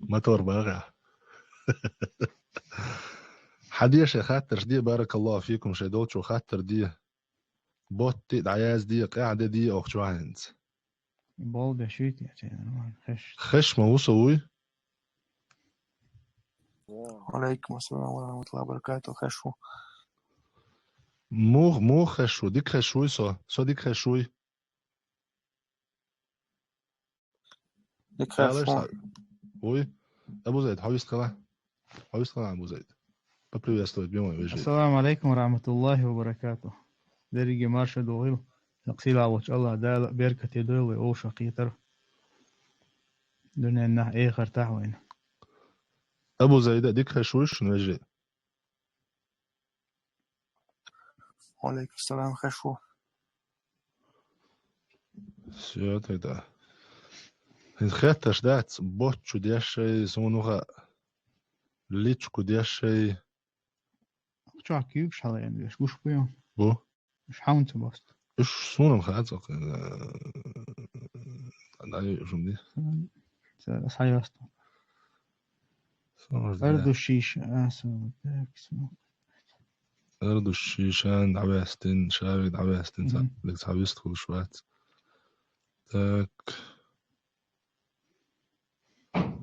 مطور باغع. حديش خاطر دي بارك الله فيكم شدوتشو خاطر دي بوتي العياز دي قاعدة دي أو شو عندز بول بشيت يعني خش ما وصوي. وعليكم السلام ورحمة الله وبركاته. خشو مو خشو ديك خشوي سو ديك خشوي ديك خشو. وي أبو زيد حويس قلع أبو زيد ببريو يستوي بيوم ويجي. السلام عليكم ورحمة الله وبركاته. درجة مارشا دوغيل نقصيلا وش الله دال بيركة يدوي أو شقيتر دنيا إنه إيه خرتاح وين أبو زيد ديك خشوش نوجي. وعليكم السلام. خشو سيوت هيدا خاتش دات بوتشو دياشي سونوغا ليتشكو دياشي شو عكيب شحال يعني إيش وش بيوم بو مش حاونت بس إيش سونم خاتك أنا شو بدي صحيح أصلا أردو الشيشة أرض الشيشان عباستن شاوي عباستن لك تعبيست كل شوات تاك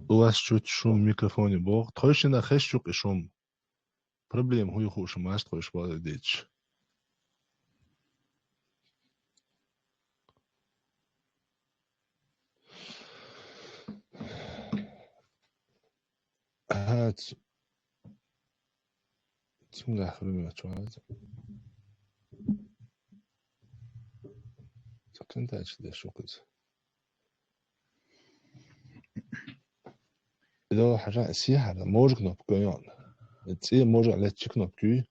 واس شوت شوم ميكروفوني بوغ تخش إن خش شوك إشوم بروبليم هو يخوش ما أستخش بعد ديتش هات تسمع خليني أتواعد سكنت أشتري شوكز إذا حاجة سياحة موجك نبقيان تسي موجك على تشيك نبقي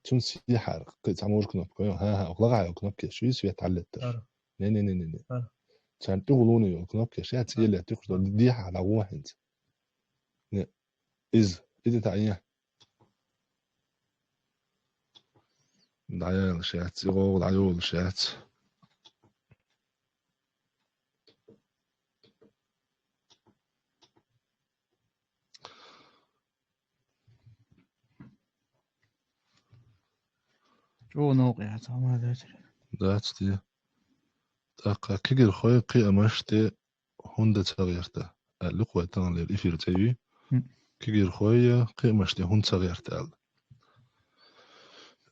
تون سياحة قيت موجك نبقيان ها أغلق على نبقي شو يسوي تعلت ني كان تقولوني نبقي شيء تسي اللي تقول دي على واحد إذا تعيين دعيال شات يغول عيول شات شو نوقع ما داتي تاقا كيجر خوي قي أمشتي هوندا تغيرته لقوة تان للإفير تيوي كيجر خوي قي أمشتي هون تغيرته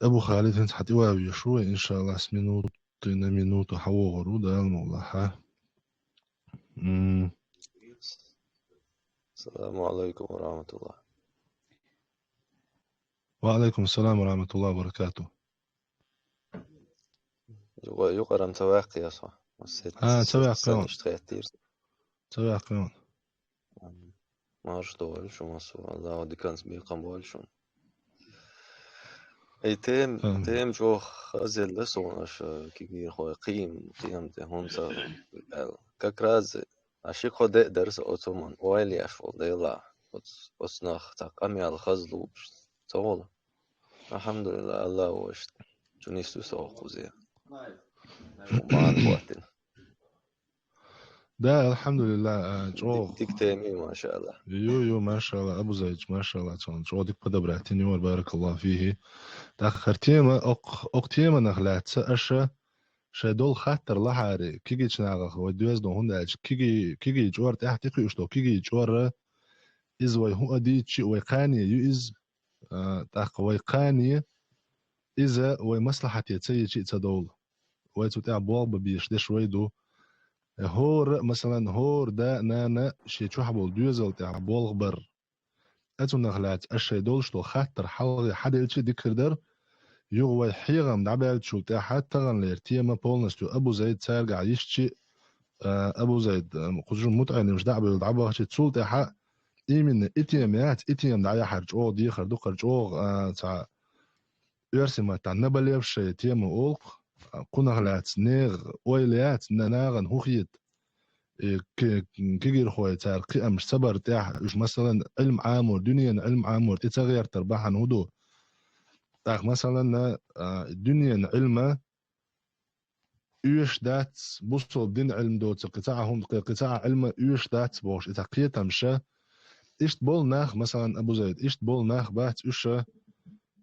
أبو خالد هنت حتى واوي شوي إن شاء الله مينوت حوو غرو دا الموضح السلام عليكم ورحمة الله. وعليكم السلام ورحمة الله وبركاته. يقرن تواقي صح. تواقي اشتغيتير تواقي ماش دول شو مسو الله دي كان بيقام بولشون اي تيم جو خازل لسوناش كبير خوي قيم تهونسا كاكراز عشيق خو درس اوتومان ويلي اشول ديلا وصناخ تاقامي على خزلو تول الحمد لله الله وشت جونيستو سوقو زي ومان بواتن ده الحمد لله ديك تيمي ما شاء الله يو ما شاء الله أبو زيد ما شاء الله جو ديك بدا براتيني وبارك الله فيه تأخر تيما أق تيما نخلات أشا شادول خاطر لحاري كيجي تشناغخ ودوز دو هنداج كيجي جوار تحت يقشتو كيجي جوار إز وي هو أدي تشي ويقاني يؤز تاق ويقاني إذا وي مصلحة يتسي شيء تدول ويتوتع بوال ببيش دي شوي دو هور مثلا هور دا نانا شي تشوحبول دوزل تاع بول غبر أتو نغلات أشي دول شتو خاطر حلقي حدا يلشي ديكر در يغوي حيغم دعبال شو تاع حتى غن ليرتيما بولنستو أبو زيد سارقع يشتي أبو زيد قجر متعني مش دعبال دعبال شي تسول تاع حق إيمن إتيام دعيا حرج أو ديخر دو خرج أو تاع يرسم تاع نبل يفشي تيما أولق قنغلات نيغ ويليات ناناغن هوخيت كيجير خوي تاع قيم صبر تاع مثلا علم عامور دنيا علم عامور تتغير تربح هدو تاع مثلا دنيا علم يوش دات بوصل دين علم دوت قطاعهم قطاع علم يوش دات بوش تقيت مشى إشت بول ناخ مثلا أبو زيد إشت بول ناخ بات إشة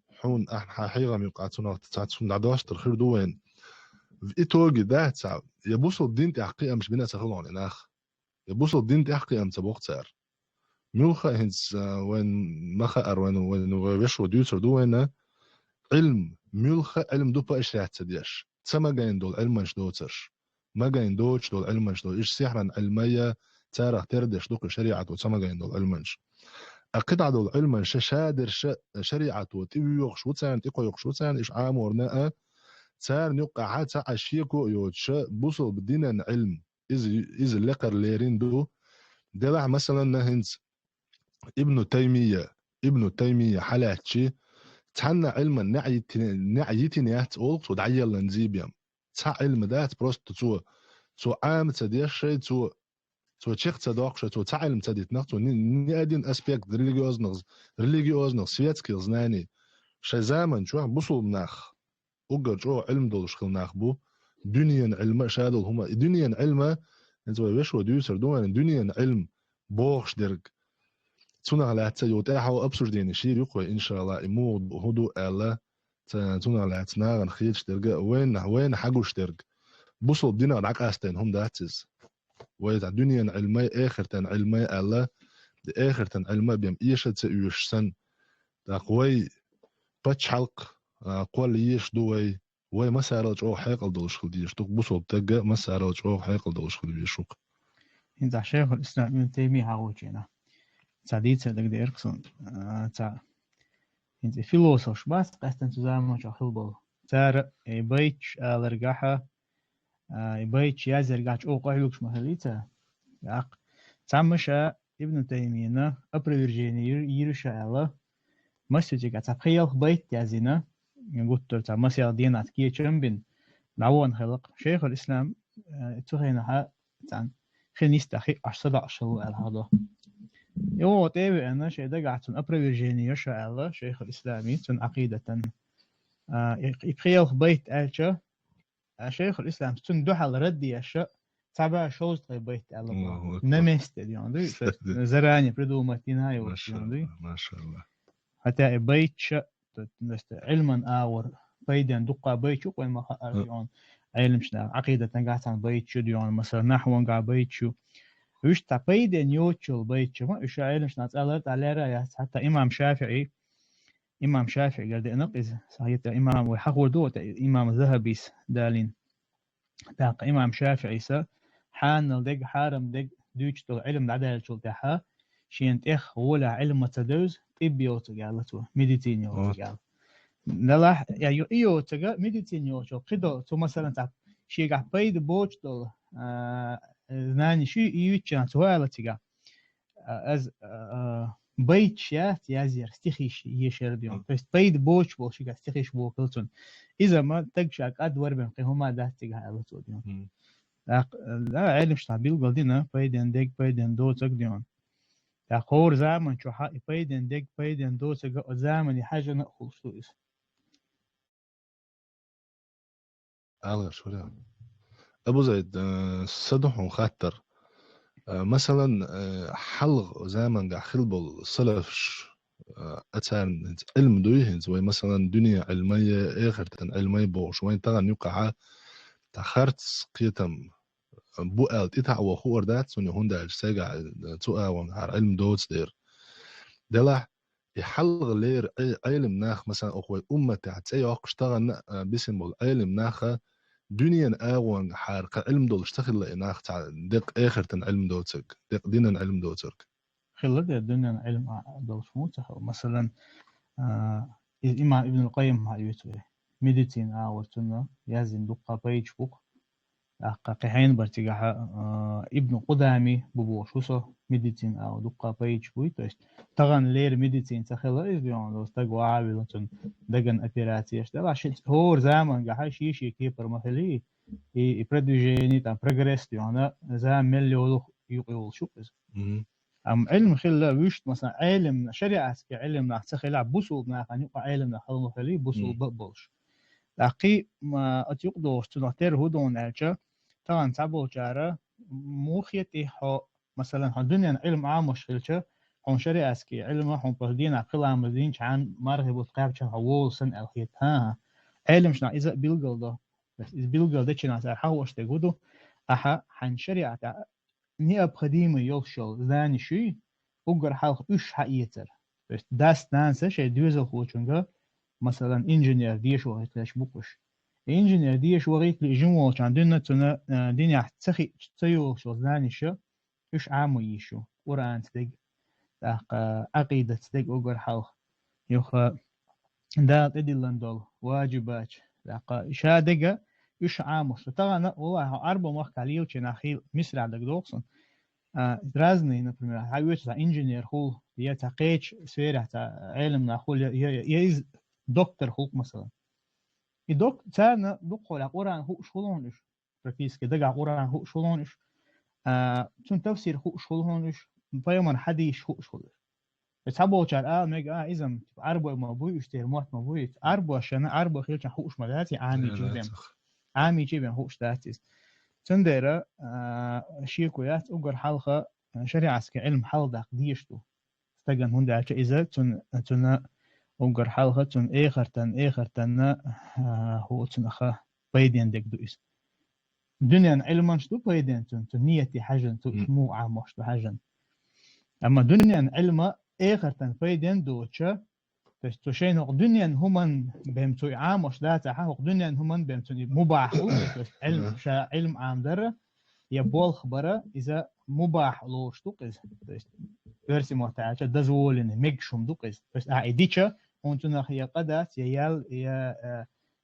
حون أحنا حقيقة ميقاتون تاتون دعداش ترخير دوين في إتوجي ده تسع يبوصل الدين تحقيقة مش بنا تخلون ناخ يبوصل الدين تحقيقة متبوق تسار ميوخا هنس وين مخا وين ويش وديوتر دوين علم ميوخا علم دو با إشريات تديش تسمى جاين دول علم مش دوتر ما جاين دوتش دول علم مش دول إيش سحرا علمية تارخ تردش دوك شريعة وتسمى جاين دول علم مش أقد عدو علما شادر شريعة وتيوخ شو تسان تيقو شو تسان إيش عام ورناء تسار نيوقع عاتا عشيكو يوتش بوصل بدينا علم إذ اللقر ليرين دو دلع مثلا نهنز ابن تيمية حالاتشي تحنى علما نعيتي نيات أولت ودعيال لنزيبيام تسع علم دات بروست تو عام تديش شيء تو تشيخ تصدق تو تعلم تديت نقطه ني ادين اسبيكت ريليجيوز سويتسكي زناني شي زمان شو بوصل ناخ اوجر جو علم دول شخل ناخ بو دنيا علم شادل هما دنيا علم انت ويش وديوسر دوان دنيا علم بوخش درك تسونا لا تيوتا حو ابسور دين شير يقوي ان شاء الله يمود هدو الا تسونا لا تناغ نخيل درك وين حقوش درك بوصل دينا دعك استين هم داتز ويتا دنيا علمي آخرتن علمي الله دي آخرتن علمي بيم إيشة تأيوشسن داقوي باتش حلق قول يش دوي وي مسارج أو حيقل دولش خلديش توق بصوب تقى مسارج أو حيقل دولش خلديش وق إنت شيخ الإسلام ابن تيمية هاوجينا تعديد سدق دي إرقصن إنت فيلوسوف بس قستن تزامن شو خلبل تار بيتش لرجحة بيتش يازرجاش أو قايلوكش محليته ياق تعمشا ابن تيمية أبر فيرجيني يرشا الله مسجد تخيل بيت يازينا يقول ترى مسيا دينات كي تشمبن نعوان خلق شيخ الإسلام تخينها تان خنيستخي أشصد أشهر على هذا يو تابع أنا شيء ده قاعد تن أبر فيرجيني يرشا الله شيخ الإسلامي تن عقيدة يخيل بيت ألشا شيخ الإسلام تن دحل ردي أشياء تابع شوز طيب بيت الله نمست ديون زراني بدو متيناي ما شاء الله ما شاء الله حتى بيتش علما آور بيدن دقة بيتشو وين ما ديون علم شنا عقيدة تنقعت عن بيتشو ديون مثلا نحو نقع بيتشو وش تا بيدن يوتشو بيتشو ما إيش علم شنا تسألت على رأيات حتى إمام شافعي قال دي نقص صحيح إمام وحقور دوت إمام ذهبيس دالين تاق إمام شافعي سا حان دق حارم دق دوجتو علم العدالة شلتها شين تخ ولا علم تدوز إبيوت قالتو ميديتين يوت قال نلاح يعني إيوت قال ميديتين يوت قدو تو مثلا تاع شي قاع بيد بوجتو ناني شي يوتشان توالتي قال از بيت شات يازير استخيش يشير ديون بس بيد بوش شي قاع استخيش بو كلتون إذا ما تقشاك أدور بين قهما داتي قالتو ديون لا علم شتابيل قلدينا بيدن ديك بيدن دو تقديون يا قور زمن شو حق بيدن ديك بيدن دو تق زمن حاجة نأخذ شو إيش أغير شو ده أبو زيد صدح وخطر مثلا حلق زمن قاع خلبل صلفش أتان علم دويهنز وي مثلا دنيا علمية آخر علمية بوش وين تغن يقع تخرت قيتم بوال تتع وخور دات سوني هوندا الساقع تقع وهار علم دوتس دير دلع يحلغ لير علم ناخ مثلا أخوي أمة تعتي اشتغل باسم العلم ناخ دنيا آوان حارق علم دول اشتغل لإناخ تاع دق آخر تن علم دوتك دق دينا علم دوتك خلد الدنيا علم دول شموتها مثلا إمام ابن القيم هايوتوه ميديتين ورتنا يازن دقة بيج فوق قاقحين برتقاها ابن قدامي ببوشوسو ميديتين أو دقة بيج بوي توش تغن لير ميديتين تخيل إيش بيون دوست تقوى عابلون دقن أبيراتيش دلا شيء هور زمان قاحي شيء كيبر مثلي يبردوجيني تا بروجريس ديونا زمان ملي ولو يقول شو بس علم خلا ويشت مثلا علم شريعة كعلم نحتخلع بوصل ناخن يقع علم نحل مثلي بوصل بقبلش لقي ما أتيقدوش تنعتر هدون ألشا طبعا تعبو جارة موخيتي حو مثلا الدنيا علم عام مشكلة هون شري أسكي علم هون بردين عقل عمدين عن مرغب وتقاب كان هول سن الخيط ها علم شنا إذا بيلقل ده بس إذا بيلقل ده كنا سرحه وش تقوله أها حن شريعة ني أبخديمة يلشل ذاني شيء أقر حالك إيش حقيقتر بس داس نانسة شيء دوزل خوشنجا مثلا إنجنير ديش وغيت ليش بقش إنجنير ديش وغيت لجموع عندنا تنا دنيا تسخي تسيو شو ذاني شيء إيش عامو يشو قرآن تدق عقيدة تدق أقر حالك يخ دا تدلن دول واجبات لقى شادقة إيش عاموش طبعا والله أربع مخ عليه وشناخيل مصر على دوقسن разные, например, هايوتش инженер هو يا تقيش سفيرة علم نقول يا دكتور هو مثلا الدكتور تاعنا دكتور قرآن هو شلونش практически دقع قرآن هو شلونش تون تفسير هو شلونش بيوم حديش هو شلونش بس هبوا شال ميجا إذا أربع ما بوي يشتري موت ما بوي أربع عشان أربع خير عشان هوش مداتي عامي جيبهم هوش داتيس تندرة شيكويات أقر حلقة شريعة علم حلقة ديشتو استجن هون داعش إذا تن أقر حلقة تن آخر تن هو تن أخا بيدين دك دويس دنيا علما شتو بيدين تن نيتي حاجة مو عامش تو حاجة أما دنيا علما آخر تن بيدين دوتشا تو شيء نق دنيا همان بهمتو عامش لا تحقق دنيا همان بهمتو مباح علم علم عام درة يبول خبره إذا مباح لوش دوقز versi محتاجة دزولين ميجشم دوقز بس عاديشة أنتنا هي قدات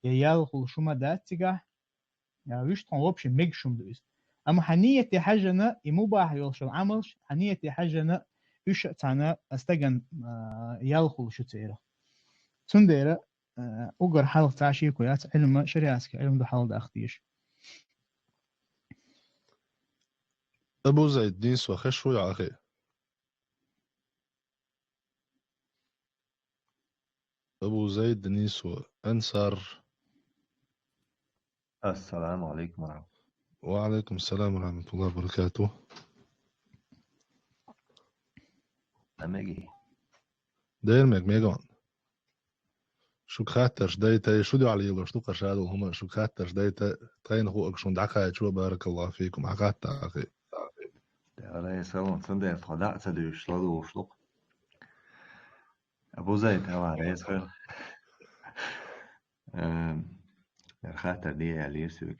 يال خل شو ما دات تجاه يا ويش تنوبش ميجشم دوقز أما حنية حاجنا مباح يوصل عملش حنية حاجنا إيش تانا استجن يال خل شو تيرا تنديرة أقر حال تعشي كويات علم شريعة علم ده حال ده أختيش أبو زيد دينس وخشو يا أخي أبو زيد دنيس وأنصر. السلام عليكم ورحمة الله. وعليكم السلام ورحمة الله وبركاته. أمجي داير ميجان شو خاطرش دايتا شو دي على يلو شو قشاد وهم شو خاطرش دايتا تاين هو أكشون دعكا شو بارك الله فيكم عقات أخي. عليه السلام صندق فضاء تدي شلادو وشلق أبو زيد هوا رئيس خير الخاطر دي على يرسوك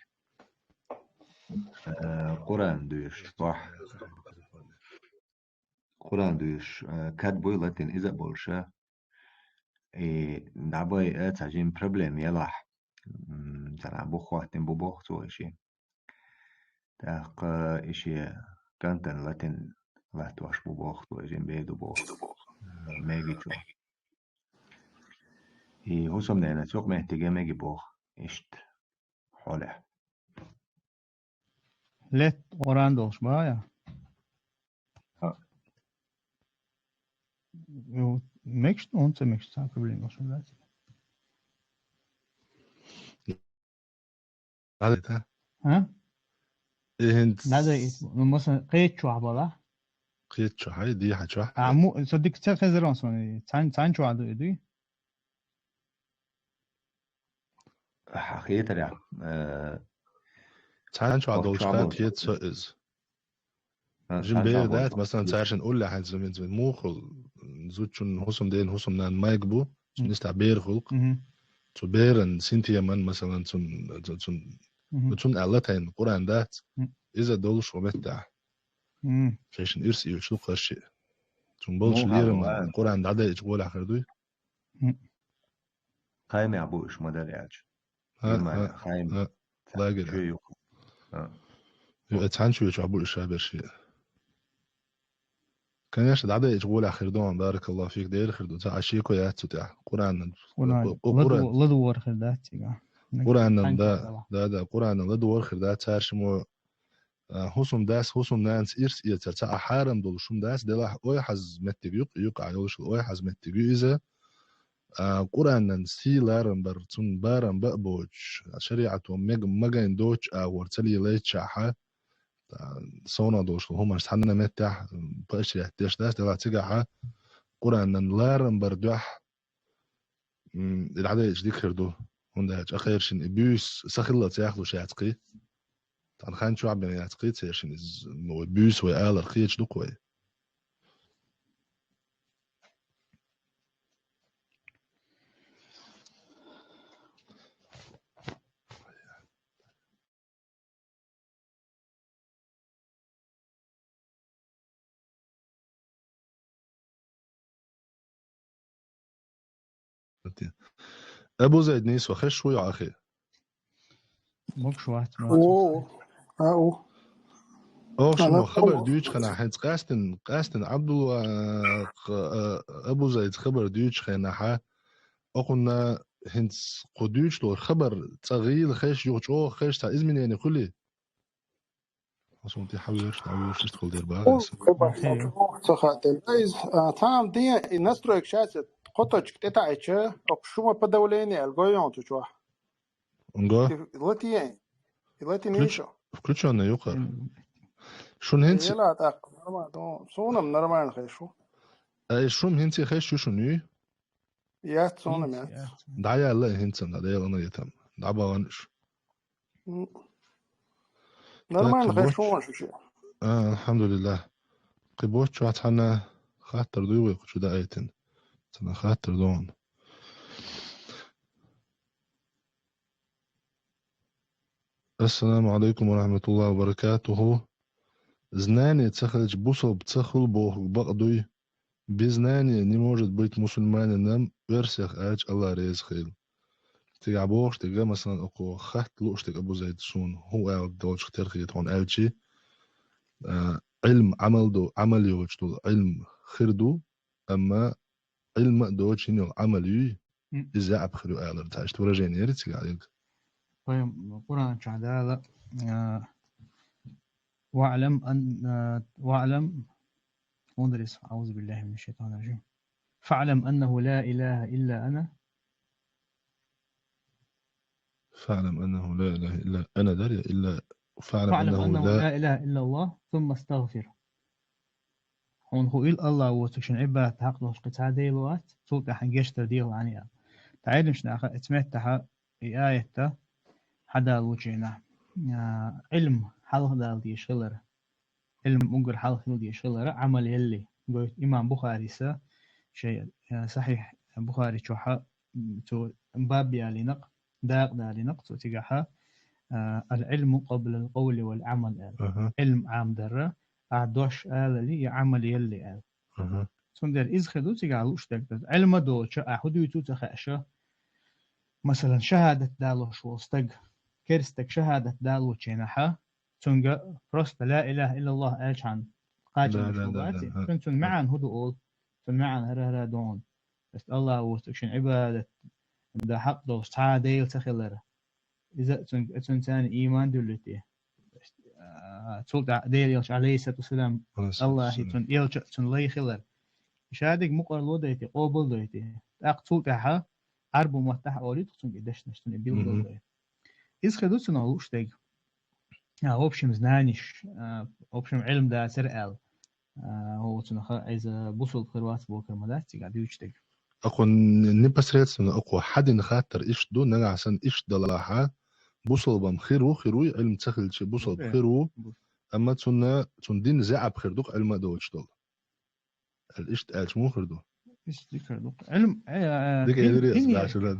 قرآن دوش صح قرآن دوش كاد بويلتين إذا بولشا دعباي تعجين بروبلم يلاح ترى بوخواتين بوبوختو إشي تاق إشي كانتن لاتين لاتواش بوبوختو إجين بيدو بوخ ماجي شو هو سمنا سوق محتاجة ماجي بوخ إشت حوله لت قرآن دوش بايا ميكش أنت ميكش تاع بروبليم وش ولا هذا ها إيه أنت هذا مثلا قيت شو عبالة قيت شو هاي دي حشو عمو صدق تخزران سوني تان شو عدو إدي حقيقة يعني تعال شو عدول شقات يت سؤز جنبير دات مثلا ساشن قول لي حد زمن مو خل زوجون هوسم دين هوسم نان ما يقبو نستع بير خلق تو بيرن سنتيا من مثلا تون ألتين قرآن دات إذا دولش ومتع فيشن إرسي وشو قرشي تون بولش لير من قرآن دعدا يجبول آخر دوي خايم يعبو إيش مدار يعج خايم لا قد يتعان شو يجعبو إشابر شيء كان يشد عدا يجبول آخر دوان بارك الله فيك دير خردو تا عشيكو ياتو تا قرآن لدور خردات قرآن دا قرآن لدور خردات تارشمو هوسم داس هوسم نانس إرس إيتر تا أحارم دول شم داس دلاح أوي حز متقيق يقع يولش أوي حز متقيق إذا قرآن ننسي لارن برتون بارن بقبوج شريعة مجن دوش ورتلي ليت شاحة صونا دوش هم مش حنا متح باش يحتاج داس دوا تيجا قرآن لارن بردوح العدد ديك خردو وندهج أخير شن إبوس سخلت ياخدو شاتقي طبعا خان شو عبنا ياتقي تيرشن نو بوس وآل رخيج دوكوي أبو زيد نيس وخش شوي يا أخي مش واحد أو شنو خبر ديوش خنا حنت قاستن عبد أبو زيد خبر ديوش خنا ح أقولنا هنت قديوش لو خبر تغيير خش يوش أو خش تا إزمن يعني كله أصلا تحاولش تعويش تدخل دير بارس تام دي نستروك شات قطش تتعيش أو شو ما بدوليني الجويون تشوا انجا لاتي نيشو كلش أنا يقر شون هنت يلا تاق نرمى دون صونا من نرمى خيشو أي شون هنت خش شو نيو يات صونا مات دعيا الله هنت دعيا أنا يتم دعبا غنش نرمى خيشو شو شيء الحمد لله قبوت شو عتحنا خاطر دوي شو دايتن تنا خاطر دون السلام عليكم ورحمة الله وبركاته знание تخرج بوصل بتخل بوخ بقضي بзнание не может быть мусульманином версиях ач الله ريز خيل تيجا بوخ تيجا مثلا اكو خط لوش تيجا ابو زيد سون هو قال دوش ترخيت هون الشي علم عمل دو عمل يوجدو علم خردو اما علم دوش ينو عمل إذا أبخلو آلر تعيش تورجين يرتي عليك طيب القرآن تعالى واعلم مدرس أعوذ بالله من الشيطان الرجيم فاعلم أنه لا إله إلا أنا فاعلم أنه لا إله إلا أنا داري إلا فاعلم أنه لا إله إلا الله ثم استغفر هون هو الله وتكشن عبادة حق لوش قطع ديلوات صوت حنجش تديل عنيا تعالى مش ناخذ اتمتها آية حدا وجهنا علم حلق دال دي شلر علم مقر حلق دي شلر عمل يلي قلت إمام بخاري سا شيء صحيح بخاري شوحة تو باب يالي نق داق دالي نق تو تجاها العلم قبل القول والعمل علم عام درة أعدوش لي عمل يلي سندر إذ خدو تجعلوش تقدر علم دو شاء حدو تخشى مثلا شهادة دالو شو استج كرستك شهادة دالو تشينها تونجا بروست لا إله إلا الله أجعن قاجم شوباتي كنتم معن هدو أول تون معن هرا دون بس الله وستكشن عبادة دا حق دو استعاديل تخلره إذا تون ثاني إيمان دولتي تولد ديل يلش عليه الصلاة والسلام الله تون يلش تون لي خلر شهادك مقر لو ديتي قبل ديتي أقتلتها عرب مفتاح أولي تون قداش نشتون بيل ديتي إذا خدوتنا لوش تيج أوبشم زنانيش أوبشم علم دا سرقل هو تنخ إذا بوصل خروات بوكر مدات قاعد يشتغل أكون نبصرت إنه أكو حد نخاطر إيش دون نجا عشان إيش دلها بوصل بمخيرو علم تخل شيء بوصل بخيرو أما تندين زعب خيردوك علم دوش دول الإيش تقالش مو خيردو إيش خيردوك علم ديك إدريس عشان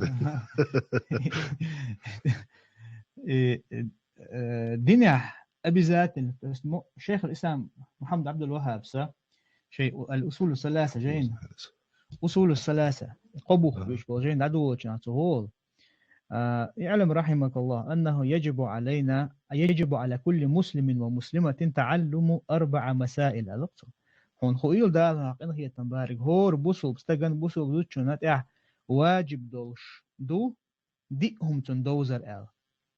دنيا أبي ذات شيخ الإسلام محمد عبد الوهاب شيء الأصول الثلاثة جين أصول الثلاثة قبوخ بيشبه جين عدو تناتهول يعلم رحمك الله أنه يجب على كل مسلم ومسلمة تعلم 4 مسائل الأقصى هون خويل دالها قنه هي تنبارك هور بوصل بستغن بوصل دوتشونات واجب دوش دو ديهم تندوزر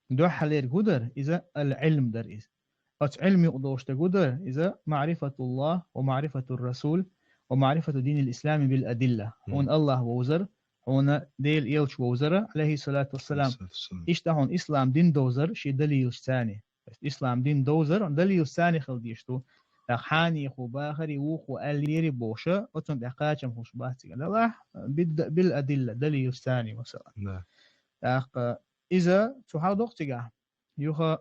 دو حلير قدر إذا العلم در إذا علم يقدوش تقدر إذا معرفة الله ومعرفة الرسول ومعرفة دين الإسلام بالأدلة هون الله ووزر هون ديل يلش ووزر عليه الصلاة والسلام إشتهون إسلام دين دوزر شي دليل ثاني إسلام دين دوزر دليل ثاني خلديشتو حاني خو باخري وخو أليري بوشة أتون دقاچم خوش باتي لا بالأدلة دليل الثاني مثلا نعم إذا تحاول دقتك يوها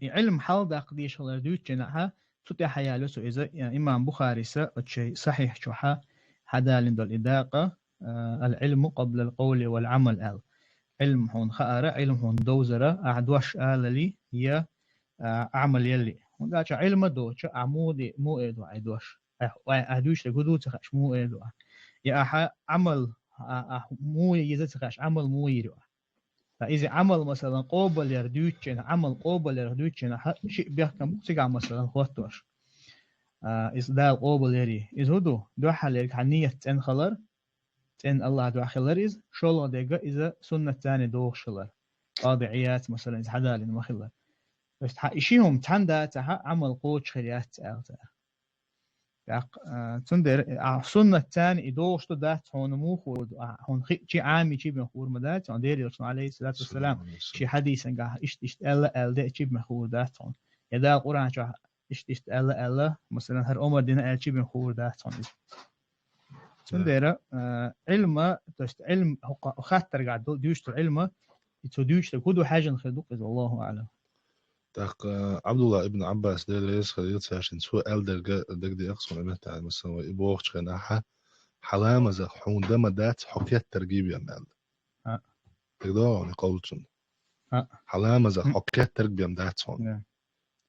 علم حال دقديش الله دوت جناها تطيح حيالسو إذا يعني إمام بخاري شيء صحيح شوحا حدا لندو الإداقة العلم قبل القول والعمل علم هون خارة علم هون دوزرة أعدوش لي هي أعمل يلي وقاش علم دوش عمودي مو إيدو عدوش أهدوش تقولوا تخش مو إيدو يا أح عمل مو يزتخش عمل مو يدو فإذا عمل مثلا قوبل يردوتشن عمل قوبل يردوتشن شيء بيحكم تيجا مثلا خوتوش إذا ده قوبل يري إذا هدو دو حالك حنية تن خلر تن الله دو خلر إذ شلون دقة إذا سنة تاني دو خلر قاضعيات مثلا إذا حدا لين ما خلر بس إشيهم تندا تها عمل قوت خيريات تندر سنة تاني إدوش تدات هون موخود هون شيء عامي شيء بنخور مدات هون ديري رسول عليه الصلاة والسلام شيء حديث نجاه إشت ألا ده شيء بنخور دات هون يدا القرآن شو إشت ألا مثلا هر عمر دينا شيء بنخور دات هون تندر علم تست علم خاطر قاعد دوشت العلم يتودوش كودو حاجة نخدوق إذا الله أعلم تاق عبد الله ابن عباس ده ليس خليت عشان سوء ألدر دق دي أقصى متى مثلا ويبوخش خناحة حلامة زخ حون دم دات حكيت ترجيب يا مال تقدر يعني قولتون حلامة زخ حكيت ترجيب يا مداتون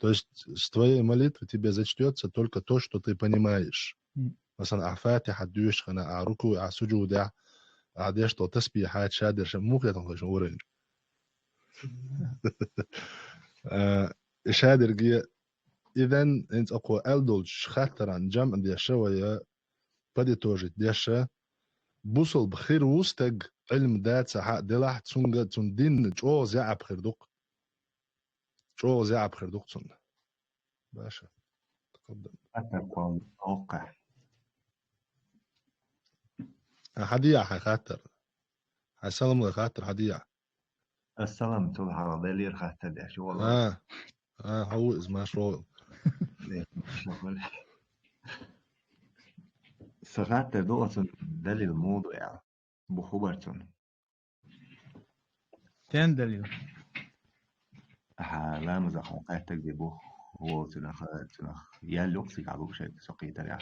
то есть с твоей молитвы тебе зачтется только то, что ты понимаешь. مثلا فاتحة دوش خنا ركوع سجود عادش تو تسبيحات شادر مو كده تنقش ورين شادر جي إذن أنت أقوى ألدولش خاطرا جمع دي شوية بدي توجد ديشة بوصل بخير وستج علم دات سحاق دلح تسونجا تسندين جو زيع بخير دوق جو زيع بخير دوق تسون باشا تقدم حتى يكون متوقع حديع خاطر حسلم خاطر حديع السلام تقول هذا دليل خاطر ده شو والله هو اسمه شو سخاطر دوت دليل الموضوع يعني بخبرتون تين دليل لا مزاح وقعتك ببو هو تنخ يالو قصيك عبو شيء سقي تريع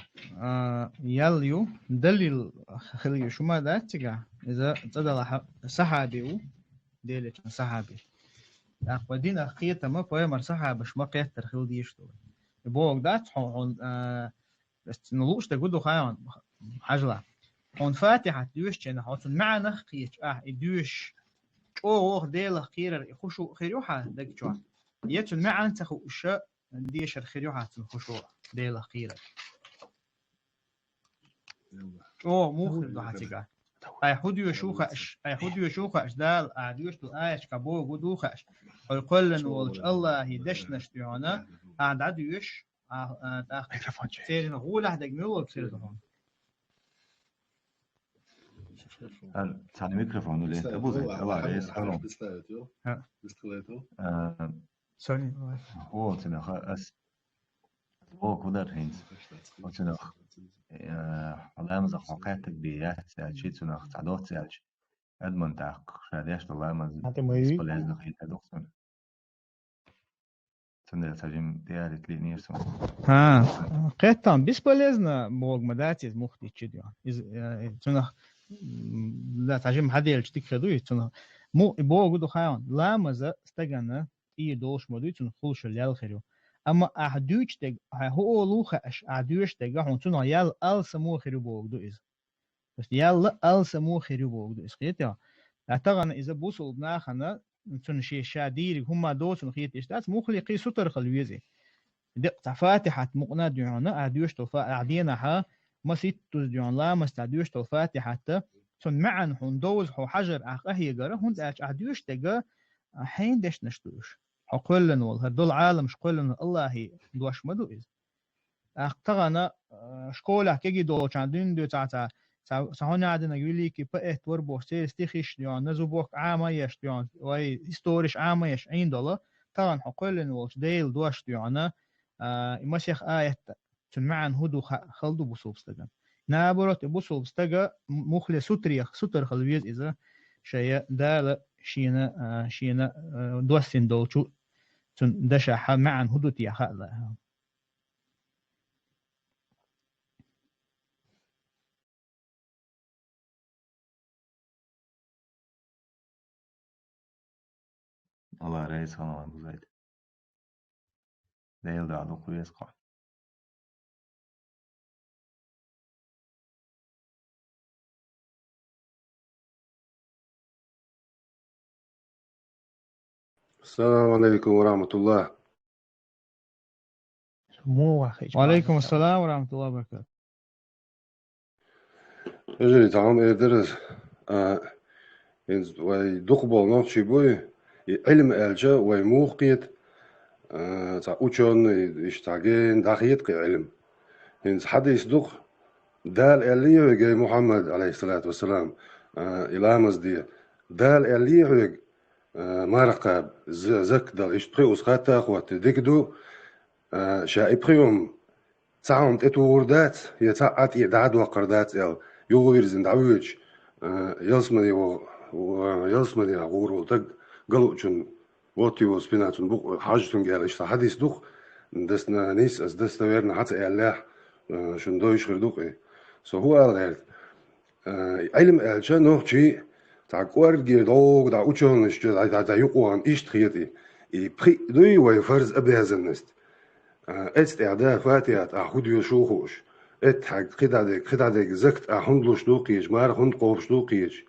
ياليو دليل خليه شو ما داتك إذا تدل صحابي ديلة صحابي أقودين أخيرا ما فهم صحابي مش ما قيت ترخيل ديشتو يبوك دات هون نلوش تقولوا خيان حجلا هون فاتحة دوش كنا هون معنا خيش يدوش أوه ديل خير يخشوا خيروحة دق شو يتون معنا تخوش ديش الخيروحة تخشوا ديل خير أوه مو خير دوحتك أي حديو شوخش دال أعديوش الآيش كبو قدوخش ويقولن والج الله يدشنش ديونا أعديوش ميكروفون شيء سيرين غولة دق ميول بسير دهون ثاني ميكروفون ولا انت ابو زيد الله رئيس حرام سوري هو تنخ اس هو كودر هينز وتنخ الله مزخ وقعتك بيات شيء تنخ تعدوت سالش ادمن تاق شاديش الله مز بالنسبه لازم خيت ادوكسون تندر ترجم ديالك لي نيرسون قيتان بسبلزنا موغ مداتيز مختي تشديون تنخ لا ترجم هذه الشتيك خدوي تنخ مو بوغ دو خيان لا مز استغنا اي دوش مودي تنخوش اليال خيرو اما احدوش تگ هو لوخه اش احدوش تگ هون تنو يال ال سمو خيرو بوغ دو از بس يال ال سمو خيرو بوغ دو از خيتا اعتقد اذا بوصل بناخنا تن شي شادير هما دوتن خيت اشتات مخلقي ستر خلويزي دق فاتحه مقنا ديونا احدوش توفا اعدينها ما ستوز ديون لا مستعدوش توفاتحه تن معن هون دوز هو حجر اخ جرا هون اش احدوش تگ حين دش نشتوش حقولن والله دول عالم مش قولن الله دوش مدو إز أختغنا شكولا كيجي دو عندين دو تا سهوني عندنا يقولي كي بقيت وربو استيخش ديون نزوبوك عام يش ديون واي هستوريش عام يش $1 طبعا حقولن والش ديل دوش ديونا مسيخ آية تنمعن هدو خلدو بصوبستغن نابرت بصوبستغ مخلي ستر خلويز إذا شيء دال شينا دوسين دولشو تن دشا معن هدو تيخا لا الله رئيس أنا أبو زيد ديل دا عدو كويس قال السلام عليكم ورحمة الله. وعليكم السلام ورحمة الله وبركاته. أجري تعام إدرس إنز ويدقبل نوتشي بوي علم ألجا ويموقيت تاع أوتشون يشتاقين داخيت قي علم إنز حديث دق دال أليه جاي محمد عليه الصلاة والسلام إلى مزدية دال أليه مارقاب زك دال إشتقي أسخاتا خوات ديكدو شايبخيوم تعاون تتوردات يتعات يدعد وقردات يغويرزن دعويج يلسمني يلسمني غورو تق قلوچن واتيو سبيناتون بو حاجتون قال إيش حديث دوخ دسنا نيس أس دسنا ويرنا حتى الله شن دويش غير دوخ سو هو قال علم ألجا نوع شيء تعقور جيدوغ دا أوچون إيش دا يقوان إيش تخيتي يبخي دوي ويفرز أبيازنست استعداد فاتيات أخذ يشوخوش اتحق خدادك زكت أحندلوش دوقيش مار هند قوبش دوقيش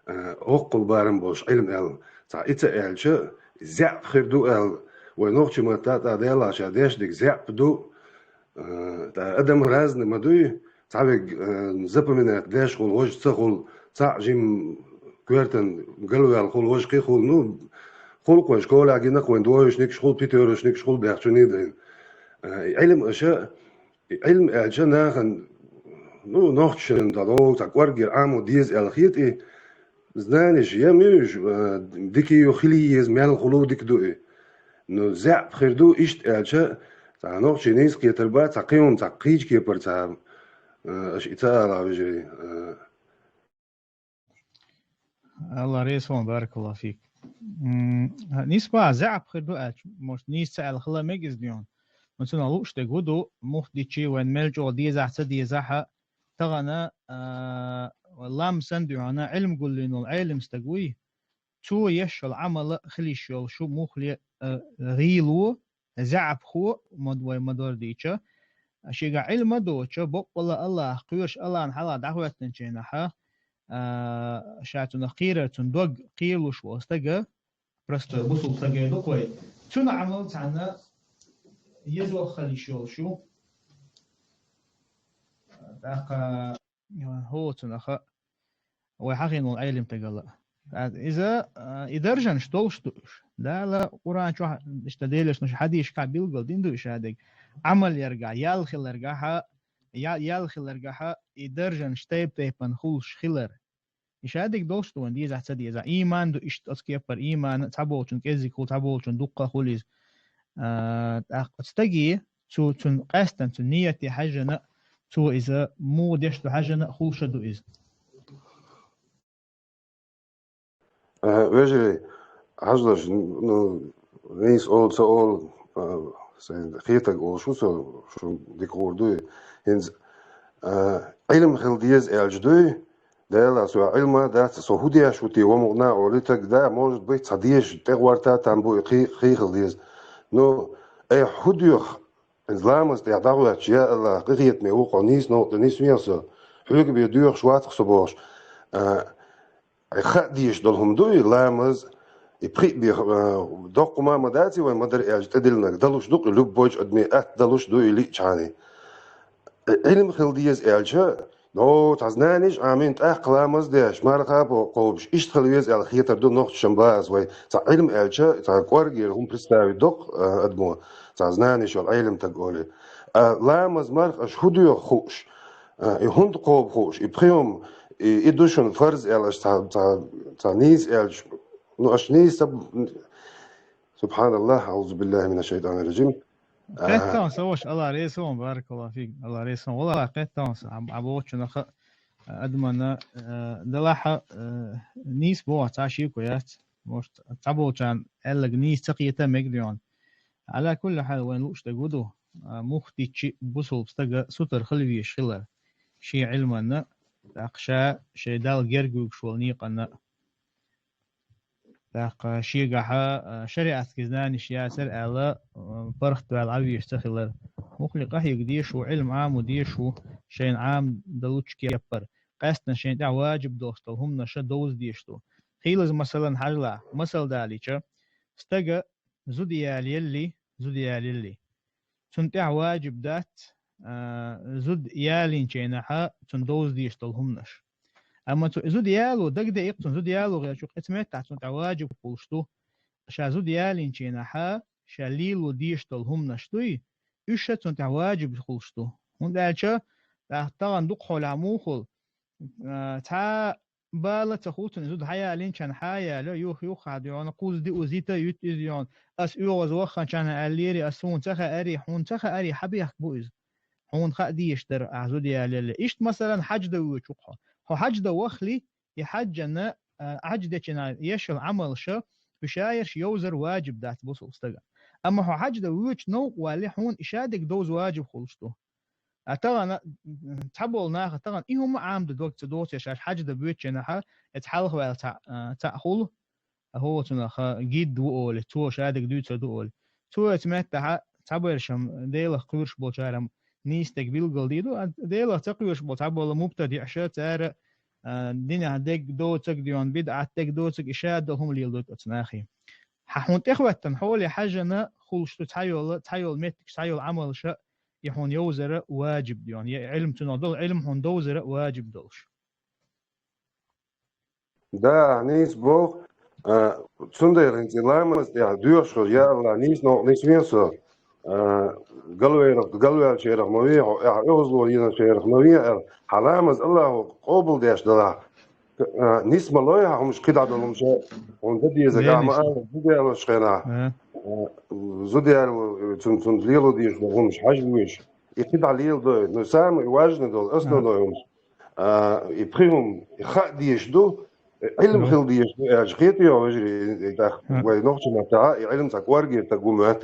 أقل بارم بوش علم أل تا إتا ألشا زعب خير دو أل ونوخش متاتا ديلا شاديش ديك زعب دو تا أدم رازن مدوي تعبق زبا من داش خول وش تخول تا جيم كويرتن قلو يال خول وش قي خول نو خول قوش كولا جينك وين دوش نيكش خول بيتروش نيكش خول بيحشوني دين علم أشياء علم أجنا خن نو نوختشن دادو تقورجر عامو ديز الخيط زنانش يميش ديكي يخليز مال خلو ديك دو نو زعب خيردو إشت أشياء تا نوختش نيس كي تربا تقيون تقيج كي برتا أش إتالا بجري الله ريسون بارك الله فيك. نسبة زعب خيردو مش نيس سأل خلا ميجز ديون مثلا لوش تجودو مخديشي وين ملجو دي زحت دي زحة تغنى لام سندو أنا علم قول إنه العلم استقوي تو يش العمل خليش شو مخلي غيلو زعب خو مدوي مدور ديشة أشياء علم دوشة بقول الله قيوش الله نحلا دعوة تنشينها شاتو نخيرة تندوق قيلو شو استجا برست بوصل استجا دوقي شو نعمل تعنا يزو خليش شو داقا هو تنخا وحقين العلم تقلا إذا إدرجن شتوش لا قرآن شو اشتديلش نش حديش كابيل قل دين دوش هذاك عمل يرجع يالخل يرجعها يالخل يرجعها إدرجن شتيب تيبن خلش خلر إيش هذاك دوش تو عندي إذا تصدق إذا إيمان دو إيش تسكيب بر إيمان تعبولشون كذي كل تعبولشون دقة خليز تستجي تو تن قاستن تن نيتي حاجة تو إذا مو ديش حاجة خلش دو إذا وجري حاجلش نيس أول سؤال سين خيتك أو شو ديك وردوي هنز علم خلديز الجدوي ده سو علم ده سو هودي شو تي ومغنا أوليتك ده موجود بيت صديش تغورتا تنبو خي خلديز نو أي هوديوخ إسلامس ده دعوة شيء الله قريت ميوق نيس نيس مياسو حلوك بيدوخ شوات خصبوش خديش دلهم دوي لامز يبقي دق ما مداتي ومدر اج تدلنا دلوش دق لب بوج ادمي دلوش دوي لي تشاني علم خلديز الجا نو تزنانيش امين اقلامز داش مارقا بوقوبش اشتخليز الخيتر دو نقط شمباز وي علم الجا تا كورغير هم بريستاوي دق ادمو تزنانيش العلم تقولي لامز مارق اشهدو خوش يهند قوب خوش يبقيهم يدوشون فرز إلش تا نيز إلش نو أش نيز سبحان الله أعوذ بالله من الشيطان الرجيم قطع سوش الله ريسون بارك الله فيك الله ريسون والله قطع عبوش نخ أدمنا دلها نيس بوا تعشي كويات مش تعبوا كان قال نيس تقيته مجديون على كل حال وين لوش تقولوا مختي شيء بوصل بستجا ستر خلوي شلر شيء علمنا أقشى شيء دال جرجوك شولنيقنا تاق شيء جها شريعة كذا شيء سر على فرخت والعبي يستخلر مخلق هي قديش وعلم عام وديش شيء عام دلوش كيبر قاستنا شيء دع واجب دوستو هم نشا دوز ديشتو خيلز مثلا حجلا مثل داليشة استجا زوديال يلي تنتع واجب دات زود يالين شينها تندوز ديشتو هم نش اما زود يالو دق دقيق زود يالو غير شو قسمت تاع واجب قولشتو شا زود يالين شينها شاليلو ديشتو هم نشتوي ايش تاع واجب قولشتو هون دالشة طبعا دق حول عموخل تا بالا تخوتن زود حيا لين كان حيا لا يوخ عديون قوز دي وزيتا يوتيزيون اس يوز وخا كان اليري اسون تخا اري حون تخا اري حبيخ بوز حون خا دي يشتر عزود يا لله ايش مثلا حج دو وشوقها هو حج دو وخلي يحجنا حج دكنا يشل عمل شو بشاير يوزر واجب ذات بوصل استغا اما هو حج دو وش نو والي حون اشادك دوز واجب خلصتو طبعا تحبوا لنا طبعا إيهم عام دوت دوت يا شاش حاجة دبيت جناها يتحلق ولا تأخذ هو تناخ جيد دوول تو شادك دوت دوول تو يتمتع تحبوا يرشم ديله قيرش بوشارم نيستك بيلقل ديدو ديله تقيرش بوتحبوا لمبتدئ عشان تار دينا هديك دوتك ديون بدعتك دوتك إشاد هم اللي يلدوت أتناخي حون تخوة تنحول حاجة خلص تحيول متك تحيول عمل شيء يحون يوزر واجب يعني علم تنادل علم هون دوزر واجب دلش ده نيس بو zonder in zijn lijmen ja duurschot ja la niets nog niks meer zo قالوا شيء ما ويا يوصلوا هنا شيء ما ويا حلامز الله قبل داش ده نيس ما لا هم مش كده عندهم شيء وندي إذا جامعة زودي على شغلة زودي على تون ليلو ديش هم مش حاجة ويش يكيد على ليل ده نسام يواجهنا دول أصلا ده يبخيهم يخاء ديش دو علم خل ديش أشقيت يا وجري ده ونقطة متاع علم تقوارجي تقوم مات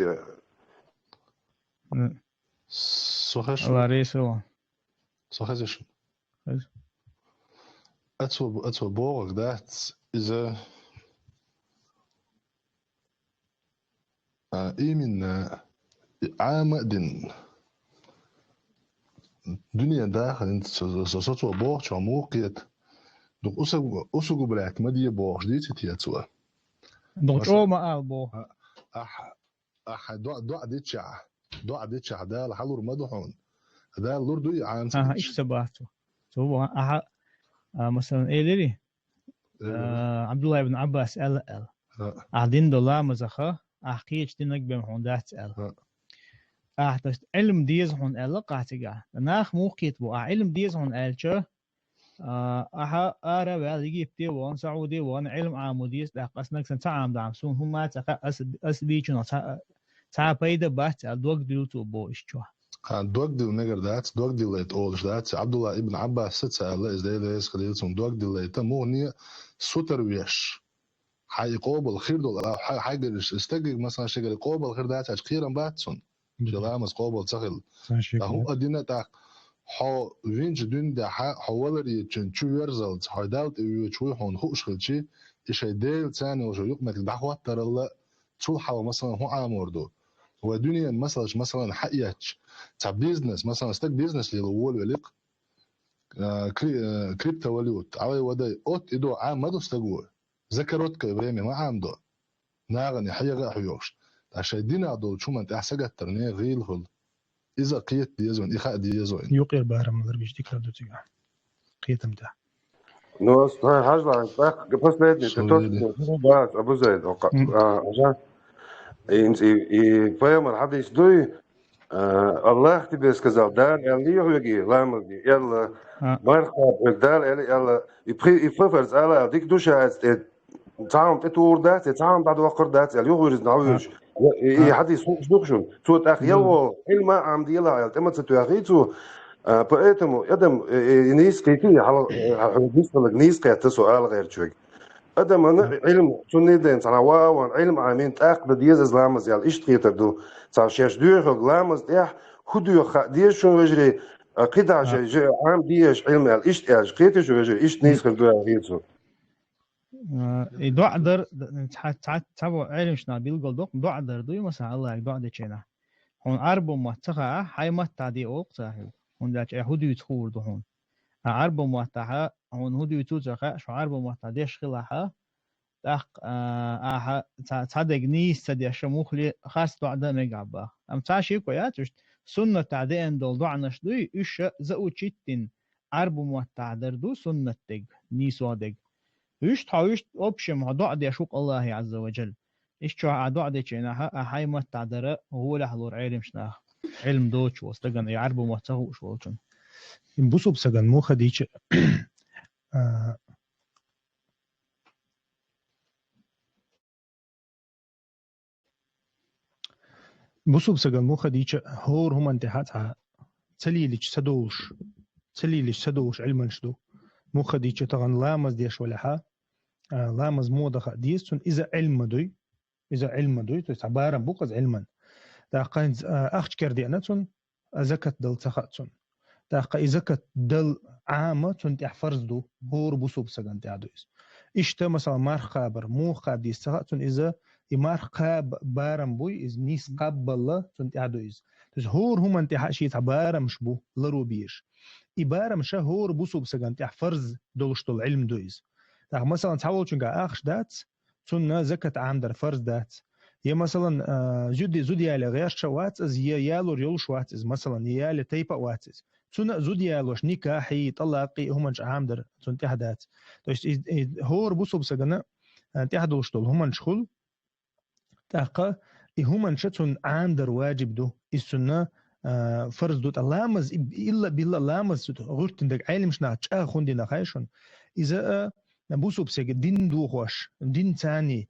صحيح الله ريسو صحيح شو أتو بورك دات إذا إيمن عامدن دنيا داخل انت سوتو بورك شو موقيت دوك أسوق بلاك مدية بورك دي تتياتوا دوك أو ما أبو دو ديتشع ده لحلور مدحون ده اللور دو عام إيش سبعته سو مثلا إيه لي عبد الله بن عباس قال قاعدين دولا مزخة أحكيش دينك بمحون ده تسأل أحتشت علم ديز هون قال قاعتجا ناخ موقيت بو علم ديز هون قال شو أرى بالجيب تي وان سعودي وان علم عاموديس ده قصنك سنتعام دعمسون هم ما تقى أسبيشنا تا بيدا بات الدوق دلتو بو إشوا دوق دل نجر دات دوق دل ليت أولش دات عبد الله ابن عباس ستسأل إز ده ليس خليتهم دوق دل ليت موني سوتر ويش حي قوبل خير دول حاجة استجج مثلا شجر قوبل خير دات أشكيرا باتسون جلامس قوبل تخل هو أدينا تا حو وينج دين ده حوالري تشنشو يرزلت حدالت يشوي هون خوش خلشي إيش يدل ثاني وشو يقمك الدعوة ترى الله تلحق مثلا هو عاموردو هو دنيا مثلا حقيقتش تاع بيزنس مثلا استك بيزنس اللي هو وليق كريبتو واليوت على وداي اوت ادو عام ما دوستغو ذكرت كبريمي ما عامدو ناغني حيغا حيوش عشان دينا دو شو ما تحسجا ترني غيل هول اذا قيت ديزون اخا ديزون يقير بارم من غير ديك دو تيغا قيتم ده نو حاجه بس بدي تتوت بس ابو زيد عشان فاهم الحديث دوي الله تبي сказал да اللي يجي لامر يلا مرحبا دال يلا يفرز على ديك دوشة تعاون تطور دات تعاون بعد وقر دات اللي يغرز نعوج حديث شنو تو تأخيل علم عم ديلا تمت تأخيته поэтому ادم نيس كيكي على بالنسبه نيس كانت سؤال غير شوي ادم انا علم تنيدن تنوا وان علم عامين تاق بديز اسلامز يال اشتريت دو صار شيش دور غلامز ده خدو ديش شو وجري قطع جي عام ديش علم الاشتاج قيت شو وجري ايش نيس كدو هيتو دوعدر تابو علم شنا بيلقل دوعدر دوي مثلا الله دوعدر شنا هون أربع متخا هاي متى دي أوقتا هون داش هودي يتخور دهون أربع متى هون هودي يتوزخا شو أربع متى ديش خلاها تاق تصدق نيس تدي شموخلي خاص دوعدر نجابا أم تاشي كوياتش سنة تعدين دول دوعنش دوي إيش زأو تشتين أربع متى دردو سنة تج نيس وادج إيش تحاويش أبشم هدوعد يشوق الله عز وجل إيش شو هدوعد يشينها هاي ما تعدره هو لحظور علم شناه علم دوتش واستجن يعربوا ما تسهو شو وجن بوسو بسجن مو خديش بوسو بسجن مو خديش هور هم انتهاتها تليلش سدوش علما شدو مو خديش تغن لامز ديش ولا ها لامز موضة ديستون إذا علم دوي عبارة بوقز علما تاقين أخش كرديانتون أزكت دل تخاتون تاق إذا كت دل عامة تنت يحفرز دو هور بوسوب سجن تعدويس إشتا مثلا مار خابر مو خاب دي تخاتون إذا مار خاب بارم بوي إذ نيس قبل تنت يعدويس تز هور هم انت حاشيت عبارة مش بو لرو بيش إبارة مش هور بوسوب سجن تحفرز دولش دول علم دويس تاق مثلا تحاول تنقى أخش دات تنا زكت عام در فرز دات يا مثلا زودي على غير شوات از يالو ريول شوات از مثلا يال تيبا وات از تنا زودي يالوش نكاحي طلاقي هم عام در تن تحدات توش هور بوسو بسجنا تحدوش دول هم شخول تاقا هم شتون عام در واجب دو السنة فرز دوت لامز إلا بالله لامز غرت عندك عالم شنا تشا خوندي نخايشون إذا بوسو بسج دين دو خوش دين ثاني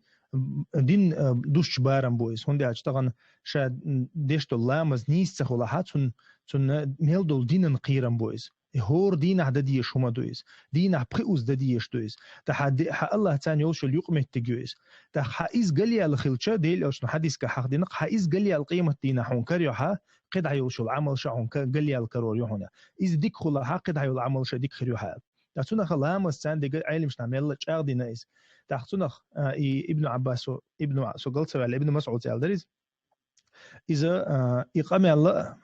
دين دوش بارم بويس هندي أشتغل شاد ديشتو لامز نيس خلا حاتون تون ميلدول دين قيرم بويس هور دين عدديش هما دويس دين عبقيوس دديش دويس تحد الله ثاني يوش اليقمة تجويس تحقيس قليا الخلشة ديل أوش نحديس كحق دينق حقيس قليا القيمة دينا حون كريوها قد عيوش العمل شعون قليا الكرور يهونا إذ ديك خلا قد عيو العمل شديك خريوها تحسنا خلامز ثاني دقل عيل مش نعمل شاغ دي نايس تحسنا ابن عباس ابن سقلت على ابن مسعود الدريز إذا إقامة الله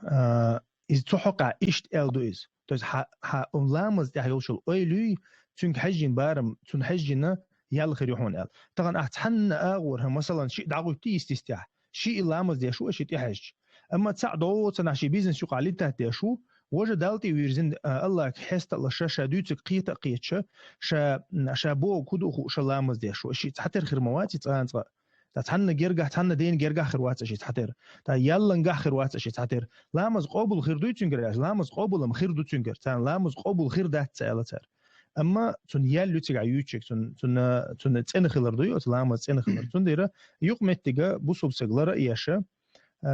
إذا تحقق إشت إلدويز تز ح لامز ده يوصل أيلوي تون حجين بارم تون حجينا يال خيريحون إل طبعا أتحن أغورها مثلا شيء دعوة تيستيستيح شيء لامز ده شو أشي تحج أما تساعدوا تناشي بيزنس شو قالين تحت شو وجد دالتي ويرزن الله حست الله شا دوت قيت قيتش شا بو كدو شا لامز ده شو أشي تحتر خير مواتي تانت تحن جرجع تحن دين جرجع خروات أشي تحتر تا يلا نجح خروات أشي تحتر لامز قابل خير دوت تنجر لامز قابل أم خير دوت تنجر تان لامز قابل خير ده تسألتر أما تون يالو تيجا يوتشك تون تسين خلر دوي لامز تسين خلر تون ديرا يقمت تيجا بوسوب سجلرا إياشا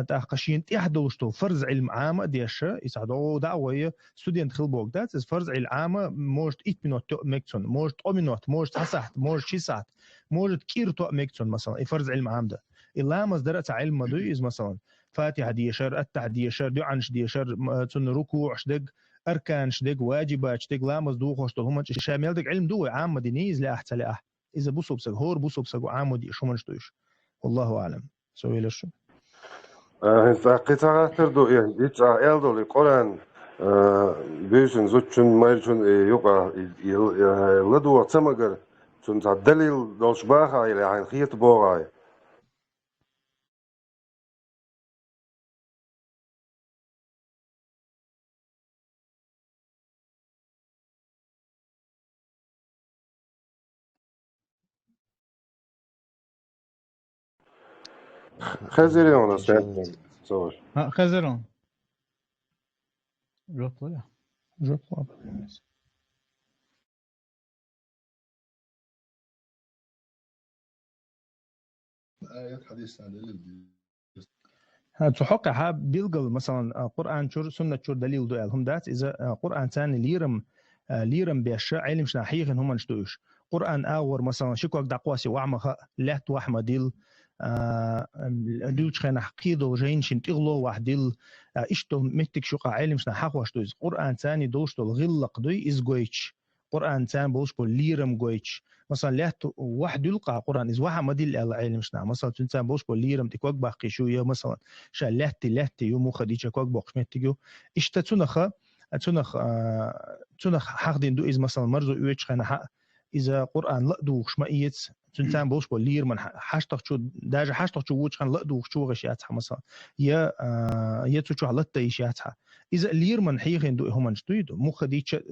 تأخشين تحدوشتو فرز علم عامة ديشة يساعدوا دعوة ستودنت خلبوك دات فرز علم عامة موجت إيت منوت تو ميكسون موجت أمينوت موجت حسحت موجت شيسات موجت كير تو ميكسون مثلا فرز علم عام ده إلا مصدرت علم دوي إز مثلا فاتحة ديشر أتح ديشر دعنش ديشر تن ركوع شدق أركان شدق واجبات شدق لامز دو خوشتو هم شامل دق علم دوي عامة دينيز لا أحت لا أح إذا بوسو بسق هور بوسو بسق عامة دي شو منشتوش والله أعلم سوي لشو قطعة تردو يعني قطعة إلدو لقرآن بيشن زوجن مايرشن يقع لدو تمجر شن تعدليل دوش باخا إلى عين خيط بوغاي خزيريون أستاذ صور خزرون جوطلع آيات حديث عن تحقق بيلقل مثلا قرآن شور سنة شور دليل دو هم دات إذا قرآن ثاني ليرم بيش علم شنا حقيقة هم نشتوش قرآن آور مثلا شكوك دقواسي وعمها لات وحمة ديل دوش خنا حقيدو جين شنت إغلو وحديل إشتو متك شقا علم شنا حق واشتوز قرآن ثاني دوشتو الغلق دوي إز جويتش قرآن ثاني بوشكو ليرم جويتش مثلا لات واحد يلقى قرآن إز واحد مدل على علم شنا مثلا تنسان بوشكو ليرم تكوك باقي شوية مثلا شا لاتي يومو خديجة كوك باقش متجو إشتا تنخ حق دين دو إز مثلا مرزو يوتش خنا حق إذا قرآن لا دوخش ما إيتس تنسان بوشكو لير من حاشتك شو داج حاشتك شو وجه خن لا دوخ شو غشياتها مثلا يا تشو على تيشياتها إذا لير من حيخين دو هم نشتويدو مو خديجة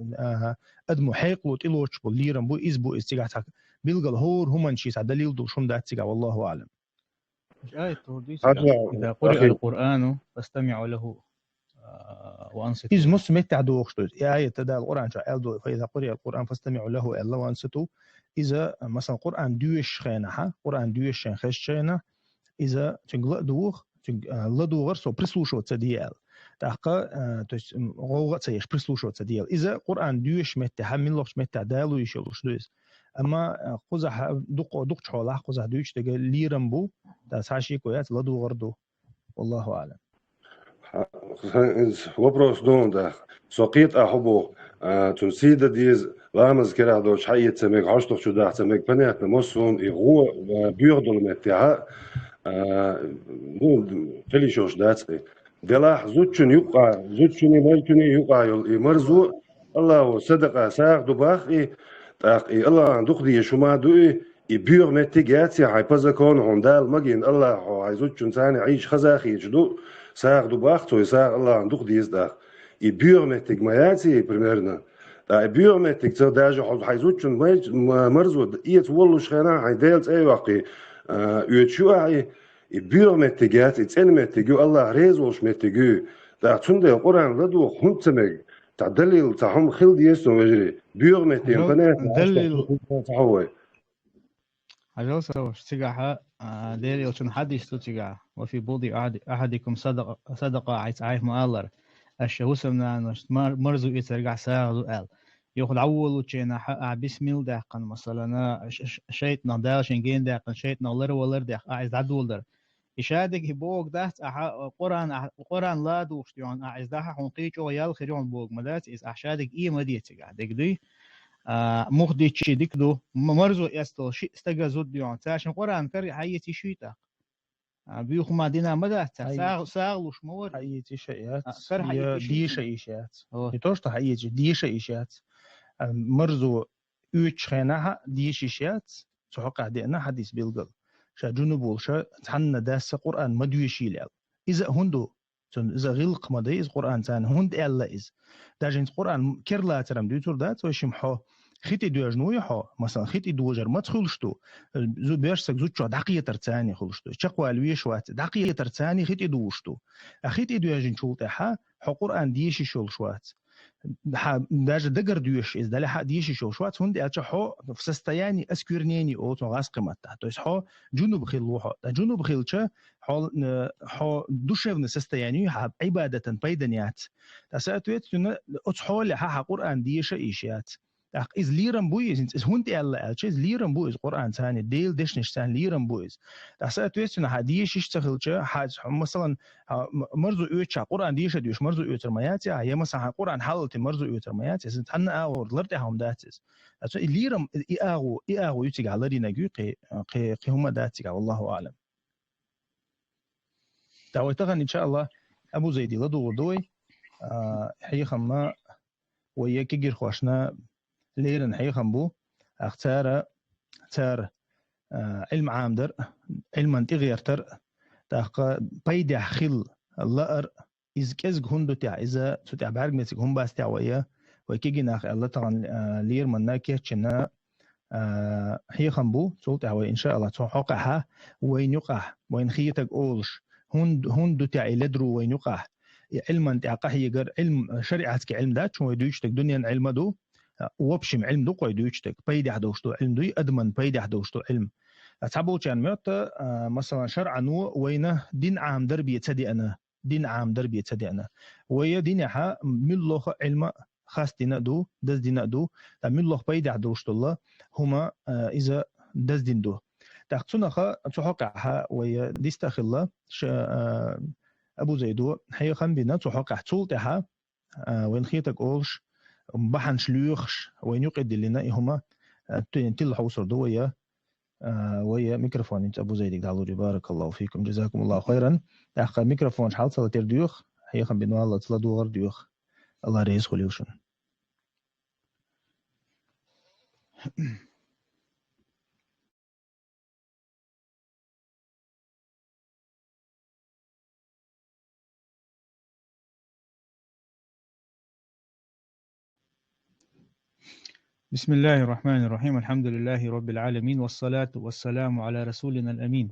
أدمو حيقلو تلوش باللير بو إز تيجاتها بيلقى الهور هم نشيس دليل دو شم دات تيجا والله أعلم. آية توديس هذا إذا قرئ أخي القرآن فاستمعوا له وأنصتوا إذ مس متع دوخشتوز آية تدا القرآن شاء دو فإذا قرئ القرآن فاستمعوا له إلا وأنصتوا إذا مثلا قرآن دوش خينها قرآن دوش خشينا إذا تنقل دوخ لا دوغر سو برسلوشو تديال تحقا تس غوغ تسيخ برسلوشو تديال إذا قرآن دوش متع من لوش متع دالو يشلوش دوز أما قزح دق حوله قزح دوش تجا ليرمبو تسعشي كويات لا دوغر دو والله أعلم. вопрос да соқит ахобо тунсида диз ламаз керадоч хайет семек хаштох чудах семек понятно мосун и го бюрдол метя ну фелишош даци дела зучун юqa зучуни майтуни юqa юл и марзу الله صدق ساق دباخ и الله دخدي شما دو и бюр метигати хайпазакон хондал магин الله айзучун сани айш хазахи жду ساق دباخ تو ساق الله عندك ديز ده يبيرمتك ما ياتي примерно да يبيرمتك تو даже حيزوتشن مرزو ايت والله شخنا حيدلت اي واقي يوتشو اي يبيرمتك ياتي تنمتك الله ريزوش متك دا تند القران لدو خنتمك تعدلل تاهم خل ديسو وجري بيرمتك بنات دلل تعوي عجل سوش تجاها دير يوتن حديث تجاه وفي بوضي أحدكم صدقة عايز مالر الشهوس من مرزو يترجع ساعة قال يأخذ أول وجهنا حق بسم الله دقن مثلا شيء نضال شنجين دقن شيء نولر ولر دق عايز عدولر إشادك بوق ده قرآن لا دوش يعني عايز ده حنقيج ويال خيرون بوق مدات إز أحشادك إيه مديت قاعد دقدي مخدي شيء دكدو مرزو يستل شيء استجازود ديون تاشن قرآن كري حيتي شيء بيوخ ما دينا مدى ساغلوش مور حيتي شيئات دي شيئات يتوشت حيتي دي شيئات مرزو üç خيناها دي شيئات سحق عدينا حديث بيلقل شا جنوبول شا تحنا داس قرآن مدويشي لال إذا هندو إذا غلق مدى إذا قرآن تان هند إلا إذ داجين قرآن كرلا ترم ديتور دات ويشمحو خيتي دوجنو يحو مثلا خيتي دوجر ما تخلشتو زو بيرسك زوتشو دقيقه ترتاني خلشتو شقوا الويش وات دقيقه ترتاني خيتي دوشتو خيتي دوجن شولتها حو قران ديشي شول شوات داج دقر دوش از دلها ديشي شول شوات هند اتش حو فسستياني اسكورنيني او تو غاس قيمتها تو حو جنوب خلوحو جنوب خلچه حو دوشفن سستياني حب عباده بيدنيات تساتويت اتحول ها قران ديشي ايشيات إز ليرم بويز إز هونت الله ألشيز ليرم بويز قرآن ثاني ديل دشنش ثاني ليرم بويز أسأل تويستنا حديش يشتغل شيء حاج مثلا مرزو يوتشا قرآن ديش ديش مرزو يوتر مياتي هي مثلا قرآن حالتي مرزو يوتر مياتي إذا تحنا أور لرتي هم داتس أسأل ليرم إياغو يتيجا على دينا جو قي هم داتيجا والله أعلم دعوتها إن شاء الله أبو زيدي لدو دوي حقيقة ما وياك جير خوشنا ليرن حيخم بو اختار علم عامدر علم تغيرتر تاق بيد خل اللأر إز كز هندو تاع إذا تاع بعرمتك هم باس تاع ويكيجي ناخ الله طبعا لير من ناكيه كنا حيخم بو صوت تاع إن شاء الله تحققها وين يقع وين خيتك أولش هندو تاع يلدرو وين يقع علما تاع قحيجر علم شريعتك علم دات شو يدوشتك دنيا علم دو وبشم علم دو قيدو يشتك بيد حدوشتو علم دو أدمن بيد حدوشتو علم تعبوا كان ميت مثلا شرعا وين دين عام دربي يتسدي أنا دين عام دربي يتسدي أنا ويا دين ها من الله علم خاص دين دو دز دين دو من الله بيد عدوش الله هما إذا دز دين دو تحسنا خا تحققها ويا ديستخلا أبو زيدو هي خم بينا تحقق تولتها وين خيتك أولش بحن شلوخش وين يقد لنا هما تل حوصر دو ويا ميكروفون انت ابو زيد دالوري بارك الله فيكم جزاكم الله خيرا اخ ميكروفون شحال صلاتير ديوخ هي خم بين والله تلا دوغر ديوخ الله ريز خليوشن بسم الله الرحمن الرحيم الحمد لله رب العالمين والصلاة والسلام على رسولنا الأمين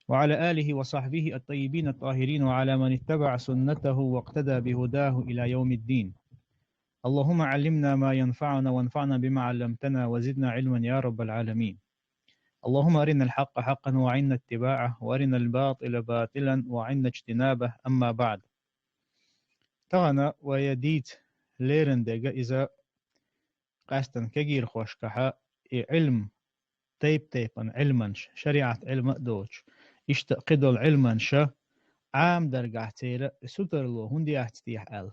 وعلى آله وصحبه الطيبين الطاهرين وعلى من اتبع سنته واقتدى بهداه إلى يوم الدين اللهم علمنا ما ينفعنا وانفعنا بما علمتنا وزدنا علما يا رب العالمين اللهم أرنا الحق حقا وعنا اتباعه وأرنا الباطل باطلا وعنا اجتنابه أما بعد تغنى ويديت ليرن دقا إذا قاستن كجير خوش كها علم تيبن علمنش شريعة علم دوش اشتقدل علمنش عام درجة تيرا ستر له هندي احتيح ال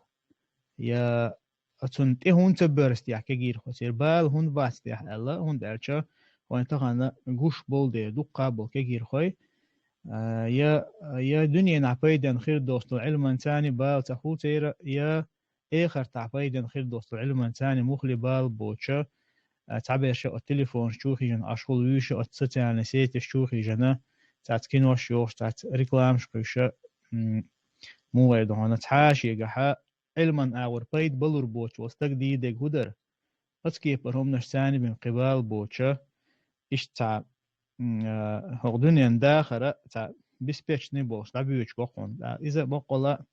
يا أتون تهون تبرستيح كجير خوسير بال هند باستيح ال هند أرشا وين تغنى جوش بول دير دو قابل كجير خوي يا دنيا نعبيدن خير دوست علما ثاني بال تخو تيرا يا آخر تعبيدن خير دوست علما ثاني مخلي بال بوتشا تعبير شو التليفون شوخي جن أشغل ويش أتستع نسيت شوخي جنا تعتكين وشيوش تعت ريكلام شقيشة مو ويدو هنا تحاشي جحا علما أور بيد بلور بوتش واستقدي دق هدر أتكي برهم نشتاني من قبال بوتشا إيش تع هقدني داخرة تع بسبيتش نبوش تعبيوش بقون إذا بقولا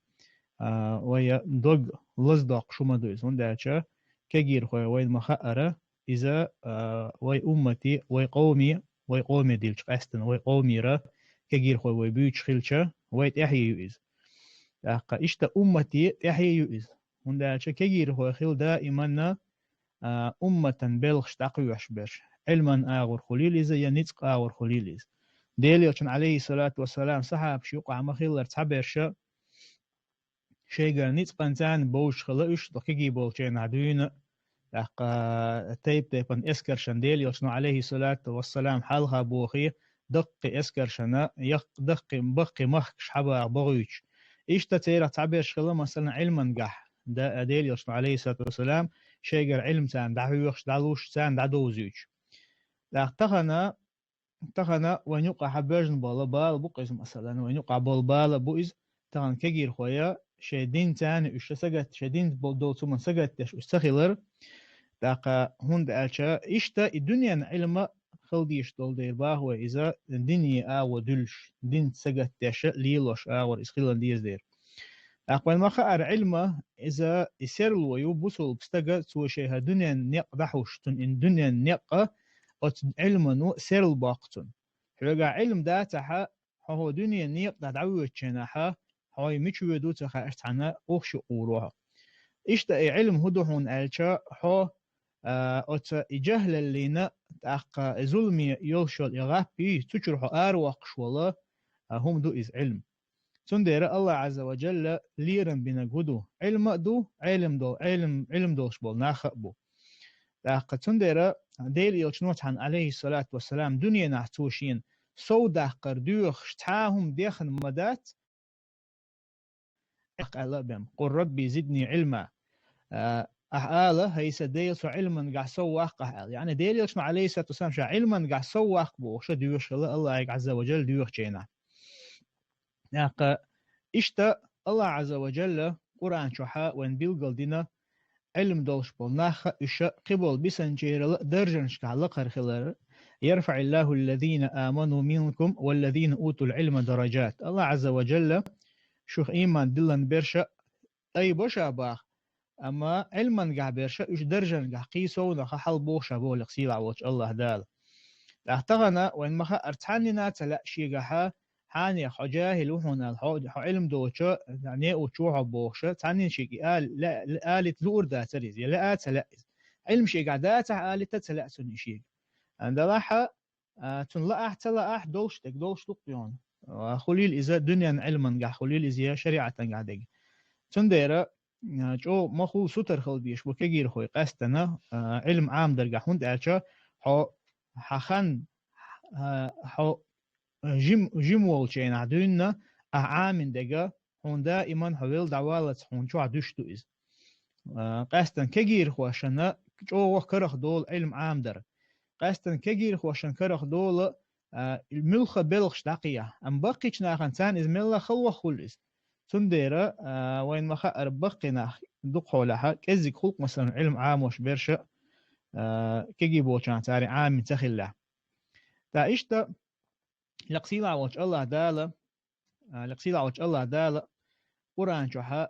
ويا دوغ لزدق شو ما دويز ونداتشا كجير خوي وين مخأرة إذا وي أمتي وي قومي ديلش قاستن وي قومي را كجير خوي وي بيوش خلشا وي تحيي يوز أقا إشتا أمتي تحيي يوز ونداتشا كجير خوي خل دائما أمة بلغش تقويش برش علما آغر خليليز ينتق آغر خليليز ديلي عليه الصلاة والسلام صحاب شيوقع مخيلر تعبرشا شيء نتق إنسان بوش خلقش دقيقي بولشين عدوين تيبن اسكر شنديل يوشنو عليه الصلاة والسلام حالها بوخي دق اسكر شنا دق بقي مخش حبا بغيش ايش تتيرا تعبير شغله مثلا علما قح دا ديل يوشنو عليه الصلاة والسلام شيء علم سان دعويش دعوش سان دعوزيش لا تخنا ونيقع حباجن بالا بال بقيز مثلا ونيقع بال بوئز تخن كجير خويا شدين تاني وش سجت شدين بودو ثم سجت وش سخيلر داقة هند ألشا إشتا الدنيا علم خلديش دول دير باهو إذا الدنيا ودلش دين سجت تش ليلوش أور إسخيلن ديز دير أقبل ما خار علم إذا يسير الويو بوصل بستجا سوى شيء الدنيا نقدحوش تن الدنيا نقة أت علم نو سير الباقتن حلقة علم داتها هو دنيا نقدح دعوة شناها هاي ميشو دوت خاصنا أخش قروها إيش تا علم هدوهن ألشا ها أت إجهل اللينا تأق ظلمي يلشل يغابي تشرح أروق شولا هم دو إز علم تندر الله عز وجل ليرن بنا جدو علم دو علم دوش بول ناخبو تأق تندر ديل يلشنوت عن عليه الصلاة والسلام دنيا نحتوشين سودا قردوخ شتاهم ديخن مدات أقال بهم قل ربي زدني علما أحاله هيس ديلش علما قاع سواق قال يعني ديلش عليه الصلاة والسلام شا علما قاع سواق بو شد يوش الله عز وجل ديوخ جينا ناق إشتا الله عز وجل قرآن شحا وين بيلقل دينا علم دولش بول ناخ إشا قبل بسنجير درجنش كعلق خلال يرفع الله الذين آمنوا منكم والذين أوتوا العلم درجات الله عز وجل شوخ إيمان دلن برشا أي بوشا باخ أما علما قاع برشا إيش درجة قاع قيسو نخا حل بوشا بولق سيلع وش الله دال تغنى وين ما أرتحننا تلا شيءها حاني حجاهل وهنا الحوج علم دوشة يعني وشوها بوشة تاني شيء قال لا آلة زور دا تريز لا تلا علم شيء قعدات آلة تلا سني شيء عند راحة تنلأح تلأح دوشتك بيون خليل إذا دنيا علما قا خليل إذا شريعة قاعدة تنديرة جو مخو ستر خل بيش وكجير خوي قستنا علم عام درجة هند أشة حو حخن حو جيم والشين عدونا عام دقة هون دائما حويل دعوالة هون شو عدوشتو إز قستن كجير خوشنا جو كرخ دول علم عام در قستن كجير خوشن كرخ دول الملخ بلخش دقيقة أم بقيش ناخن تان إز ملا خلوة خلص تنديرة وين ما خأر بقينا دقوا لها كزي خلق مثلا علم عام وش برشة كجي بوشان تاري عام من تخيل تا إشتا لقسيلا وش الله دالة لقسيلا وش الله دالة قرآن شوها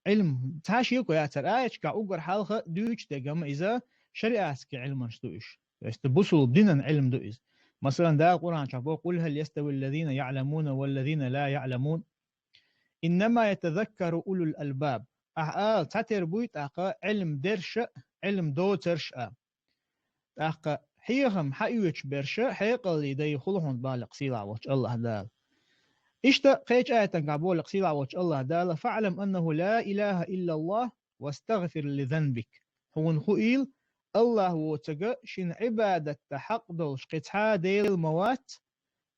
علم تاشي يكو ياتر آيش كا أقر حالها دوش دقم إذا شريعات كعلم شتوش يستبسوا بدينا علم دوئز مثلا دا القرآن شوها قل هل يستوي الذين يعلمون والذين لا يعلمون إنما يتذكر أولو الألباب تعتر بويت علم درش علم دوترش حيهم حيوش برشا حيقل يدي خلهم بالق سيلا وش الله دال إشتا قيش آية قابولق سيلا وش الله دال فاعلم أنه لا إله إلا الله واستغفر لذنبك هون خئيل الله وتقى شن عبادة حق دولش قطعا ديل الموات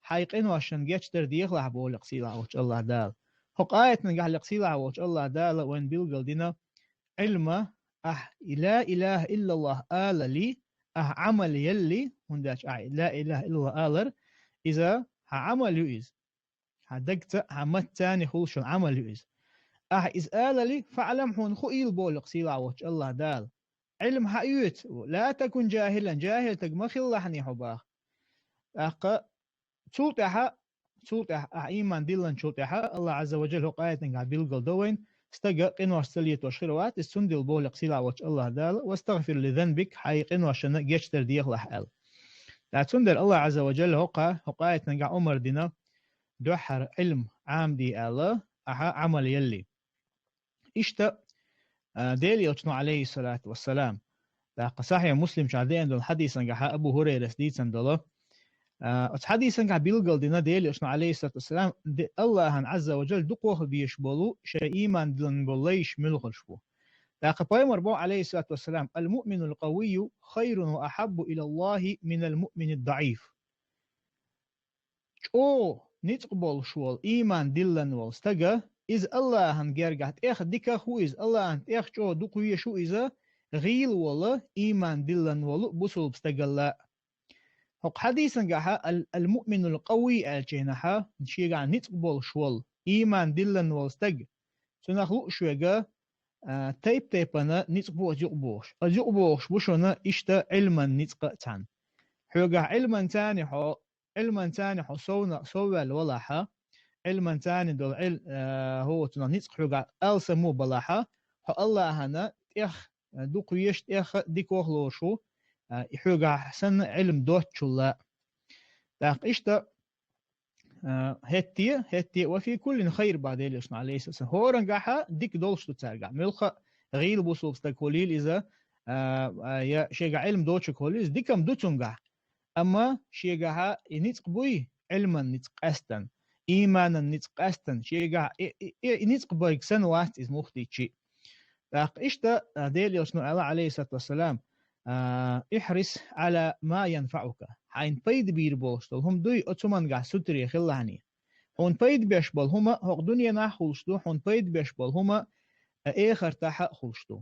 حيقين واشن جيشتر ديخلع بولق سيلا وش الله دال حق آية نقال لقسيلا وش الله دال وين بيلقل دينا علم لا إله إلا الله لي عمل يلي هنداش لا إله إلا الله آلر إذا عمل يؤيز دقت عمت تاني خلش عمل يؤيز إذ لي فعلم هون خئيل بولق سيلا وش الله دال علم حيوت لا تكن جاهلا جاهل تقمخ الله حني حباخ تلتها إيمان دلن شوتها الله عز وجل هو قايتن قاعد بيلقل دوين استجا قنوش سليت وشخروات السندل بولق سيلا وش الله دال واستغفر لذنبك حي قنوش جيشتر ديخ لحال لا تسندل الله عز وجل هو قايتن قاعد عمر دينا دوحر علم عام دي الله عمل يلي إشتا ديلي أتنو عليه الصلاة والسلام صحيح مسلم شعدين دون حديثا قاعد أبو هريرة سديد سندله حديثا قاعد بيلقل دينا ديلي أتنو عليه الصلاة والسلام الله عز وجل دقوه بيشبولو شيء إيمان دلن بوليش ملغل شبو لقد مربوع عليه الصلاة والسلام المؤمن القوي خير وأحب إلى الله من المؤمن الضعيف نتقبل شوال إيمان دلن والستقى إذ الله هنجرجعت ديكا خو إذ الله هن شو دقوية شو إذا غيل ولا إيمان دلن ولا بصل بستقى حق حديثا قاها المؤمن القوي الجناحة نشيغا نتقبل شوال إيمان دلن والستقى سنخلق شويغا تيبنا نتقبل جقبوش بشونا إشتا علما نتقى تان حوغا علما تاني حو سوال ولاحا علما تاني دول هو تنا نتق حوغا ألسمو بلاحا حو الله هنا دوكو يشت ديكوخ لوشو حوغا حسن علم دوت شولا داق إشتا هتي وفي كل خير بعد يليشنا عليه السلام هو رنقاها ديك دولشتو تارقع ملخا غيل بوصوف تكوليل إذا يا شيغا علم دوتش كوليز ديكم دوتونقع أما شيغاها نتق بوي علما نتق أستن إيمانا نتق أستن شيغا نتق بويك سنوات إز مختي شيء داق إشتا ديليشنا عليه الصلاة والسلام احرص على ما ينفعك حين بيد بير بوشتل هم دوي أتمنى قاع ستري خلاني هون بيد بيشبل هما هق دنيا ناخلشتو هون بيد بيشبل هما آخر تاح خلشتو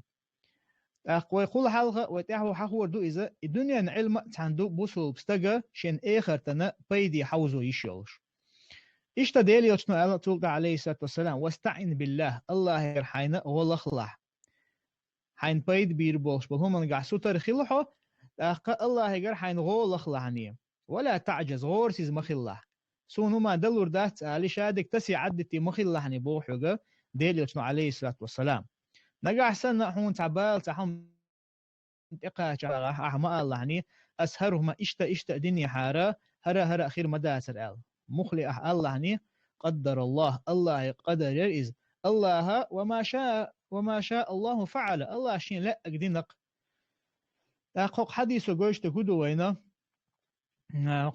أقوى كل حلقة وتاحو حخور دو إذا الدنيا علم تعندو بوصل بستجا شين آخر تنا بيدي حوزو يشيلش إشتا ديلي يشنو الله عليه الصلاة والسلام واستعن بالله الله يرحينا والله خلاح حين بيد بير بولش بهم نقع ستر خلحه الله يقر حين غول خلعني ولا تعجز غور سيز مخله سونو ما دلور دات علي شادك تسي عدتي مخلحني بوحوغا ديل يشنو عليه الصلاة والسلام نقع سنة حون تعبال تحم إقاش ما الله يعني أسهرهما إشتا دنيا حارة هرا أخير مداسر آل مخلي الله يعني قدر الله قدر يرئز الله وما شاء الله فعل الله شين لا أقدنق أقوق حديث قوشت قدوين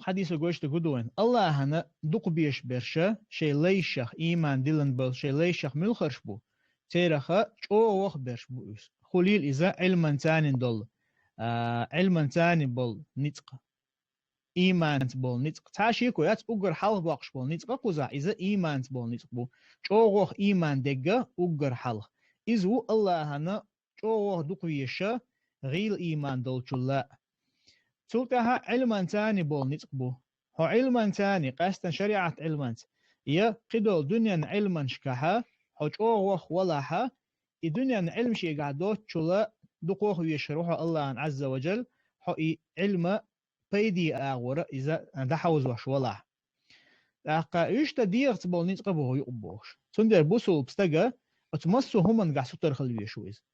حديث قوشت قدوين الله هنا دق بيش برشا شي ليشخ إيمان دلن بل شي ليشخ ملخرش بو تيرخا وخ برش بو خليل إذا علما تاني دول علما تاني بل نتق إيمان بول نتق تاشي كويات أجر حلق باقش بول نتق كوزا إذا إيمان بول نتق بو وخ إيمان دقة أجر حلق إذو الله هنا وخ دقويشة غير إيمان دول شلا تلتها علما تاني بول نتق بو هو علما تاني قاستا شريعة علما يا قدول دنيا علما شكاها هو وخ ولاها الدنيا علم شيء قاعدوت شلا دقوه يشرح الله عز وجل هو علم بيدي أغورة إذا دحوز وش ولا أقا يشتا ديرت بول نتقبه يقبوش تندر بوسو بستجا أتمسو همن قاع سطر خلوية شويز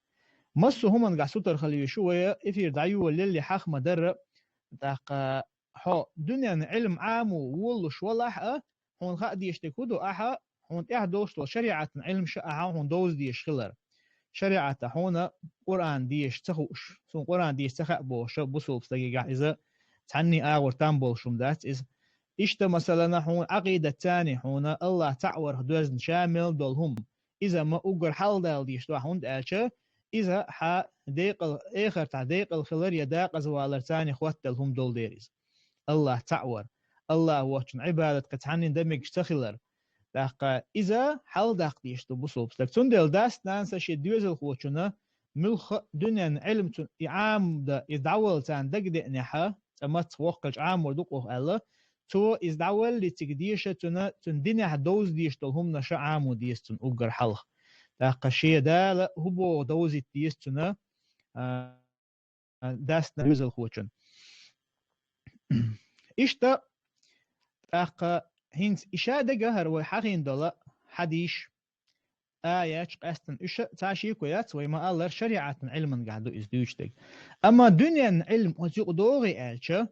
مسو همن قاع سطر خلوية شوية إفير دعيو اللي حق مدر أقا هو دنيا علم عام وولش ولا حق هون خاد يشتكودو أحا هون دوست شريعة علم شقها هون دوز ديش خلر شريعة هون قرآن ديش تخوش سون قرآن ديش تخق بوش بوسو بستجا قاع إذا تعني آور تامبول شوم ذات إز إشتا مثلا حون عقيدة تاني حون الله تعور دوزن شامل دولهم إذا ما أقر حال دال ديشتوا حون دالشا إذا حا ديق آخر تاع ديق الخلر يداق أزوالر تاني خوات دلهم دول ديريز الله تعور الله واتن عبادة كتعني دمج تخلر داقا إذا حال داق ديشتو بصوب ستكتون ديل داس نانسا شي دوزل خوتشنا ملخ دنيا علم عام دا يدعول تان دق دقنحا أمات وقج عام وردوقه الله تو إزدعول لتقديشة تندنيا دوز ديشتلهم نشا عام وديستن أقر حلق تاقشي دال هبو دوزي ديستنا داستنا يوزل خوشن إشتا تاقا هنس إشادة جهر وحقين دلا حديش آيات قاستن إشا تاشي كويات ويما الله شريعة علما قاعدو إزدوجتك أما دنيا علم أتيق دوغي آلشا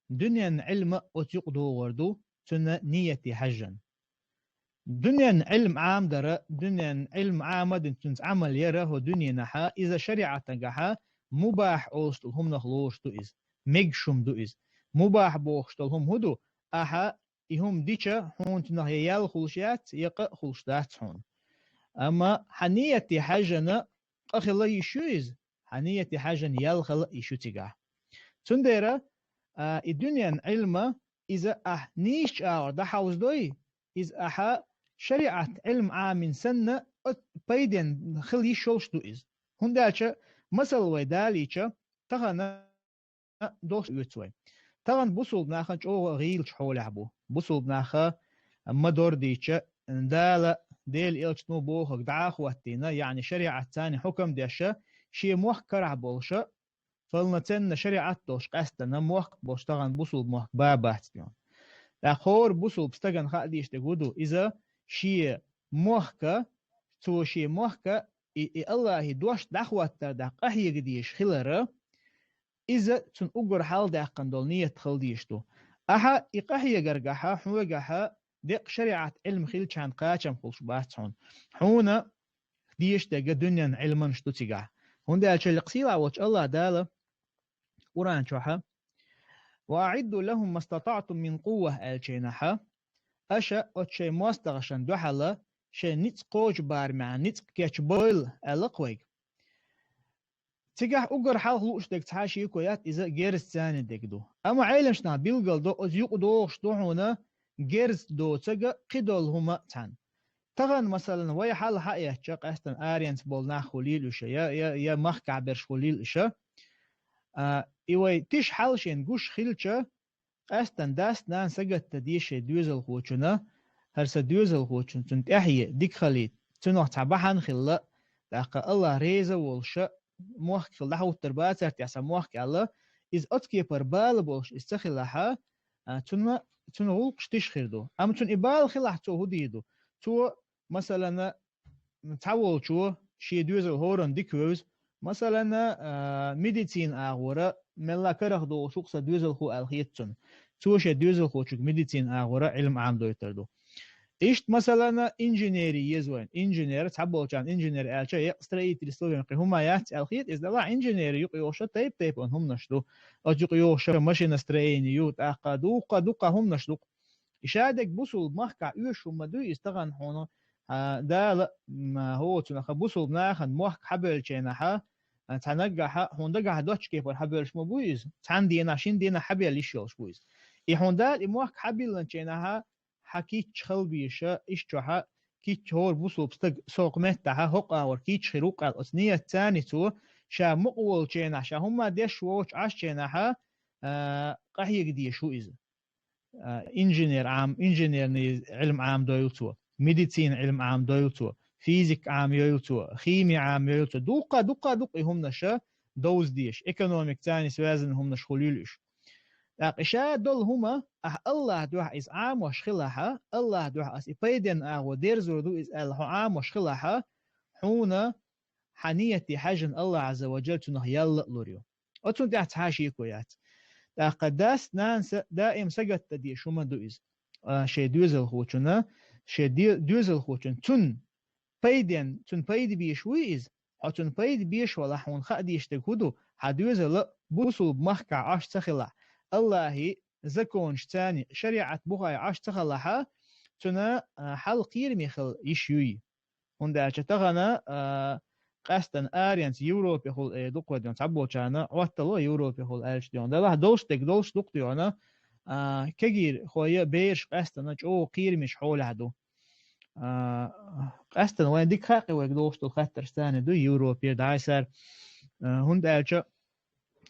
دنيا علم أتيق دوغردو تنا نيتي حجا دنيا علم عام درا دنيا علم عامد تنس عمل يره دنيا نحا إذا شريعة قاها مباح أوستلهم نخلوش دو إز مجشم دو إز مباح بوشتلهم هدو أحا إهم ديشا هون تنهيال خلشيات يقا خلشتات هون أما حنيتي حاجة أخلا يشويز حنيتي حاجة يالخلا يشوتيجا تنديرا الدنيا علم إذا نيش ده حوز دوي إذا شريعة علم عام سنة بيدين خل يشوش دو إز هندالشا مثل ويداليشا تغنى دوش يتوي تغن بوصل بناخا جو غيل شحول عبو بوصل بناخا مدور ديشا ندالا ديل إلش نو بوخ دعاخ واتينا يعني شريعة تاني حكم ديشا شي موح كرع بولشا فلنتن شريعة دوش قاستنا موح بوشتغن بوصل موح باباتيون لأخور بوصل بستغن خاديش تقودو إذا شي موحكا تو شي موحكا الله دوش دعوات داق أحيق ديش خلرا إذا تن أقر حال داقن دولنية خلديشتو أحا إقاحية قرقاحا حوقاحا ديق شريعة علم خيل كان قاچم خلش باتحون حونا ديش دقا دنيا علما شتو تيقع هون دال شل قصيلة وش الله دال قرآن شوحا وأعدوا لهم ما استطعتم من قوة الشينحا أشا أتشي مواستغشن دوحلا شي نتس قوج بار مع نتس كيش بويل القويق تيقع أقر حال خلوش دك تحاشي كويات إذا جيرس ثاني دكدو أما عيلم شنا بيلقل دو أزيق دوغش دو هنا جيرس دو تجا قدول هما تان تغن مثلا ويا حال حقيقة شق أستن آرينس بولنا خليل وشا يا مخكع برش خليل وشا إيوه تيش حالشين قوش خيلشا أستن داس نان سجت تديش دوزل خوشنا هرس دوزل خوشن تنت أحيي ديك خليت تنوح تعبحن خلا داقا الله ريزا والشا موحك خلا حو تربات سرتياسا موحك الله إز أتكي بربال بولش استخلاها تنو غلقش تشخيردو أما تن إبال خلاح تو هديدو تو مثلا تعول شو شي دوزل هورن ديكوز مثلا ميديسين أغورا ملا كره دو شخص دوزل خو الخيتون توش دوزل خو شك ميديسين أغورا علم عام دو يتردو إيش مثلا إنجينيري يزوين إنجينير تحبوا كان إنجينير ألشة يقصري تلسلوين هما يات الخيط إذا لا إنجينير يقيوشة تيب هم نشلو أو يقيوشة ماشين سترين يوت دوقا هم نشلو إشادك بوصل محكا يوش هم دو يستغن هنا دا لا ما هو تنخ بوصل بناخن محك حبل شينها تنجح هندجح دوتش كيف الحبل شو بويز تندينا شين دينا حبل ليش بويز يهوندا المحك حبل شينها حكيت خل بيشة إشتها كيت هور بوصل بستق سوق متها هقا وركيت خروق الأصنية الثانية تو شا مقول شينا شا هما ديش ووش عش شينها قهيق دي شو إذا إنجينير عام إنجينير علم عام دويلتو ميديسين علم عام دويلتو فيزيك عام يويلتو خيمياء عام يويلتو دوقا هم نشا دوز ديش إيكونوميك تاني سوازن هم نشخليلش إشاء دول هما الله دوح إز عام وشخلها الله دوح أس إبايدن أغو ديرزو دو إز عام وشخلها حونا حنيتي حاجن الله عز وجل تنه يلا لوريو أتون تحت حاشي كويات قداس نانس دائم سجت تدي شو ما دويز شيء دوزل خوتنا شيء دوزل خوتن تون بايد بيشويز أتون بايد بيش ولا حون خادي يشتكودو حدوزل بوصل بمحكع عش تخلع الله زكونش تاني شريعة بغاي عش تخلعها تنا حل قير ميخل يشوي هندا تغنى قاستن آريانس يوروبي هول دوقوا ديون تعبوا كانا واتلو يوروبي هول ألش ديون ده دوش دوق ديونا كجير خويا بيرش قاستن جو قير مش حول عدو قاستن وين ديك خاقي ويك دوش دو خطر ستاني دو يوروبي دايسر هند ألش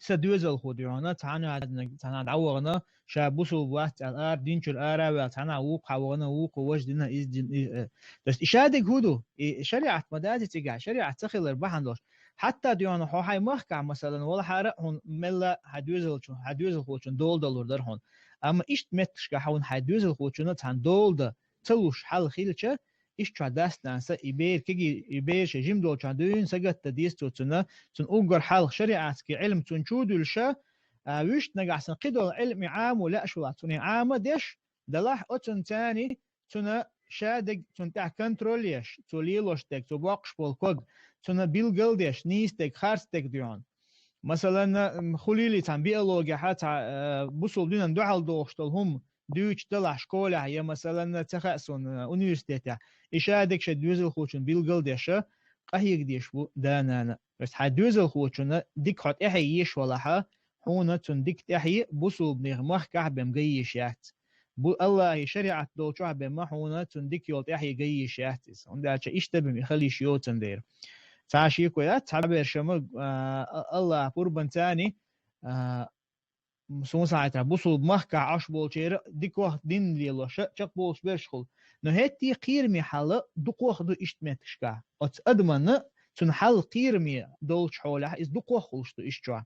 سدوزل خوديونا تانا عوغنا شابوسو بوات الار دينشل ارا تانا ووق عوغنا ووق وجدنا از دين بس اشادك هدو شريعه مدادي تيجا شريعه تخيل اربحندوش حتى ديونا هو هاي محكع مثلا ولا حاره هون ملا هدوزل خوچن دول دولار در هون اما ايش متش هون هدوزل خوچن تان دول تلوش حل خيلچه إيش داست ناسا إبير كي إبير شجيم دول شادون سجت تديس توتنا تن أوجر حال شريعة كي علم تنشود الشا ويش نجح سنقدر علم عام ولا شو توني عام ديش دلاح أتن تاني تنا شادق تنتع كنتروليش توليلوش تك تباقش بالكوج تنا بيلجل ديش نيستك خارستك ديون مثلا خليلي تان بيولوجيا حتى بوصل دينا ندعال دوشتلهم دوش طلع شكولة هي مثلا تخصصون أونيفرسيتة إشادك شدوزل خوشن بيلجل ديشة قهيق ديش بو دانا بس حدوزل خوشن ديك حط إحييش ولا ها حونة ديك تحيي بوصل بنغمخ كعب مجيشات بو الله شريعة دوشة بمحونة ديك يولت إحيي جيشات عندها إيش تبي يخليش يوتن دير فعشي كويات تعبير شمل الله قربان تاني مسون ساعتها بوصل بمحكة عش بولشير ديك واحد دين ليلا شق بولش بيرشخل نهتي قيرمي حلا دق واحد اشتمتشكا أتأدمن تن حل قيرمي دولش حولها إز دق واحد اشتوا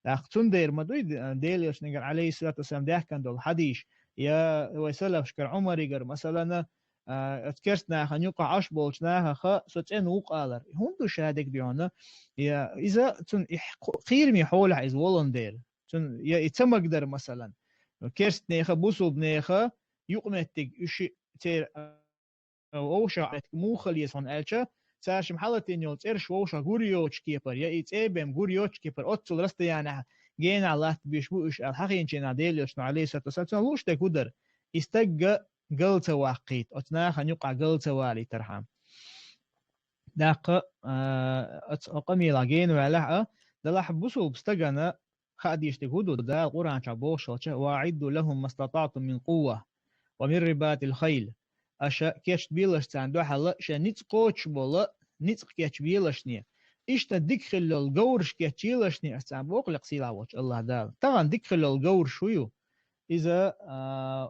أختون دير ما دوي ديليش نقر عليه الصلاة والسلام ده كان دول حديش يا ويسلف شكر عمر يقر مثلا أتكرسنا خنيوقع عش بولشناها خا سوتين وقالر هندو شهادك ديونا يا إذا تن قيرمي حولها إز ولندير تن يتمقدر مثلا كيرست نيخا بوصل بنيخا يقمتك يشي تير او شعت مو خليس هون الچا سارش محلتين يول تير شو شا غوريوچ كيبر يا يتيبم غوريوچ كيبر اوتل رست يعني جين على بيشبوش الحقين جنا ديلش عليه ستساتن لوش تقدر استج قلت واقيت اتنا خنيقع قلت والي ترحم داق اقمي لاجين ولا دلح بوصل بستغنا خاديش تقودو دا القرآن شابوش وأعدوا لهم ما استطعتم من قوة ومن رباط الخيل أشا كيش بيلش تاندو حلا شا نتقوش بولا نتق كيش بيلشني إيش تدخل الجورش كيش بيلشني أستعب وقلق سيلاوش الله دال طبعا دخل الجور شويو إذا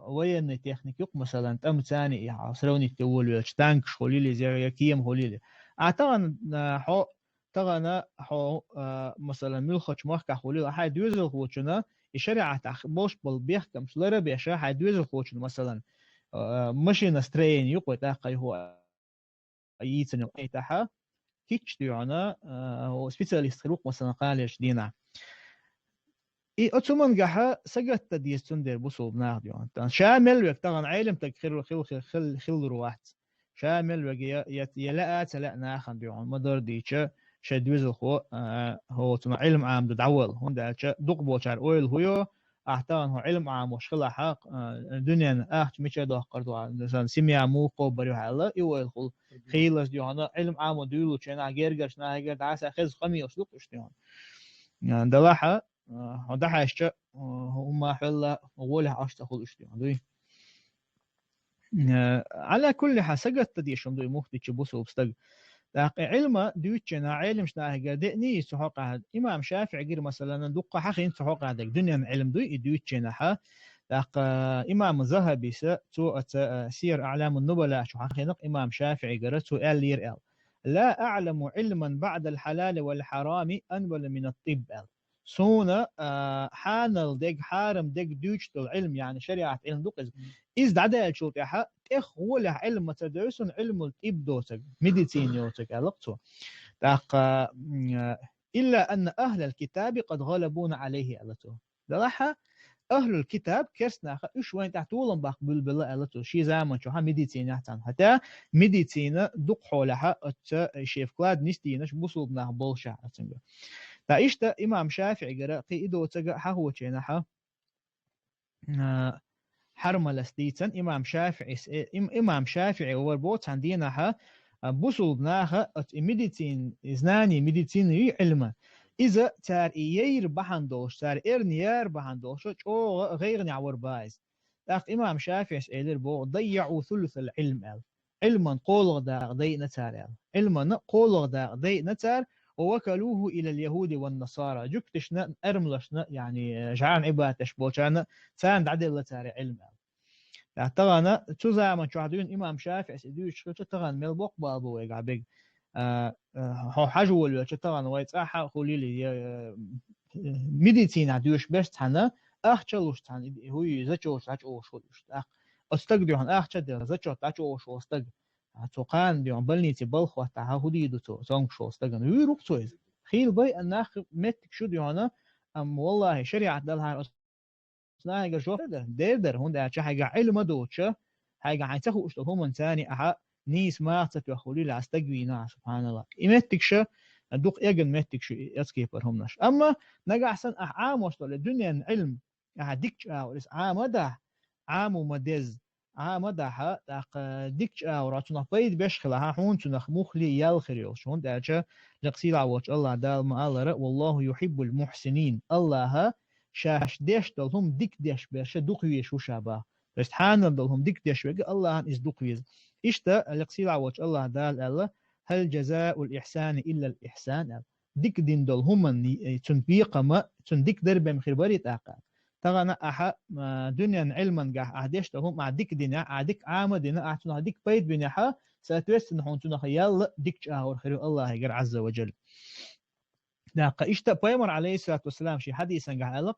وين تكنيك يق مثلا تم ثاني عصروني تقول ويش تانك خليلي زي كيم خليلي أعتقد حو تغنى حو مثلا ملخش محكا خليل حد يوزل خوشنا الشريعة بوش بالبيخ كم سلرة بيشا حد يوزل خوشنا مثلا مشي نسترين يقوي تاقي هو أيتن يقيتها كيتش ديونا هو سبيشاليست خلوق مثلا قالش دينا أتمنى جها سجت تديستون دير بوسو بناخد يوم شامل وقتها عالم تكخير خل روحت شامل وجي يلا تلا ناخد يوم مدر ديشة شدوز الخو هو تما علم عام دعول هون ده دقبو شار أويل هو أحتان هو علم عام وشخلا حق الدنيا أحت مش ده قردوا مثلا سميع مو قبري حلا يويل خل خيلش ديونا علم عام وديولو شنا جرجش ناهجر دعس أخذ خمي أسلوب إشتيان يعني دلاحة هذا حاجة هم حلا ولا أشتغل إشتيان على كل حال سجت تديشون دوي مختي تشبوسو بستج علم دوتشنا علم شناه قدني سحق هذا إمام شافعي غير مثلا دقة حقين سحق هذا الدنيا علم دوي دوتشنا ها إمام الذهبي سو سير أعلام النبلاء شو حقينق إمام شافعي قرأت سؤال لير لا أعلم علما بعد الحلال والحرام أنبل من الطب سونا حانل دق حارم دق دوش العلم يعني شريعة علم دوقز إز دعدا شو تحا تخ ولا علم تدرسون علم الطب دوتك ميديسين يوتك ألقتو إلا أن أهل الكتاب قد غلبون عليه ألتو دلحا أهل الكتاب كرسنا إيش وين تحتولن بقبل بالله ألتو شي زمان شو ها ميديسين يحتان حتى ميديسين دق حولها شيف كلاد نستينش بوصلنا بولشة أتنجا تا إمام شافعي قرأ قيدو تجا هو تشينها حرم لستيتن إمام شافعي وربوت عندنا بوصل بناها ميديسين إزناني ميديسين علما إذا تار إيير بحندوش تار إرنيار بحندوش أو غير نعور بايز إمام شافعي سئلر بو ضيعوا ثلث العلم علما قول دا ضي نتار علما قول دا ضي نتار ووكلوه إلى اليهود والنصارى جكتشنا أرملشنا يعني جعان عبادتش بوشانا ساند عدل لتاري علم تغانا تزا من شهدون إمام شافعي سيدوش تغان ملبوق بابو يقعبق هو حجول تغان ويتاحا خليلي ميديسين عدوش بس تحنا أخشلوش تحنا هو يزجوش تاجوش أستقدرون أخشل زجوش تاجوش أستقدر توقان ديون بلني تبلخ وتاها هدي دو تونك شو استغن ويروح تويز خيل باي الناخ متك شو ديونا ام والله شريعه دلها سنايجر شو دير هون ده حاجه علم دوتش حاجه حيتخو اشتهم ثاني اها نيس ما تتخولي لا استغوينا سبحان الله متك شو دوق اجن متك شو اسكيبر همناش اما نجا احسن عام وصل الدنيا علم هديك عام ده عام ومدز مدحها ديك أوراتنا بيد بيشخلها حون تنخ مخلي يالخريو شون داجا لقسيل عوج الله دال ما والله يحب المحسنين الله شاش ديش دلهم ديك ديش بيش دوقيش وشابه بس حان دلهم ديك ديش بيج الله إز دوقيز إشتا لقسيل عوج الله دال الله هل جزاء الإحسان إلا الإحسان ديك دين دلهم تنبيق ما تنديك درب مخربري تاقا تغنى أحا دنيا علما جاه عديش لهم مع ديك دينا عديك عامة دينا أعتنا ديك بيت بنيحا ساتوست نحون تنا خيال ديك شاور خير الله يجر عز وجل. ناقة إشتا بيمر عليه الصلاة والسلام شي حديثا جاه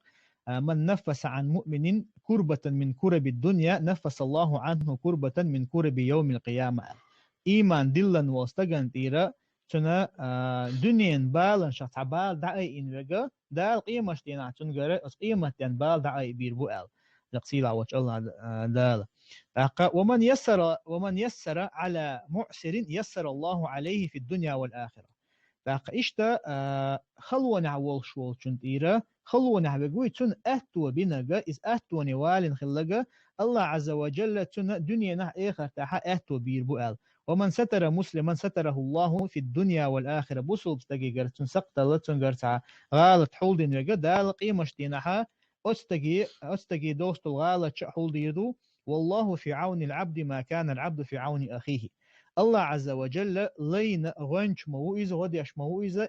من نفس عن مؤمن كربة من كرب الدنيا نفس الله عنه كربة من كرب يوم القيامة. إيمان دلن واستجن تيرا تنا دنيا بالن شخص بال دعي إن وجا دال قيمة شتينا تنجر قيمة بال دعي بيربوال لقسيل عوج الله دال ومن يسر على معسر يسر الله عليه في الدنيا والآخرة إشتا خلوة نعول شوال تنتيرا خلوة نعبقوي تن أهتو بنجا إز أهتو نوال خلقا الله عز وجل تن دنيا نح إخر تاحا أهتو بيربوال ومن ستر مسلما ستره الله في الدنيا والآخرة بوصل تستجي قرتن سقط لتن قرتها غالت حولدين وجا دال قيمة شتينها أستجي دوست الغالة حول ديدو والله في عون العبد ما كان العبد في عون أخيه الله عز وجل لين غنش موئز غديش موئز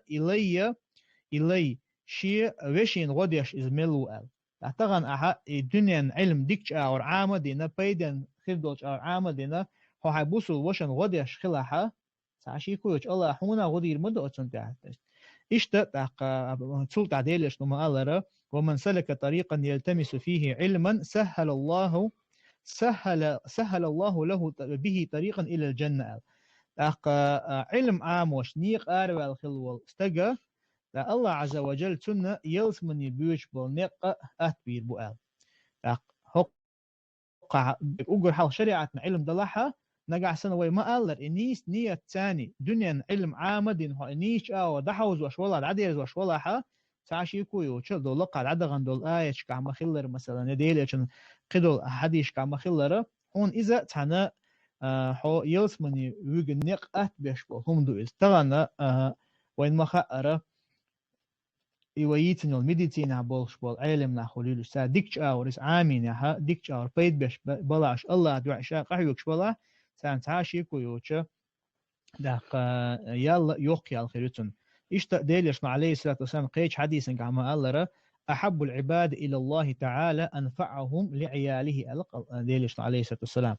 إلي شيء وشين غديش إزملو أل أعتقد أها الدنيا علم ديكش أور عامة دينا بيدن خردوش أور عامة دينا هو حيبوصل وشن غديش خلاها ساشي كويش الله حونا غدير مدة أتسنتها إشتا تسلط عديلش نما ألرا ومن سلك طريقا يلتمس فيه علما سهل الله له به طريقا إلى الجنة علم عاموش نيق آروال خلول استجا لا الله عز وجل تنا يلس من يبيوش بالنق أتبير بؤال حق أقول حال شريعة علم دلحة نقع سنة وي ما قال إنيس نية تاني دنيا علم عامدين هو إنيش دحوز وشولا العديز وشولا حا تعشي كويو تشل دول لقى العدغن دول آيش كعما خلر مثلا يديل عشان قدول حديش كعما خلر هون إذا تانا هو يلس من يوجد نق أتبيش هم دو استغنى وين ما خأره يويتن الميديتين عبولش بول علم ناخوليلو سا ديكش اورس عامين ها ديكش اور بيد بش بلاش الله دعاء شا قحيوكش بلا سان تعاشي كويوچا داق يلا يوقي الخيرتن اشت ديلش عليه الصلاه والسلام قيش حديث كما الله احب العباد الى الله تعالى انفعهم لعياله الق ديلش عليه الصلاه والسلام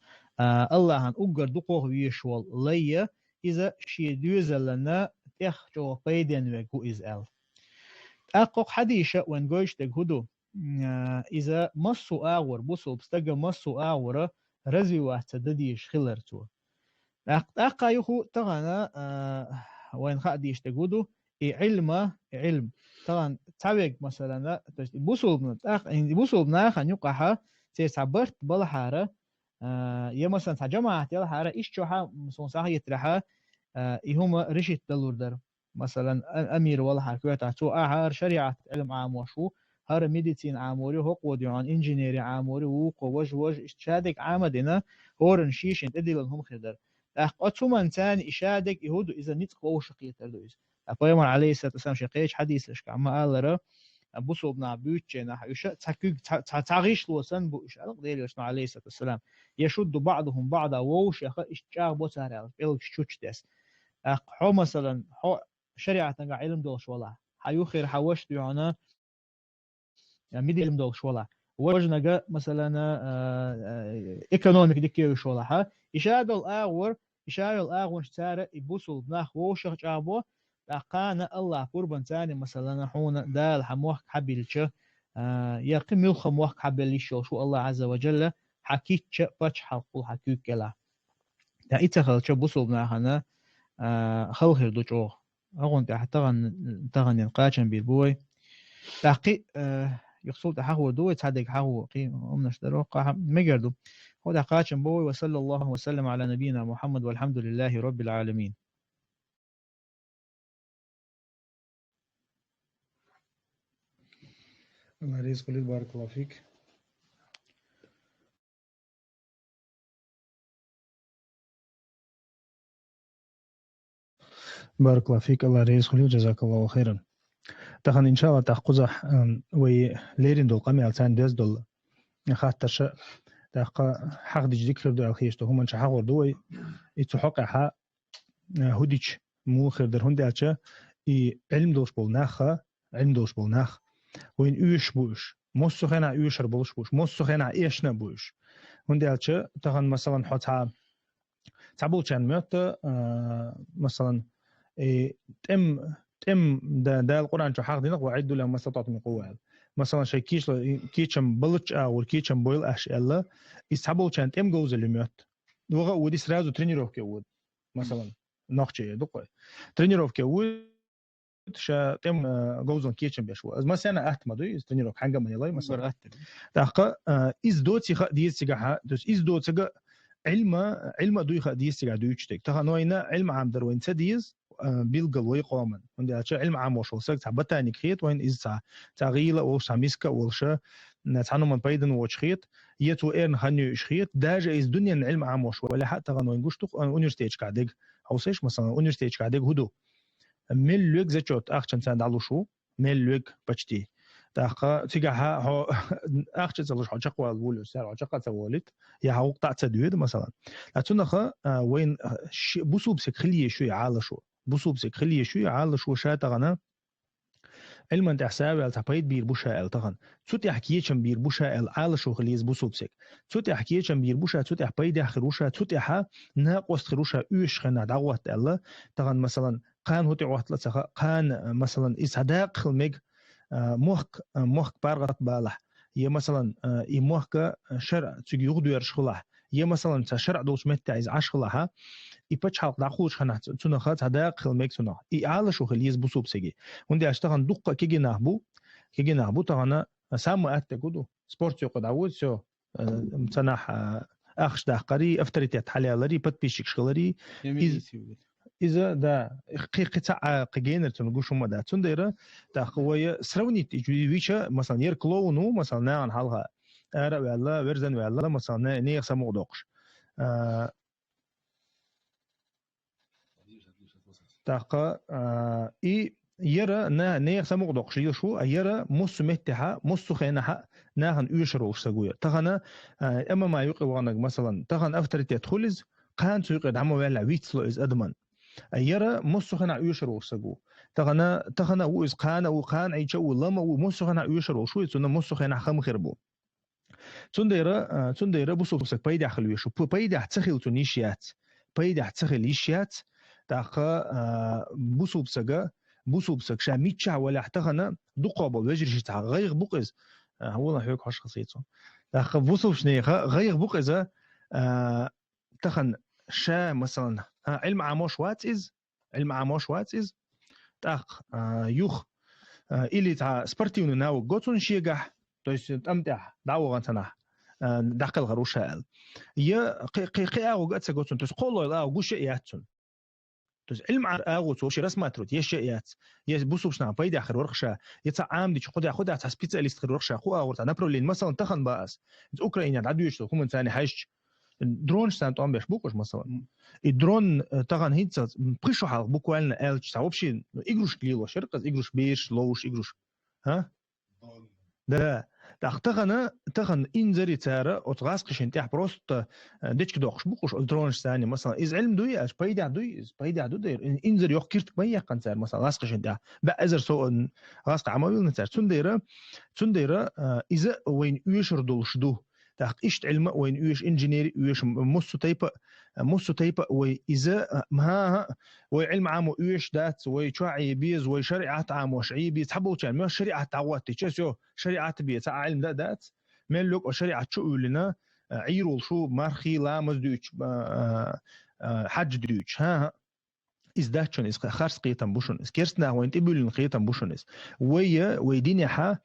الله ان اوغر دقوه يشول ليا اذا شي دوزلنا تخجو بيدن وكو از ال أقوق حديشة وين قوش تجهدو إذا مصو آور بوصل بستجا مصو آورة رزي واحد دديش خلرتو أقا يخو تغانا وين خاديش تجهدو علم طبعا تعبق مثلا بوصل بناخ يقعها تسعبرت بالحارة يا مثلا تجمع الحارة إيش شوها مثلا صح يترحها يهما رشيت دلوردر مثلا امير والله حكيت عتو هار شريعه علم عام وشو هار ميديسين عاموري هو قوديان انجينيري عاموري وقو وج اشتادك عامدنا هورن شيش انت دي لهم خدر اقطو من ثاني اشادك يهود اذا نطق او شقيت دويس اقيمر عليه الصلاه والسلام شقيش حديث لش كما قال ر ابو صوبنا بيوتشنا يش تاكيك تعيش لوسن بو اشارق ديلش عليه الصلاه والسلام يشد بعضهم بعضا ووش اشجار بوتار بيلك شوتش دس حو مثلا حو شريعة نقع علم دولش ولا حيو خير حوش ديونا ميدي علم دولش ولا وجنا مثلا ايكونوميك ديكيوش ولا ها إشادة الآغور شتارة يبوسوا بناخ ووشخ جابو لقانا الله قربان تاني مثلا حونا دال حموح حبيلش يقيم يلخم وحك حبيلش شو الله عز وجل حكيت باتش حلقو حكيك كلا دا إتخل بوسوا بناخنا خلخير دوجو أغون تغن ينقاشن بالبوي تحقيق يقصد حقو دوي تصدق حقو قيم أمنش دروقة مجردو هو قاشن بوي وصلى الله وسلم على نبينا محمد والحمد لله رب العالمين. الله رزق لي بارك الله فيك. بارك الله فيك الله رزق لي وجزاك الله خيرا. تخن إن شاء الله تأخذ وي ليرين دول قمي على ديز دول خاطرش تأخذ حق ديك دول الخيش تو هم شحق وردوي يتحقق ح هوديش مو خير در هندي أشة علم دوش بالناخ علم دوش بالناخ وين يوش بوش موسو خنا يوشر بوش موسو خنا إيش نبوش هندي أشة تخن مثلا حتى تعبول كان ميت مثلا تم ده القرآن شو حق دينك وعدوا لهم ما استطعتم من قوة مثلا شيء كيشم بلش أو كيشم بويل أش إلا يسحبوا كان تم جوز اللي ميت وغا ودي سرازو ترينيروف كود مثلا نقشة دقة ترينيروف كود شا تم جوزون كيشم بيشوا مثلا أحتمدوا يسترينيروف حاجة من يلاي مثلا تاقة إز دوت يخ ديس سجاها دوس إز دوت سجا علم دوي خ ديس سجا دويشتك تها نوعنا علم عام دروين سديز بيلقلوي قوما عندي أشياء علم عام وشو سك تعبتاني خيط وين إذا تغيير أو ساميسكا والشة نتعنو من بيدن وشخيط يتو إيرن هنيو شخيط داجة إز دنيا العلم عام وشو ولا حتى غنو ينقش تق أونيرسيتش كعدق أو سيش مثلا أونيرسيتش كعدق هدو ميل لوك زتشوت أخشن سان دالو شو ميل لوك بتشتي تاقة تيجها هو أخشن زلش حجق والولو سعر حجق تولد يا هو قطع تدوير مثلا لتنخ وين بوسوب سكخليه شوي عالة شو بوسوب سكخليه شوي عالة شو شاتغنا علما تحساب التقيد بير بوشا التغن صوت يحكيشم بير بوشا العالة شو خليز بوسوب سك صوت يحكيشم بير بوشا صوت يحبيد خروشا صوت يح ناقص خروشا يوش خنا دعوت الله تغن مثلا قان هو تعوت لتخ قان مثلا إسعداق خلمج موخ بارغت بالح هي مثلا يموخك شرع تجي يغدو يرشخله يا مثلا شرع دوش متى إذا عشق لها يبتش حلق دعوش خنا تنخات هذا خل ميك تنخ على شو خليز بوسوب سجي وندي أشتغل دقة كيجي نهبو تغنا سامو أتكودو سبورت يقود عود شو متنح أخش ده قري أفتريت حالي لري بتبيشك شغلري إذا ده قطع قجينر تنقول ما ده تنديره ده خوية سروني تجويشة مثلا يركلونه مثلا نعن حالها أرى ولا ورزن ولا مثلا نية سمو دوقش تاقة يرى نية سمو دوقش يشو يرى مس متها مس خينها ناهن يشروش سجوية تغنا أما ما يقول وانك مثلا تغن أفتريت يدخلز قان سوق دعمو ولا ويتسلو إز أدمن يرى مسخنا يشرو سجو تغنا وإز قان وقان أي جو لما ومسخنا يشرو شو يتسون مسخنا خم خربو تنديرة بوسو سك بيد أخلو يشو بيد أحتخل تونيشيات بيد أحتخل إيشيات تاخا بوسو بسك شاميتشا ولا احتغنا دقابة وجرش تاع غير بقز هو لا هيك عش خصيته تاخا بوسو شنيخا غير بقزة تخن شا مثلا علم عموش وات إز تاخ يوخ إلي تاع سبرتيون ناو قطن شيجح تويس أمتع دعوة غنتنا دقل غروشال يا قي أو قد سقطن تويس قولوا لا وقوش ياتون تويس علم أو توش رسمات يش يات يس بوسوبشنا بايد آخر ورقشة يتع عام دي خدها تاع سبيتاليست ورقشة خو أورت نابرولين مثلا تخن باس أوكرانيا عدو يشتو كم ثاني حاجة درون سانت أم بيشبوكش مثلا الدرون طبعا هيت بريشو حال بوكوالنا ألش تعوبشين إجروش كليلو شركة إجروش بيش لوش إجروش ها ده تغن إنزري تارة وتغاسقش انتيح بروست ديتش كدوخش بوكش الدرونش ثاني مثلا إز علم دوي أش بايدع دو دير إنزري يوخ كيرت بيا قنتار مثلا غاسقش انتيح بأزر سو غاسق عمويل نتار تنديرة إذا وين يشر دولش دو تاق إشت علم وين يوش إنجينير يوش مصو تيبا وإذا ما وعلم عامو يوش دات ويشوعي بيز وشريعات عامو شعي بيز تحبوا كان ما شريعة تعوات تشيسو شريعة بيز علم دات ملوك وشريعة شو لنا عيرول شو مارخي لا مزدوش حج دوش ها إزداتشون إز خارس قيتم بوشون إز كيرسنا وين تبولن قيتم بوشون إز ويديني حا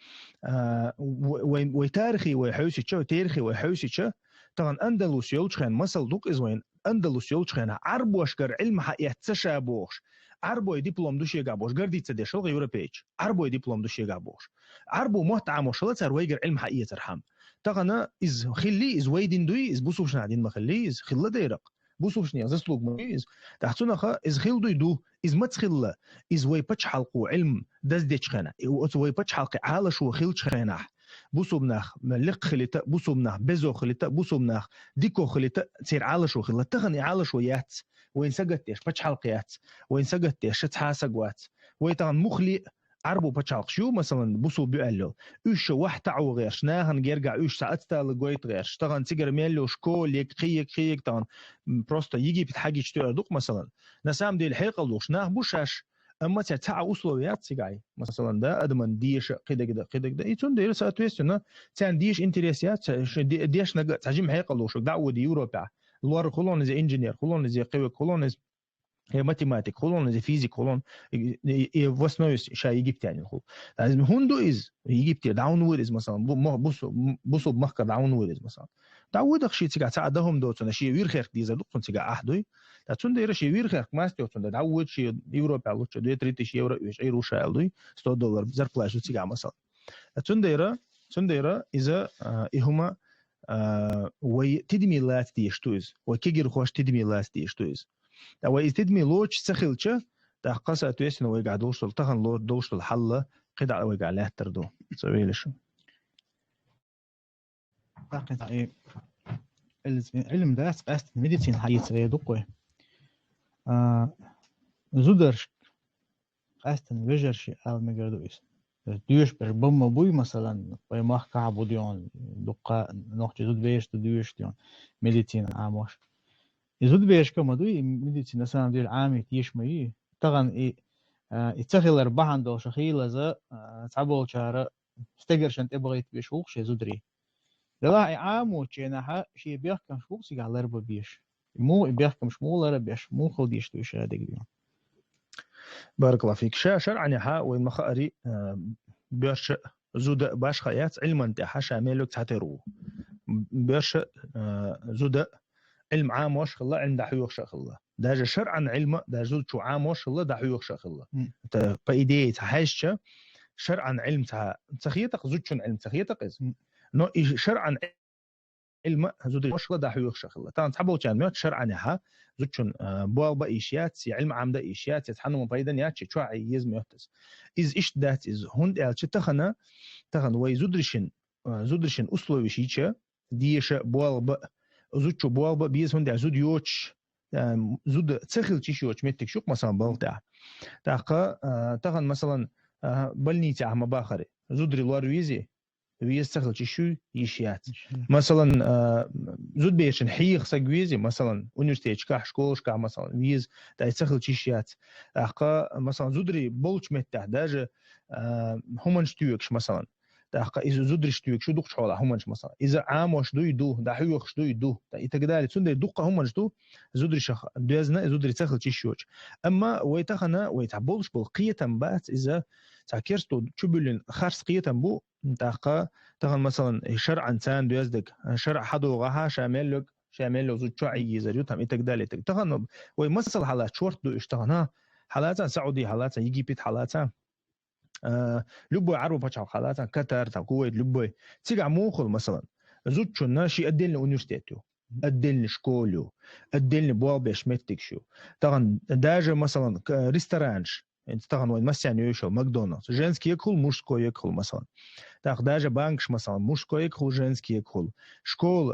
وتاريخي وحوسي تشا تاريخي وحوسي تشا طبعا أندلس يلشخن مثل دوك إز وين أندلس يلشخن عربو أشكر علم حق يتسشابوش عربو دبلوم دوشي جابوش قردي تدشل غير بيج عربو دبلوم دوشي جابوش عربو محتعم وشلت سرويجر علم حق يترحم طبعا إز خلي إز ويدين دوي إز بوسوش نادين مخلي إز خلا ديرق بوسوش نيا زسلوك ميز تحتنا خا إز خيل دو إز متخلا إز وي بتش حلقو علم دز ديش خنا وي بتش حلق عالش وخيل خناح بوسو بناخ ملق خليتا بوسو بناخ بزو خليتا بوسو بناخ ديكو خليتا تصير عالش وخلا تغني عالش ويات وين سقتيش بتش حلقيات وين سقتيش تحاسقوات ويتغن مخلي عربو بتشالق شو مثلا بوسو بيقلو ايش واحد عو غيرش ناهن يرجع ايش ساعتها لقيت غيرش طبعا تيجر ميلو شكول يك خيك طبعا بروستا يجي بتحاجي تشتري دوق مثلا نسام دي الحقيقه لوش ناه بوشاش اما تاع وصلويات سيغاي مثلا ده ادمن ديش كده يتون دير ساتويسنا تان ديش انتريسيات ديش نغ تاجم حقيقه لوش دعوه يوروبا لور كولون زي انجينير كولون زي قوي كولون هي ماتيماتيك كولون زي فيزيك كولون واسنويس شا يجيب تاني الخو لازم هوندو از يجيب تي داون ويرز مثلا بوسو بمخك داون ويرز مثلا داود خشي تيغا تعدهم دوتنا شي وير خير ديزا دوتن تيغا احدوي تاتون دير شي وير خير ماس دوتن داود شي يوروبا لوتش دو 30 شي يورو ايش اي روشا الدوي $100 زر فلاش تيغا مثلا تاتون دير اذا هما وي تدمي لات ديشتوز وكيغير خوش تدمي لات ديشتوز او يستدمي لوش سخلچه دا قصه تويسن ويقع دوشل تخن لو دوشل الحله قدع ويقع له تردو سويلش باقي ايه علم داس قاست ميديسين حيت غيدقوي زودرش قاستن ويجرشي او ميغردويس دوش بر بوم بوي مثلا باي ماخ كعبوديون دقه نوخ زود بيش دوش ديون ميديسين عاموش يزود بيش كما دوي ميديسين مثلا ديال عامي تيش مي طبعا ايه يتخيل اربعه دوش خيله ز تعبوا شهر استجر شنت بغيت بيشوخ شي زودري لا عامو تشينها شي بيحكم شو سيجا لربا بيش مو بيحكم شمو لربا بيش مو خديش تو شهادة اليوم. بارك الله فيك. شرعا يحا وين مخاري بيرش زود باش خيات علما تحا شامل تحترو بيرش زود علم عام وش خلا علم دحيوخ شخلا داج شرعا علم داج زود شو عام وش خلا دحيوخ شخلا فايدي تحاش شرعا علم تخيتك زود شن علم تخيتك إز نو شرعا علم زود وش خلا دحيوخ شخلا طبعا تحبوا كان ميت شرعا يحا زود شن بوا بإيشيات سي علم عام ده إيشيات يتحنوا مبايدا ياتش شو عايز ميتس إز إيش دات إز هند ألش تخنا وي زودرشن أصله وشيتشا ديش بوا ب زود شو بوا ب بيز هند زود يوتش زود تسخل تشيوتش متك شوك مثلا بالتاع تاخن مثلا بلني تاع ما باخري زودري لوارويزي ويز تسخل تشيو يشيات مثلا زود بيشن حيخ سجويزي مثلا أونيفرسيتي كاح شكولش كاح مثلا ويز تاع تسخل تشيات مثلا زودري بولش متاع داج هم نشتويكش مثلا إذا زودري شتويك شو دوق حولا هم مثلا إذا عام وش دو يدو ده حيوخ شدو يدو يتقدر تسند دوق هم شدو زودري شخ دوزنا زودري تسخل تشيوش أما ويتخنا ويتعبولش بالقية بات إذا تاكيرستو تشبلن خارس قية بو تاقا تخن مثلا شرعا سان دوزدك شرع حدو غها شامل زود شو عي زريو تام يتقدر تخن ويمثل حالات شورت دو اشتغنا حالات سعودي حالات يجيبت حالات لبوي عربو بتشعل حالات قطر تا كويت لبوي تيجا موخل مثلا زود شو ناشي أدين لأونيفرسيتيو أدين لشكوليو أدين لبوا بيش متكشو طبعا داجة مثلا ريستورانش انت طبعا وين مسيان يوشو ماكدونالدز женский يدخل مужской يدخل مثلا так даже банкш مثلا мужской يدخل женский يدخل школ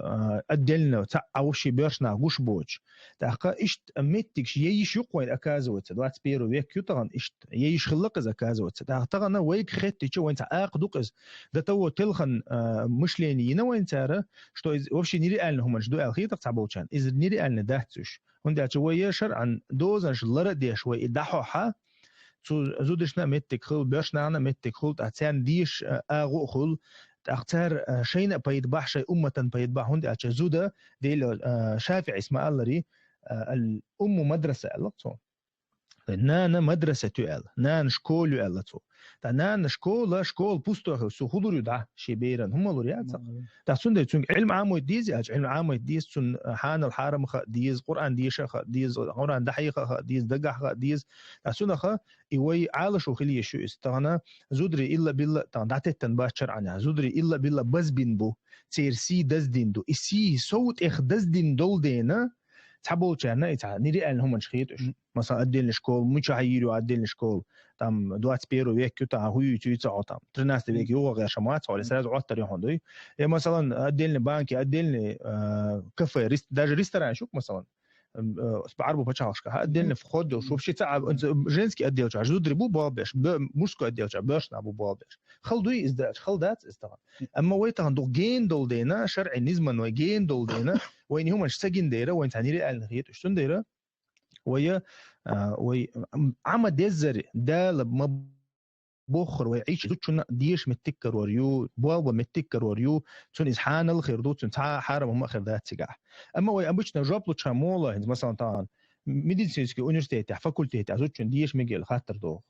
отдельно أوشي بيرشنا غوش بوش так إشت متكش ييش يقوين أكازوت 21 век يطغن إشت ييش خلق إذا أكازوت так طغنا ويك خدت شو وين تعاقدوك إز ده تو تلخن مشليني وين ترى что вообще нереально هم جدو الخيط تعبوشان إذا нереально دهتش هندي شوية شرعا دوزنش لردي شوي دحوحة زودشنا متك خل بيرشنا متك خل تعتان ديش أغو خل تختار شيء بيتباح شيء أمة بيتباح هندي زودة ديل شافع اسمه الله ري الأم مدرسة الله تو نانا مدرسة تقال نان شكول يقال تو نان شكول بوستو سو خضر يدع شبيرن هم لوريات تحسون ده تون علم عام وديز علم عام وديز تون حان الحرم خ ديز قرآن ديش خ ديز قرآن دحيقة خ ديز دقة خ ديز تحسون خ يوي عالش وخليه شو استغنا زودري إلا بالله تعدت تنباشر عنها زودري إلا بالله بس بينبو تيرسي دزدين دو إسي صوت إخ دزدين دول دينا تحبوا كأنه نري أن هم نشخيتش مثلا أدين الشكول مش هيرو أدين الشكول تام دوات بيرو ويك كتا هو يتويت عطام ترناس تبيك هو غير شمات ولا سلاز عطر يهندوي مثلا أدين البنك أدين كافيه داج ريستوران شوك مثلا بعربو بتشعش أدين في خد وشوف شيء تعب أنت جنسكي أديل شعر جود ربو بابش مشكو أديل شعر باش نابو بابش خلدوي إزداج خلدات استغل أما ويتهن دو جين دول دينا شرع نزمن وجين دول دينا وين هم سجين ديرة وين تعنيري النخيت شتون ديرة ويا وي عم دزر ده لما بخر ويعيش دوتشنا ديش متكر وريو بوابة متكر وريو تون إزحان الخير دوتشن تا حارم هم آخر ذات سجاح أما وي أبوش نجرب له شامولا مثلا طبعا ميديسينسكي أونيفرسيتي فاكولتي زوتشن ديش ميجي خاطر دو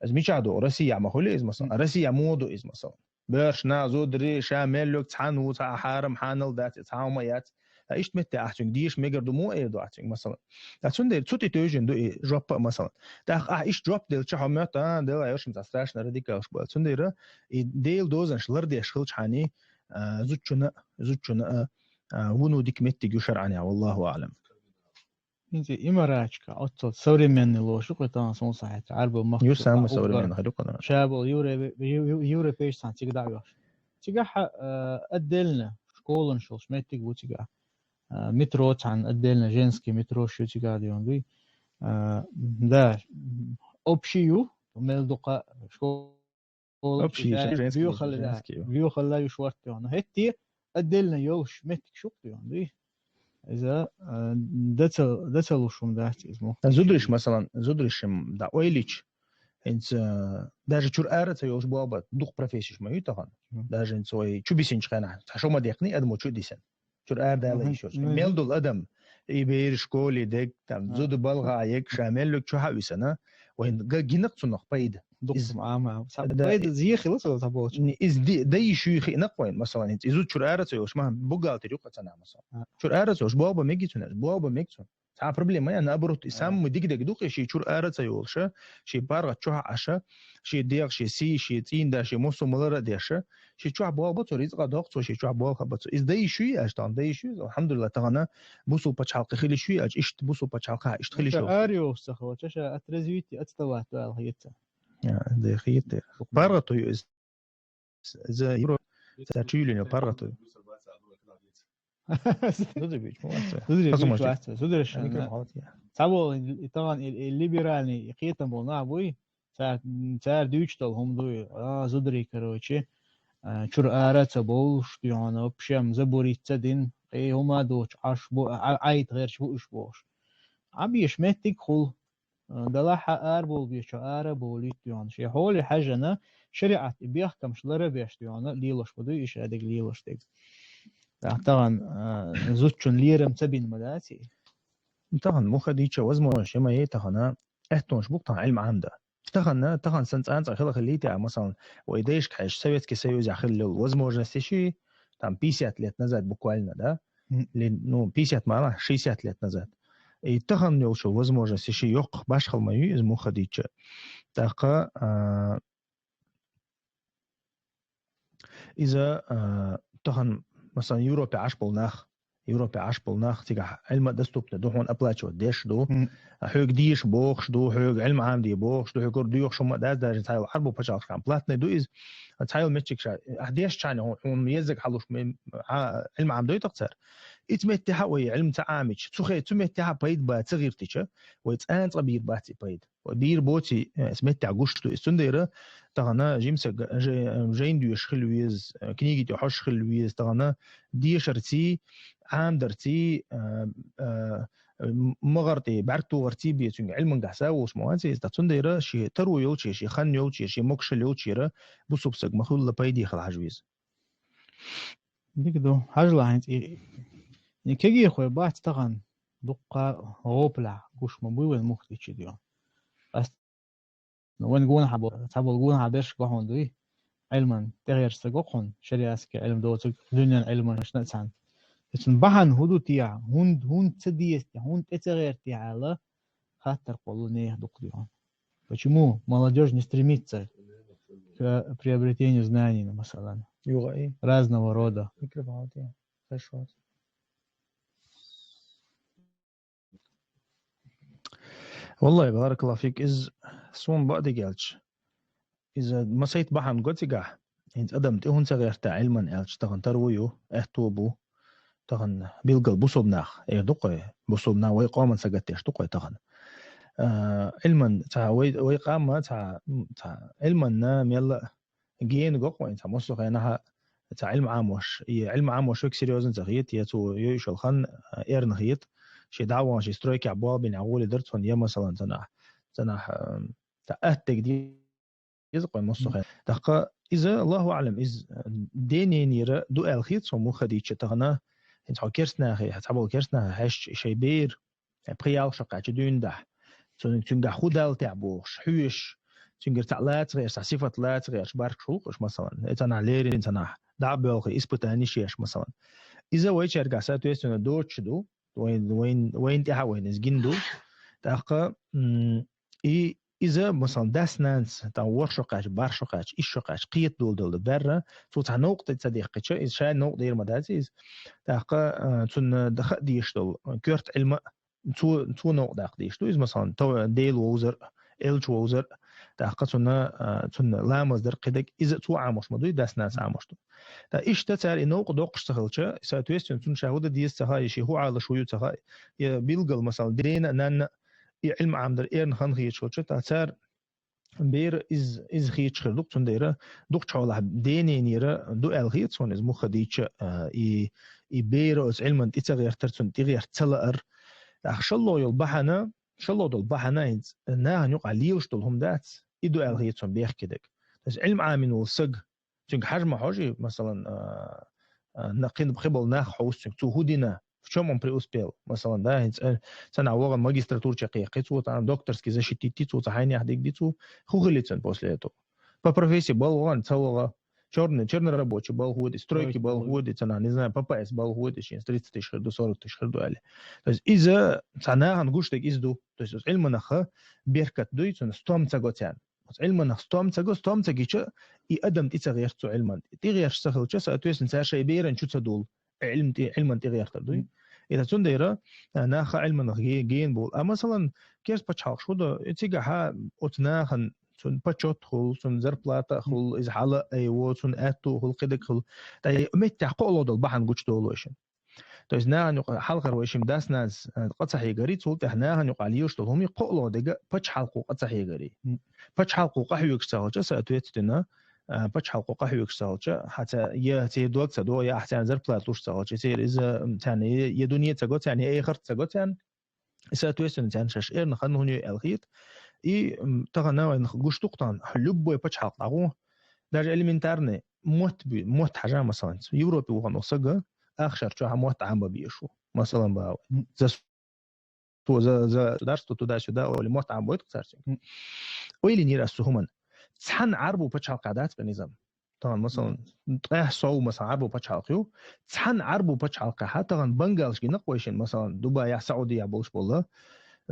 از مش عدو روسيا ما هو ليز مثلا روسيا مودو إز مثلا برش نازودري شامل لك تحنو تا حارم حانل ذات تاوميات إيش متى أحسن ديش ميجر دو مو إيه دو أحسن مثلا تحسن ده توتي توجن دو إيه دروب مثلا ده إيش دروب دل شحمات ده إيش متأثرش نرديك إيش بقى تحسن ده ديل دوزن شلردي أشخل شحني زوجنا ونو ديك متى جوشر عنها والله أعلم. إنت إماراتك أتصل سوري من لو شو قطع صون صحيح عرب المخ يسام سوري من خلوقنا شابل يوري بيش سان تيجي دعوش تيجي أدلنا شكولن شو شمتك بوتيجي مترو عن أدلنا جنسكي مترو شو تيجي ديون دي ده أبشيو ومل دقة شكول أبشي بيو خلي بيو خلي يشورت يعني هتي أدلنا يوش متك شو ديون دي إذا دتل شو مدهت اسمه زودريش مثلا زودريش دا أويليش انت даже чур аарца ёж баба дух профессиш ма ютаган даже انت سوي شو بيسين خنا شو ما ديقني ادمو شو ديسن شور ار دالا يشوش ميلدول ادم يبير شكولي ديك تام زود بالغا يك شامل لك شو حويسنا وين جينق صنخ بايد دق معاه بايد زي خلص ولا تبوش از دي شو يخي نقوين مثلا انت زود شور ارца يوش ما بوغالتي يوقع تنا مثلا شور ارца يوش بابا ميجيتون بابا ميجيتون تا проблема я наоборот сам дигдэг дух ши чур араца ёлша ши барга чуа аша ши диаг ши си ши цинда ши мусумлара деша ши чуа баба цориз гадак цо ши чуа баба бац из дай ши аштан дай ши алхамдулилlah тагана бусу пачалқи хили ши аж ишт бусу пачалқа ишт хили шо арио сахо чаша атразвити атсталат ал хиетса да хиет барга то из за евро за чуйлино барга то طبعا طبعا الليبرالي قيتم بولنا ابوي سار ديجيتال هم دوي زدري كروچه چور ارات بول شتيون بشم زبوريت دين اي هما دوچ اش بو عيد غير شو اش بوش عبيش متك خل دلاح ار بول بيش ار بوليت يون شي حول حاجه شريعه بيحكم شلره بيشتيون ليلوش بدو ايش هذيك ليلوش ديك طبعا زوجون ليرم تبين مداتي طبعا مو خديتش وزمو شما يتخنا اهتونش بوقتا علم عامده تخن سنت انت خلق الليتي مثلا ويديش كاش سويتكي سيوز خل وزمو جنسيشي там 50 лет назад буквально, да? Ну 50 мало 60 лет назад. И тахам не ушел возможность еще ёк башхал мою из мухадича. Така إذا تهن مثلا يوروبي عاش بالناخ تيجا علم دستوب ندوحون أبلاتشو ديش دو حوق ديش بوخش دو حوق علم عام دي بوخش دو حوق ديوخ شو ما داز تايل حربو بشاش كان بلاتنا دو إز تايل متشك شا أحديش شاني هون يزق حلوش علم عام دو يتقصر إتمتها وي علم تعامج تخي تمتها بايد با تغيرتيش ويتان طبير باتي بايد وبير بوتي اسمتها قشتو استنديره تغنا جيمس جين ديوش خلويز كنيجي تحوش خلويز تغنا ديشرتي عام درتي مغرتي بعرتو غرتي بيتون علم قحسا وسموانسي استنديره شي ترويو شي خنيو شي مكشليو شيره بوسوبسق مخول بايدي خل حجويز ديك دو حاجه لاهنت كيجي خوي بات تغن دقة غوبلا قوش مبوي والمخدي تشديون بس وين قونا حبو قونا حبيش قوحون دوي علما تغير سقوقون شرياسك علم دوتك دنيا علما شنتسان لكن بحن هدو تيع هون تديس هون تغير تيع لا خاطر قولونيه دقديون почему молодежь не стремится к приобретению знаний مثلا разного рода хорошо. والله بارك الله فيك إز سون بعد قالش إذا ما سيت بحن قلت جاه إنت أدم تهون صغير تعلما قالش تغن ترويو اهتوبو تغن بيلقى بصوبناخ دقة بصوبنا ويقام سجتش دقة تغن علما تع ويقام تع علما نام يلا جين قق وين تع مصلح أنها تع علم عاموش علم عاموش فيك سيريوزن زغيت يتو يشل خن إيرنهيت شي دعوة شي سترويك عبواب بين عقول درت فن يا مثلا تنح تأتك دي يزقوا مصخ دقة إذا الله أعلم إذ ديني نيرة دو الخيط سمو خديتش تغنا إنت حكرسنا خي حتبغى كرسنا هش شي بير بريال شقة جدون ده تنجح خدال تعبوش حوش تنجر تعلات غير صفة لا غير شبارك شوقش مثلا تنح ليرين تنح دعبل خي إسبوتاني شيش مثلا إذا ويش أرجع ساتويستنا دوتش دو وين تحاول نسجندو تاقا إذا مثلا داس نانس تا ورشقاش بارشقاش إشقاش قيت دول برا صوت نقطة صديقة إذا شاء نقطة غير مدازيز تاقا تون دخل ديشتول كورت علم تو نقطة ديشتو إذا مثلا تو ديل ووزر إلش ووزر تاقا تون لامز در قدك إذا تو عاموش مدوي داس نانس عاموشتو تا إيش تسار إنوق دوقش تخلشة ساتويستون تون شاهودة ديس تهاي شي هو على شويو تهاي يا بيلقل مثلا درينا نان علم عام در إيرن خان خيش خلشة تسار بير إز خيش خير دوق تون ديرة دوق شاوله ديني نيرة دو الخيط سون إز مخديتش إي بير إز علم تغير ترتون تغير تلأر أخشلو يلبحنا شلو دول بحنا إز ناه نيق عليوش دول هم دات إدو هيتسون بيحكيدك بس علم عامين والسق تنك حجم حاجي مثلا نقين بخبل ناخ حوس تو هودينا в чем он преуспел مثلا ده سنة وغا магистратур чакиякы цу там докторский защитить цу цахайни ахдик дицу хугылицен после этого по профессии балган целого черный рабочий балгуди стройки балгуди цена не знаю ППС балгуди 30 тысяч до 40 тысяч дуали то есть из-за цана гуштек изду то есть علمنا беркат дуйцун стом цаготян علمنا стом цагича и адам тицагерцу علما تغير سخل часа то есть نسا شيء بيرن شو تدول علما تغير تدوي إذا تنديرا ناخ علما جين بول مثلا كيرس بتشالق شو ده تيجا أتناخن سون بتشوت خل سون زربلاتا خل إزحالة أيوة سون أتو خل قدك خل تاي متى قولو دل بحن قش دولوشن то есть на нюк حلقة روشيم داس ناس قد صحيح قري تقول تهنا نюк عليوش تلهم يقولوا دقة بتش حلقة قد صحيح قري بتش حلقة قحيوك سالجة سأتويتنا بتش حلقة قحيوك سالجة حتى يا دوك سدوا يا أحسن زربلاتوش سالجة يصير إذا تاني يدنيا تقول تاني أي خرط تقول تاني سأتويتنا تاني شاش إير نخن هني الخيط إي تغنى نخجوش تقطن حلبوا بتش حلقة عو درجة إلمنتارنة موت حاجة مثلا يوروبي وغن وصقة آخر شو هموت عم بيشو مثلا بقى ز درس تدا شدا ولا موت عم بيت كثرت ويلي نير السهمن صحن عربو بتشال قعدات بنظام طبعا مثلا طيح صو مثلا عربو بتشال قيو صحن عربو بتشال قحا طبعا بنغالش نقويشن مثلا دبي سعودية بولش بالله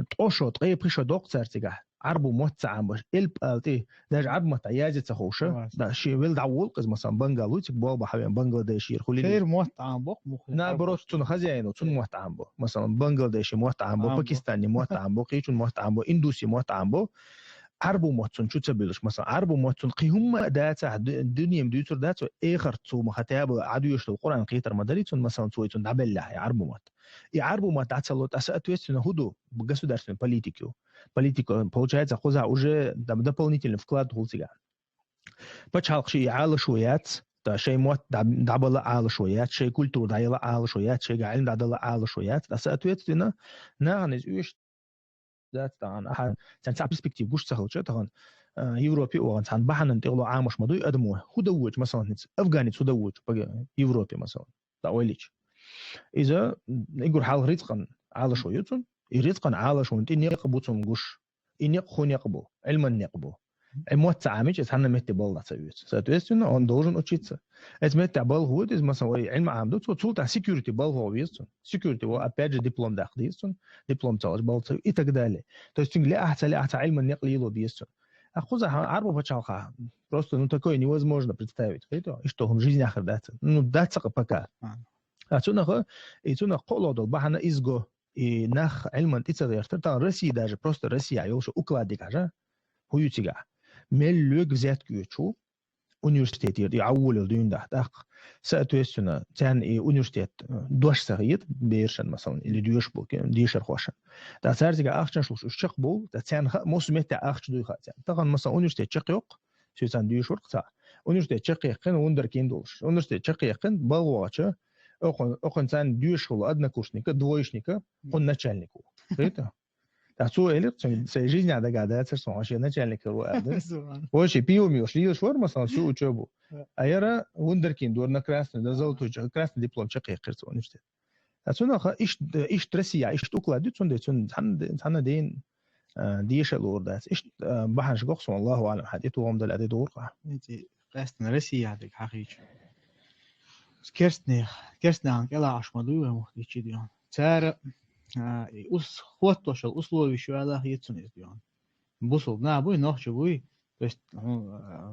تقشط قي بريشة دكتور تجاه عربو موت عم باش البالتي ده عرب مت عيازة تخوشه ده شيء ويل دعول قز مثلا بنغالو تبوا بحوين بنغلاديش يرخلي غير موت عم بق نا بروت تون خزينو تون موت عم بو مثلا بنغلاديش موت عم بو باكستاني موت عم بو قيتون موت عم بو اندوسي موت عم بو عربو موتون شو تبلش مثلا عربو موتون قيهم داتا الدنيا مديتور داتا اخر تو مخاتب عدو يشتو القران قيتر مدريتون مثلا تويتون دبل عربو موت يعربو موت داتسلوت اساتويستنا هудо государственный политику получается хоза уже дополнительный вклад хулсига почалкши عال شويات تا شيء موت دبل عال شويات شيء كولتور دايلا عال شويات شيء علم دبل عال شويات اساتويستنا نانز يش ذات طبعا احد تنسى برسبكتيف جوش سهلشه طبعا يوروبي وان سان بحنن تقولوا عامش مدو ادمو هدوج مثلا افغاني تدوج يوروبي مثلا تاويليش اذا يقول حال رزقا على شويتون يرزقا على شو انت يقبوتهم جوش ان يقخون يقبو علما يقبو الموت عامج اس هن مت بالله سويت соответственно он должен учиться это мет бал год из مثلا علم عام دو تو تاع security бал هو ويستون security هو опять же диплом داخليستون диплом تاع бал и так далее то есть لا احسن علم النقل يلو بيستون اخذ عربو بچалха просто ну такое невозможно представить это что он жизнь ахр дата ну дата пока отсюда итуна قولو بحنا изго и нах علما تتصير طبعا روسيا даже просто Россия يوش укладик ага хуютига ملوك زيت كيوتشو университет يعول الدين ده دق سأتوسنا تان университет دوش سغيت بيرشن مثلا اللي دوش بو ديشر خوشن ده سارتيغا اخشن شوش شق بو ده تان موسمت اخش دوي خاتن طبعا مثلا университет شقيق سيسان ديشور قصا университет شقيقن وندركيندولش университет شقيقن балвача окон тан дюшхул однокурсника двоечника он начальнику это تحسوا إلك سيجيني على قاعدة ترسم عشان نجعلك الوقت وشي بيومي وشي شوار مثلا شو تشوفوا أيرا وندركين دورنا كراسن ده زوجته كراسن دبلوم شقي قرص ونشتت تحسوا خا إيش ترسيا إيش تقول ده تون ده تون هن دين ديش الوردات إيش بحنش قص والله أعلم حديثه هم ده الأدي دور إنتي قاست نرسي هذيك حقيقة كرسنا كلا عش مدوي مختلف ديان ترى us хваттошал условий شو على هيتسون إزديان بوصل نابوي نخش بوي بس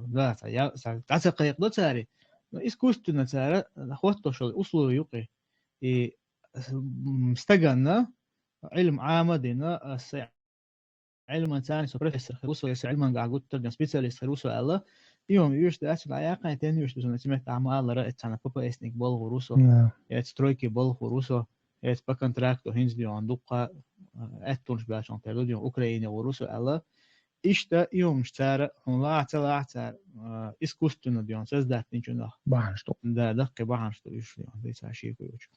да я تعتقد ده تاري искусственно تاري хваттошал условий يقي и استجنا علم عامدنا علم ثاني سوبرفيسور خلوصه يس علم قاعد ترجم سبيشاليست خلوصه الله يوم يوش ده أصلا عياقة تاني يوش ده سمعت عمال رأيت أنا بابا إسنيك بالغ روسو يتسترويكي بالغ روسو het pa contracto hinzdion duqa ettons bácson terodion Ukraina ورusو alla ista yom stara on laata искусственно дион создать ничего بحنشتو да دقي بحنشتو يش дион ده شيء كويس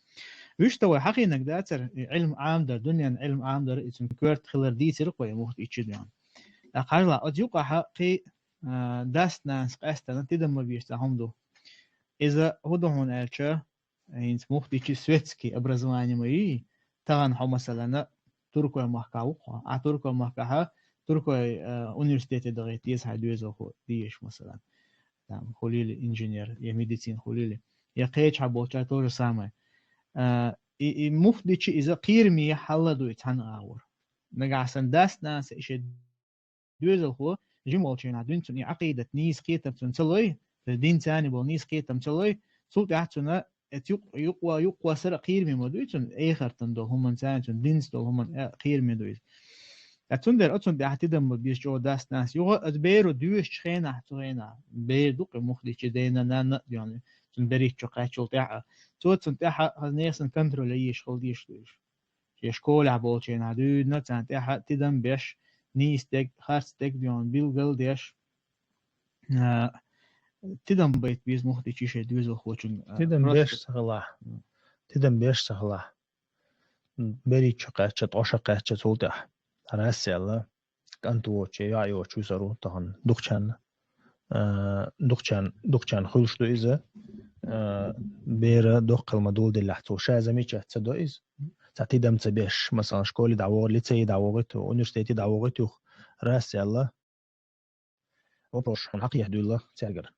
وش تو حقي انك داتر علم عام ده دنيا علم عام ده اسم كورت خلر دي ترقوا يموت ايش ديون أقارلا أتيوقع حقي داس ناس قاستنا تدم ما بيشتهم دو إذا هدو هون ألشة إنت مفتي شي سويتسكي образование мои تغن حو مثلا تركوا محكاوقها تركوا محكاها تركوا университет دغيت يسعى دوزو هو ديش مثلا там خليل инженер я медицин خليل я قيش حبوچا то же самое и مفتي شي إذا قيرمي حلا دو يتحن آور نقعسن داس ناس إيش دوزو هو جمول شينا دين تني عقيدة نيس قيتم تنتلوي دين تاني بول نيس قيتم تلوي صوت يحتنا يقوى سر قير من مدويتون آخر تندو هم تاني دينس دول هم قير من دويت أتون ده احتدم بيش جو داس ناس يو أدبيرو دويش خينا حتوينا بير دوق مخلي كدينا نان يعني تون بريت جو قاتشول تاع تون تاع هنيسن كنترول يش خلديش دويش يشكول عبول شين عدود نتان تاع تدم بيش نيس تك خاص تك ديون بيلغل ديش تدم بيت بيز مخدي شيء دوزو خوچن تدم بيش سهلا تدم بيش سهلا بري چقاچ طوشقاچ تولدح راسيلا كانتو چي يايو چوسرو تهن دوخچان خلشتو إذا بير دوق المدول دي لحتو شازمي چهتدو إز تدم تبيش مثلا شكولي دعوة ليتسي دعوغتو اونيفرسيتي دعوغتو راسيلا وبروش حقي يحدو الله تيرجر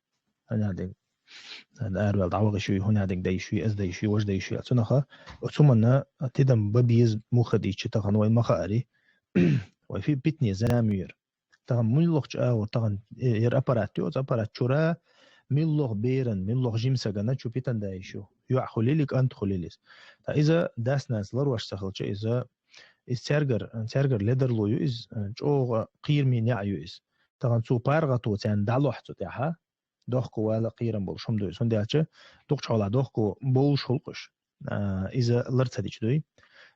أنا هذا أربع دعوة شوي هنا هذا داي شوي أز داي شوي وش داي شوي أتناها أتمنى تدم ببيز مخدي تغن وين مخاري وفي بيتني زامير تغن ملوخ أو تغن ير أباراتيو أبارات شورا ملوخ بيرن ملوخ جيمسا جنا شو بيتن داي شو يو خليلك أنت خليلس إذا داس ناس لروش سهل شيء إذا تيرجر ليدر لو يوز جو قير من يعيوز تغن سو بارغتو تان دالوحتو تاعها دوخكو ولا قيرن بول شوم دوي سوندياتش دوخ على دوخكو بول شولقش اذا لرت هذيك دوي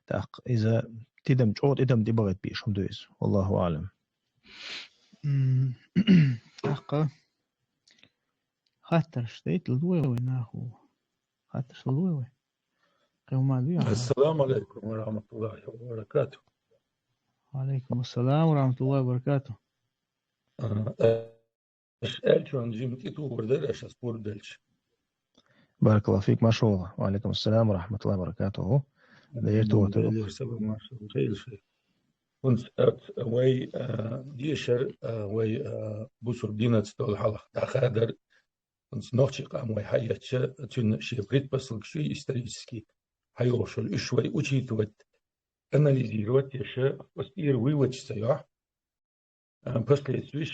تاق اذا تدم جود ادم دي بغيت بي شوم دويس والله اعلم حق خاطر شتيت لدوي ناخو خاطر لدوي السلام عليكم ورحمة الله وبركاته. وعليكم السلام ورحمة الله وبركاته. بارك الله فيك ما شاء الله. وعليكم السلام ورحمة الله وبركاته. ديرتو كنت وي ديشر وي بوسر دينات دول حلق تاخادر كنت نوتشي قام وي حياتش تن شي بريت بسلك شي исторический حيوشل اشوي учитывать анализировать еще постир вывод сая последствий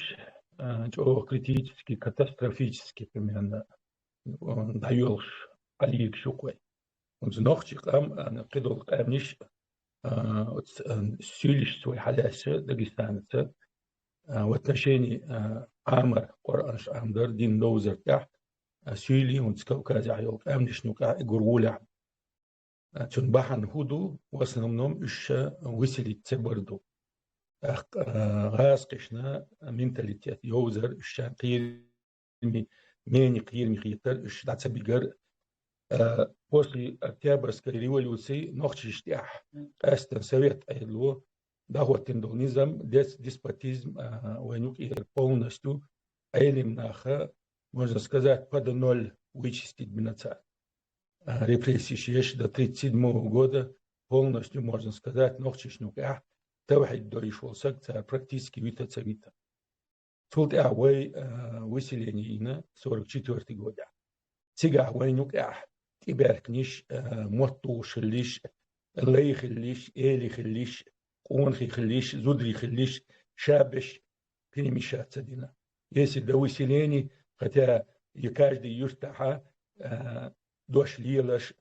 جو критический катастрофический примерно он даёшь алик шукой он нохчи قام انا قدر قامنيش سيلش سوي حداثة داغستان واتنشيني عامر قرآن عامدر دين دوزر تاع سيلي ونسكو كازع يوك امنش نوكا يقولوا تون بحن هودو واسنمنوم اش وسلي تبردو غاز قشنا مينتاليتيات يوزر اش قيرمي ميني قيرمي خيتر اش دعت بيجر после Октябрьской революции нохчиштях эстен совет айло дахотиндонизм деспотизм войнук и полностью элимнаха можно сказать под ноль вычистить бинаца репрессии еще до 1937 года полностью можно сказать нохчишнука тавхид доришволсак практически витацавита тут авой выселение на 44 года сега войнук تباركنيش موتو خليش الله خليش إلي خليش قون خليش زودري خليش شابش فيني مشات سدينا يسي دويسيليني ختا يكاجدي يرتاحا دوش ليلش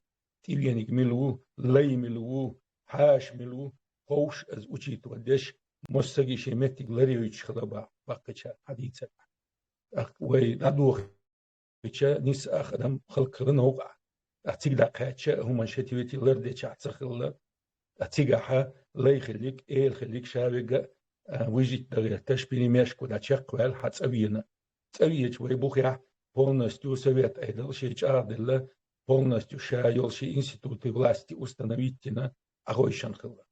تيبينيك ملو لي ملو حاش ملو خوش از اوچيت ودش مستقي شيمتي غلريويش خلبا باقيشا حديثا وي دادوخ بيشا نيس اخدم خلق لنوقع أتيجا دقاتشة هم شتيوتي لردي شعتخلا أتيجا ح لا يخليك يخليك شابق ويجيت دغيا تشبيني ماشكو دا تشقوال حتسوينا تسويج ويبوخيا полностью совет эдел شيء чардела полностью шаёл شيء институты власти установительно агойшан хла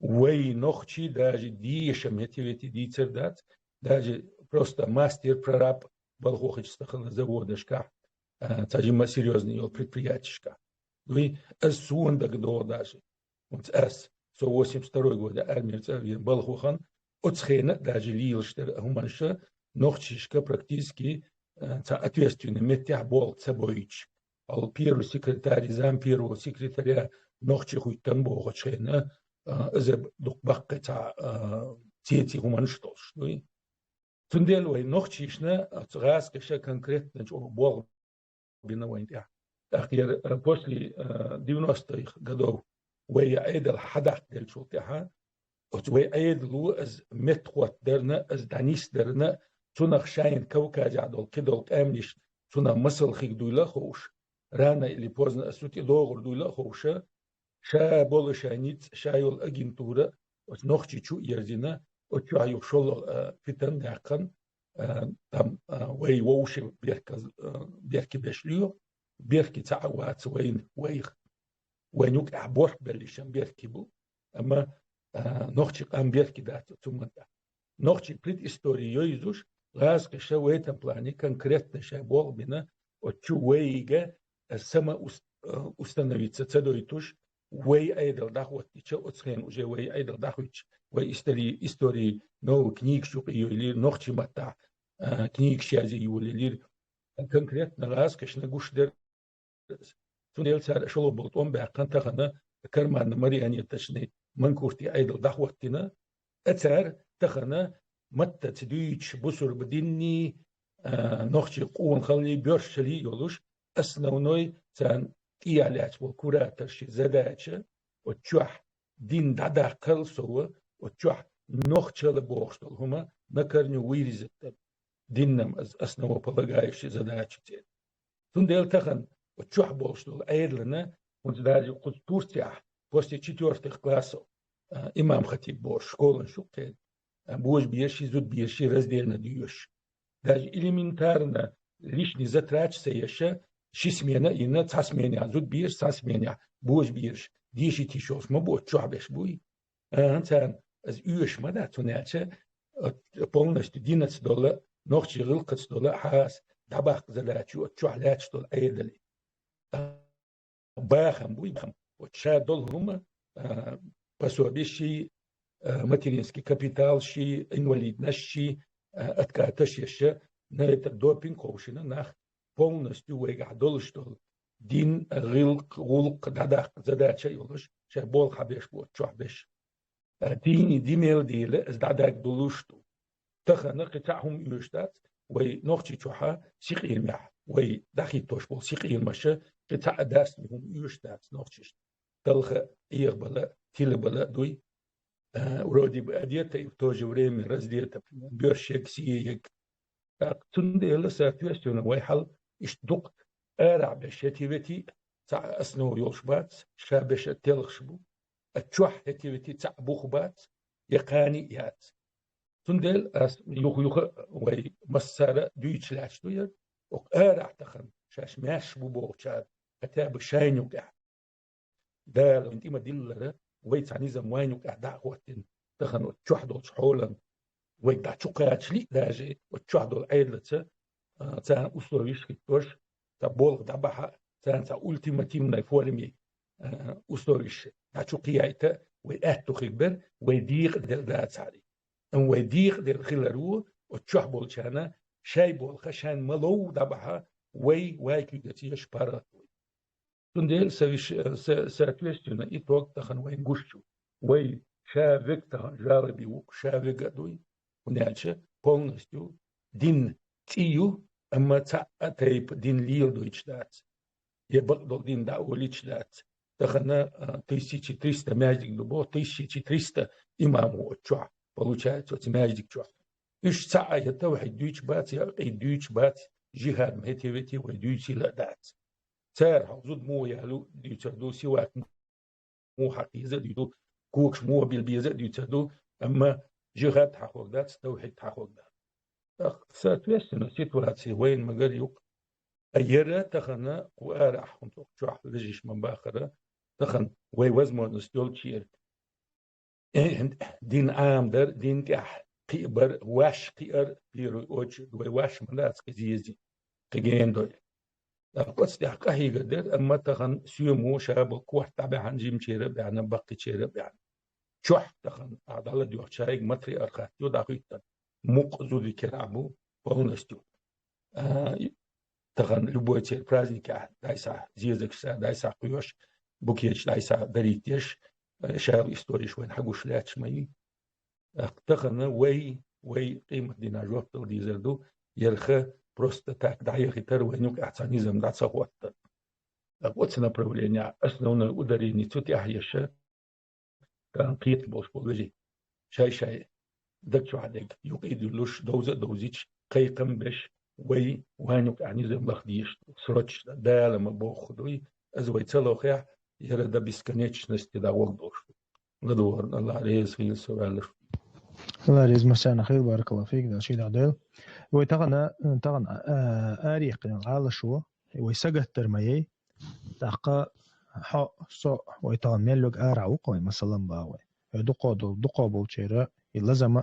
وي نوخشي داجي دي شميتي دي تردات داجي просто мастер прораб балхохич стахана заводашка тажима серьезный его предприятишка. Ну эс суондак до даже. Вот эс 182 год армия царвин балхохан отсхена даже лилштер хуманша нохчишка практически ответственный метях бол цабоич. Ал первый секретарь, зам первого секретаря нохчихуй там богочена إذا دقبقة تيتي همان شتوش نوي تندل وين نخشيشنا تغاس كشا كونكريت نجو بوغ بينا وين تاع أخير بوسلي 90 قدو وي عيد الحدث ديال شو تاعها وي عيد لو از متقوت درنا از دانيس درنا تنخ شاين كوكاج عدول كدول كامليش تنا مصل خيك دويلا خوش رانا اللي بوزنا اسوتي دوغر دويلا خوشا شا بول شانيت شايول اجنتورا نوختي شو يرزينا وشو هيو شول فيتن داقن تام وي ووش بيركي بشليو بيركي تعوات وين وينوك اعبور بلشان بيركي بو اما نوختي قام بيركي دات تمنتا نوختي بريد استوريو يزوش غاز كشا ويتن بلاني конкретно شا بول بنا وشو ويجا السما установиться цедоитуш وي ايدل داخوت تشا اوتسخين وجي وي ايدل داخوتش وي истории نو книг شو يولي نوختي متاع книг شازي يولي конкретно غاز كشنا غوش در تونيل سار شلو بلطون باقان تخنا كرمان مرياني تشني منكورتي ايدل داخوتنا اتسار تخنا متى تديش بصر بديني نوختي قوان خلي بيرشلي يولوش основной تان إيالات والكوراتر زاداتش وتشوح دين دادا قلصوا وتشوح نوختشل بوخشتل هما نكرني ويرزت دينم أسنو بلغايش زاداتش تين تندل تخن وتشوح بوخشتل أيدلنا ونزداجي قد تورتيح после 4 классов имам خطيب بوش школан шуктен بوش бирши зуд бирши раздельно дьюш даже элементарно лишний затрач сеяша شي سمينا إنا تسمينا زود بيرش تسمينا بوش بيرش ديشي تيشوس ما بوش شعبش بوي أنتان از يوش ما ده تونياتش полностью 11 دولار نوختي غلقت دولار حاس دباق زلاتشي وتشعلاتش دول أيدلي باخم بوي باخم وتشاد دول هما بسوابيشي материнский капитал شي инвалид نشي أتكاتش يشا نايت دوبين كوشنا ناخ полностью ويقعدول شتول دين غلق دادق زداتش يولش شبول حبيش بو تشوحبش ديني ديميل ديله از دادق دولشتو تخنا قطعهم يشتات وي نوختي تشوحا سيقيل مح وي داخي توش بول سيقيل مشا قطع داس مهم يشتات نوختيش تلخ يغبلا تيلبلا دوي ورودي بأديتا توجي وريمي رزديتا بيرشيك سييك تنديل ساتويستيونا ويحل اشتدق ارع بشتيبتي تاع اسنو يولشبات شابش تلخشبو اتشوح هتيبتي تاع بوخبات يقاني يات تندل اس يخ وي مسارة دويتش لاشتوير وك ارع تخن شاش ماش بو شاد كتاب شاينو قاع دال انت ما ديلره وي تعني زموانو قاع دعوتين تخن اتشوح دول شحولا وي دا تشوقاتش لي داجي وتشوح دول ايدلته تاع условиш хитош та болг дабаха та ультимативной форме условиш тачу қияйта وي اتو خبر وي ديق دل цари وي ديق دل خلرو وتشوح болчана شاي بول خشان ملو дабаха وي كيدتي شبارات тундел соответственно итог тахан وي гушчу وي шавек тахан жарби ук шавек дой уначе полностью дин تيو أما تايب دين ليل دويتشدات يبقى دين داوليتشدات تخنا 1300 ماجدك дубо 1300 имаму отчуа получается вот мاجдик чуа إيش ساعة يتوحد دويتش بات يلقي دويتش بات جهاد مهتيبتي ودويتشي لدات سار حوزود مو يهلو دويتشردو سواك مو حقيزة دويتو كوكش مو بالبيزة دويتشردو أما جهاد حقوق دات توحيد حقوق دات соответственно ситуация وين مقر يوق أيرا تخنا وأرح كنت شو لجيش من باخرة تخن وي وزمو نستول شير دين عام در دين كح قيبر واش قير بيرو اوج دوي واش مناس كزيزي قيجين دول قص دي قهي قدر اما تخن سيمو شاب كوح تبع عن جيم شيره بيعنا بقي شيره بيعنا شح تخن عدالة ديوح شايق مطري ارخات يو داقيتا مقزو دي كرامو بونستو تخن لبوتي برازنيكا دايسا زيزك سا دايسا قيوش بوكيش دايسا بريتيش شاب استوريش وين حقوش لاتش مي تخن وي قيمة دينا جواب تغدي زردو يرخى просто так да ехать войну акционизм да цохот вот это направление основное ударение тут я еще конкретно больше повезли شاي دكتور عليك يقيد لوش دوزيتش قيقم باش وهانيك أعنيزم بخديش سرتش ده لما بأخذوي أزوي تلوخيا يرد بسكنيتشنست ده وقدوش ندور الله ريز في السؤال الله يرزق مسانا خير بارك الله فيك ده شيء عدل ويتغنى آريق على شو ويسجد ترميي تحقق حق صو ويتغنى ملك أرعو قوي مثلا باوي دقوا بوشيرة لازم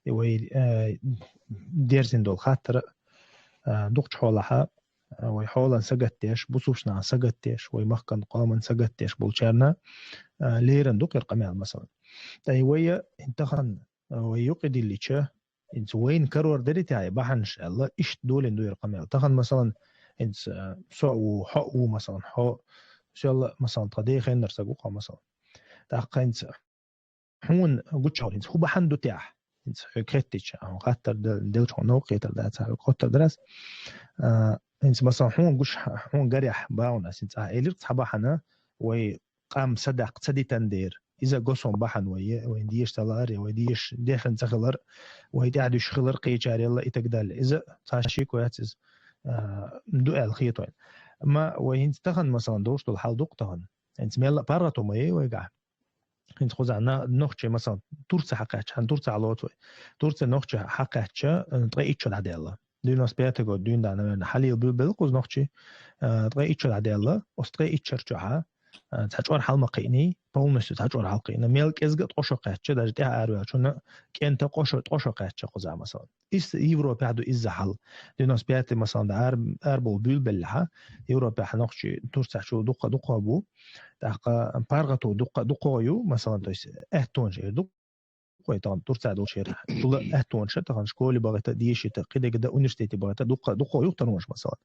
وي ديرزين دول خاطر دقش حولها ويحاول سجدتش بوسوشنا سجدتش ويمكن قامن سجدتش بوشيرنا ليرن دق القمع مثلا تايوية انتخن ويقضي اللي شا انت وين كرور دريتي هاي بحنش الله ايش دول اندو يرقمي تخن مثلا انت سو حقو مثلا حق ان شاء الله مثلا تقدي خين نرسقوقه مثلا تاقا انت حون قوتش انت هو بحندو تاح انت كريتيش خاطر دلش نو قيتر ده خاطر درس انت مثلا حون قوش حون قريح باونس انت ايلر صباحنا وي قام صدق صدي تندير إذا قصهم بحن وينديش تلاري ويديش ديخن تخلر ويدعدو شخلر قيجاري الله يتقدل إذا تاشيك وياتز ندوء الخيطين ما وين تخن مثلا دوش طول حال دوقتهن انت ميلا بارتو ماي ويقع انت خوزعنا نوخشي مثلا تورس حقاتش هن تورس علوتوي تورس نوخشي حقاتش تغييتش العدي الله دون اسبياتك ودون دانا حالي بالقوز نوخشي تغييتش العدي الله وستغييتش رجعها تحجور حال مقيني بولنسو تحجور حال قينا ميلك ازقط قشو قاتش درجتها أروع شون كأنت قشو قاتش قزع مثلا يوروبا عدو إزا حال ديناس بياتي مثلا دا أربو بلها يوروبا حنقشي تورسع شو دقا بو تحقا بارغتو دقا يو مثلا تويس اهتون شير دقا يتغن تورسع دو شير طول اهتون شير تغن شكولي باغتا ديشي تقيدة قدا اونرستيتي باغتا دقا يو تنوش مثلا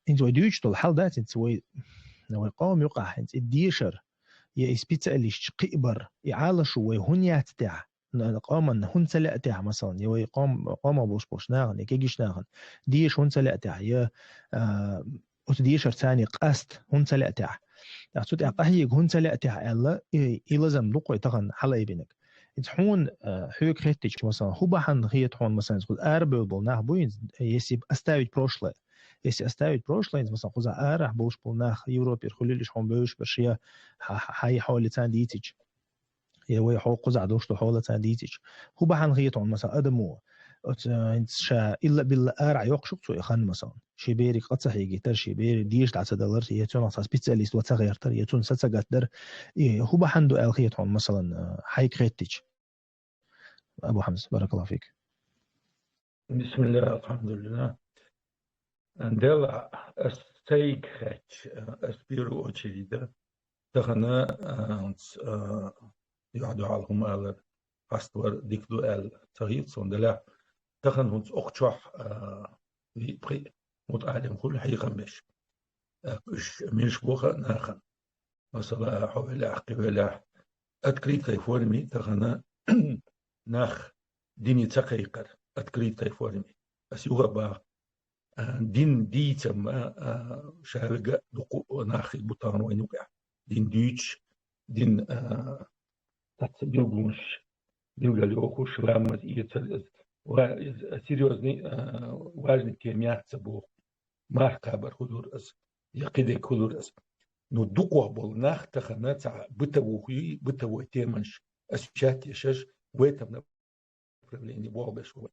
انت ويديوش طول حال دات انت ويقوم يقع انت الديشر يا سبيتاليش قيبر يعالش ويهنيات تاع قام هن سلا تاع مثلا يا قام بوش ناغن يكيش ناغن ديش هن سلا تاع يا ديشر ثاني قاست هن سلا تاع تاعت قهي هن سلا تاع الله يلزم دقوا يتغن حلا يبينك تحون حيك خيتش مثلا هو بحن هي تحون مثلا تقول اربل نهبوين يسيب استاوي بروشله если оставить прошлое, مثلا خذ أرح بوش بولناخ يوروبي خليلش هم بوش برشيا حي حول تانديتش يوي حول قزع دوش حول تانديتش هو بحن غيطون مثلا أدمو انت شا إلا بالله أرع يوقشك سو يخان مثلا شبيري قد صحيح تر شبيري ديش دعت دلار يتون أصلا سبيتساليست وتغير تر يتون ستقدر هو بحن دو الخيطون مثلا حي كريتش أبو حمز بارك الله فيك بسم الله الحمد لله Дела стейкхать в первую очередь, тахана يعدو علىهم على أستوار ديكدو تغيير صندلا تخن هنس أخشح في متعلم كل حقيقة مش بوخا ناخن مثلا حول عقبلا أتكريت كيف ورمي تخنا ناخ ديني تقيقر أتكريت كيف ورمي بس يغبا دين ديتم شارقة دقو ناخي بطان وينوقع دين ديتش دين تاتبيلغوش بيلغاليوكوش رامز إيتر سيريوزني واجني كيميات سبو ما كابر خدور أس يقيدك خدور أس نو دقو بول ناخ تخنا تاع بتوي تيمنش أسشات يشش ويتم نبرليني بوغبش هو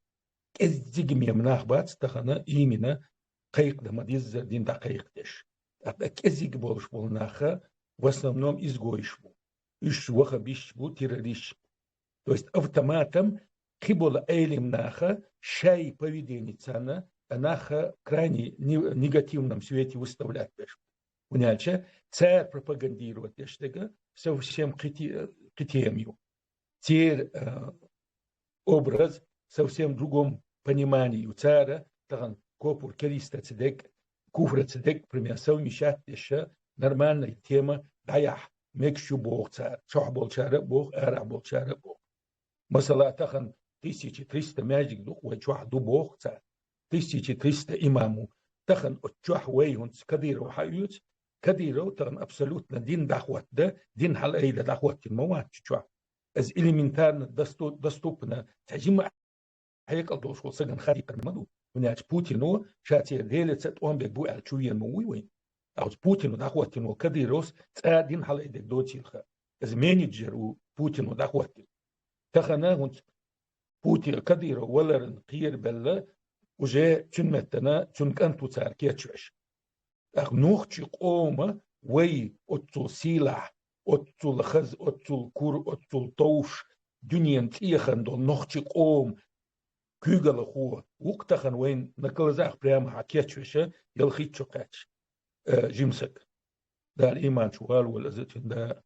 كزيجمي مناخ بات تخنا إيمنا قيق دم ديز دين دقيق دش كزيج بولش بول ناخا وسنم نوم إزغويش بو إيش وخا بيش بو تيرريش. То есть автоматом кибола элим наха шай поведение цана наха крайне негативном свете выставлять беш. Уняче царь пропагандировать эштега совсем критемью. Теперь образ совсем другом понимании у царя, таган копур кериста цедек, куфра цедек, пример совмещать еще нормальная тема даях. Мекшу бог царь, шах бол чара бог, ара бол чара бог. Масала тахан 1300 мяжик дух вайчуах ду бог царь, 1300 имаму. Тахан отчуах вейхунц кадиру хаюц, кадиру тахан абсолютно дин дахват да, дин хал эйда дахват тиммават чуах. از элементарно доступно تجمع هيك الدوش وصلنا خارج المدو وناس بوتينو شاتي ديلت تقوم ببوع الشويه موي وين او بوتينو داخوتينو كديروس تادين حل ايدك دوتي الخ از مانجر بوتينو داخوتي تخنا هونت بوتي كديرو ولا قير بلا وجا تشمتنا تشنكنتو صار كيتشوش اخ نوختي قومه وي اوتو سيلاح أتول خز أتول كور أتول توش دنيا تيخن دو نختي قوم كيغل خو وقتخن وين نكلزاخ بريام حكيتشوشة يلخيت شقاتش جيمسك دار إيمان شوال ولا زيتين دا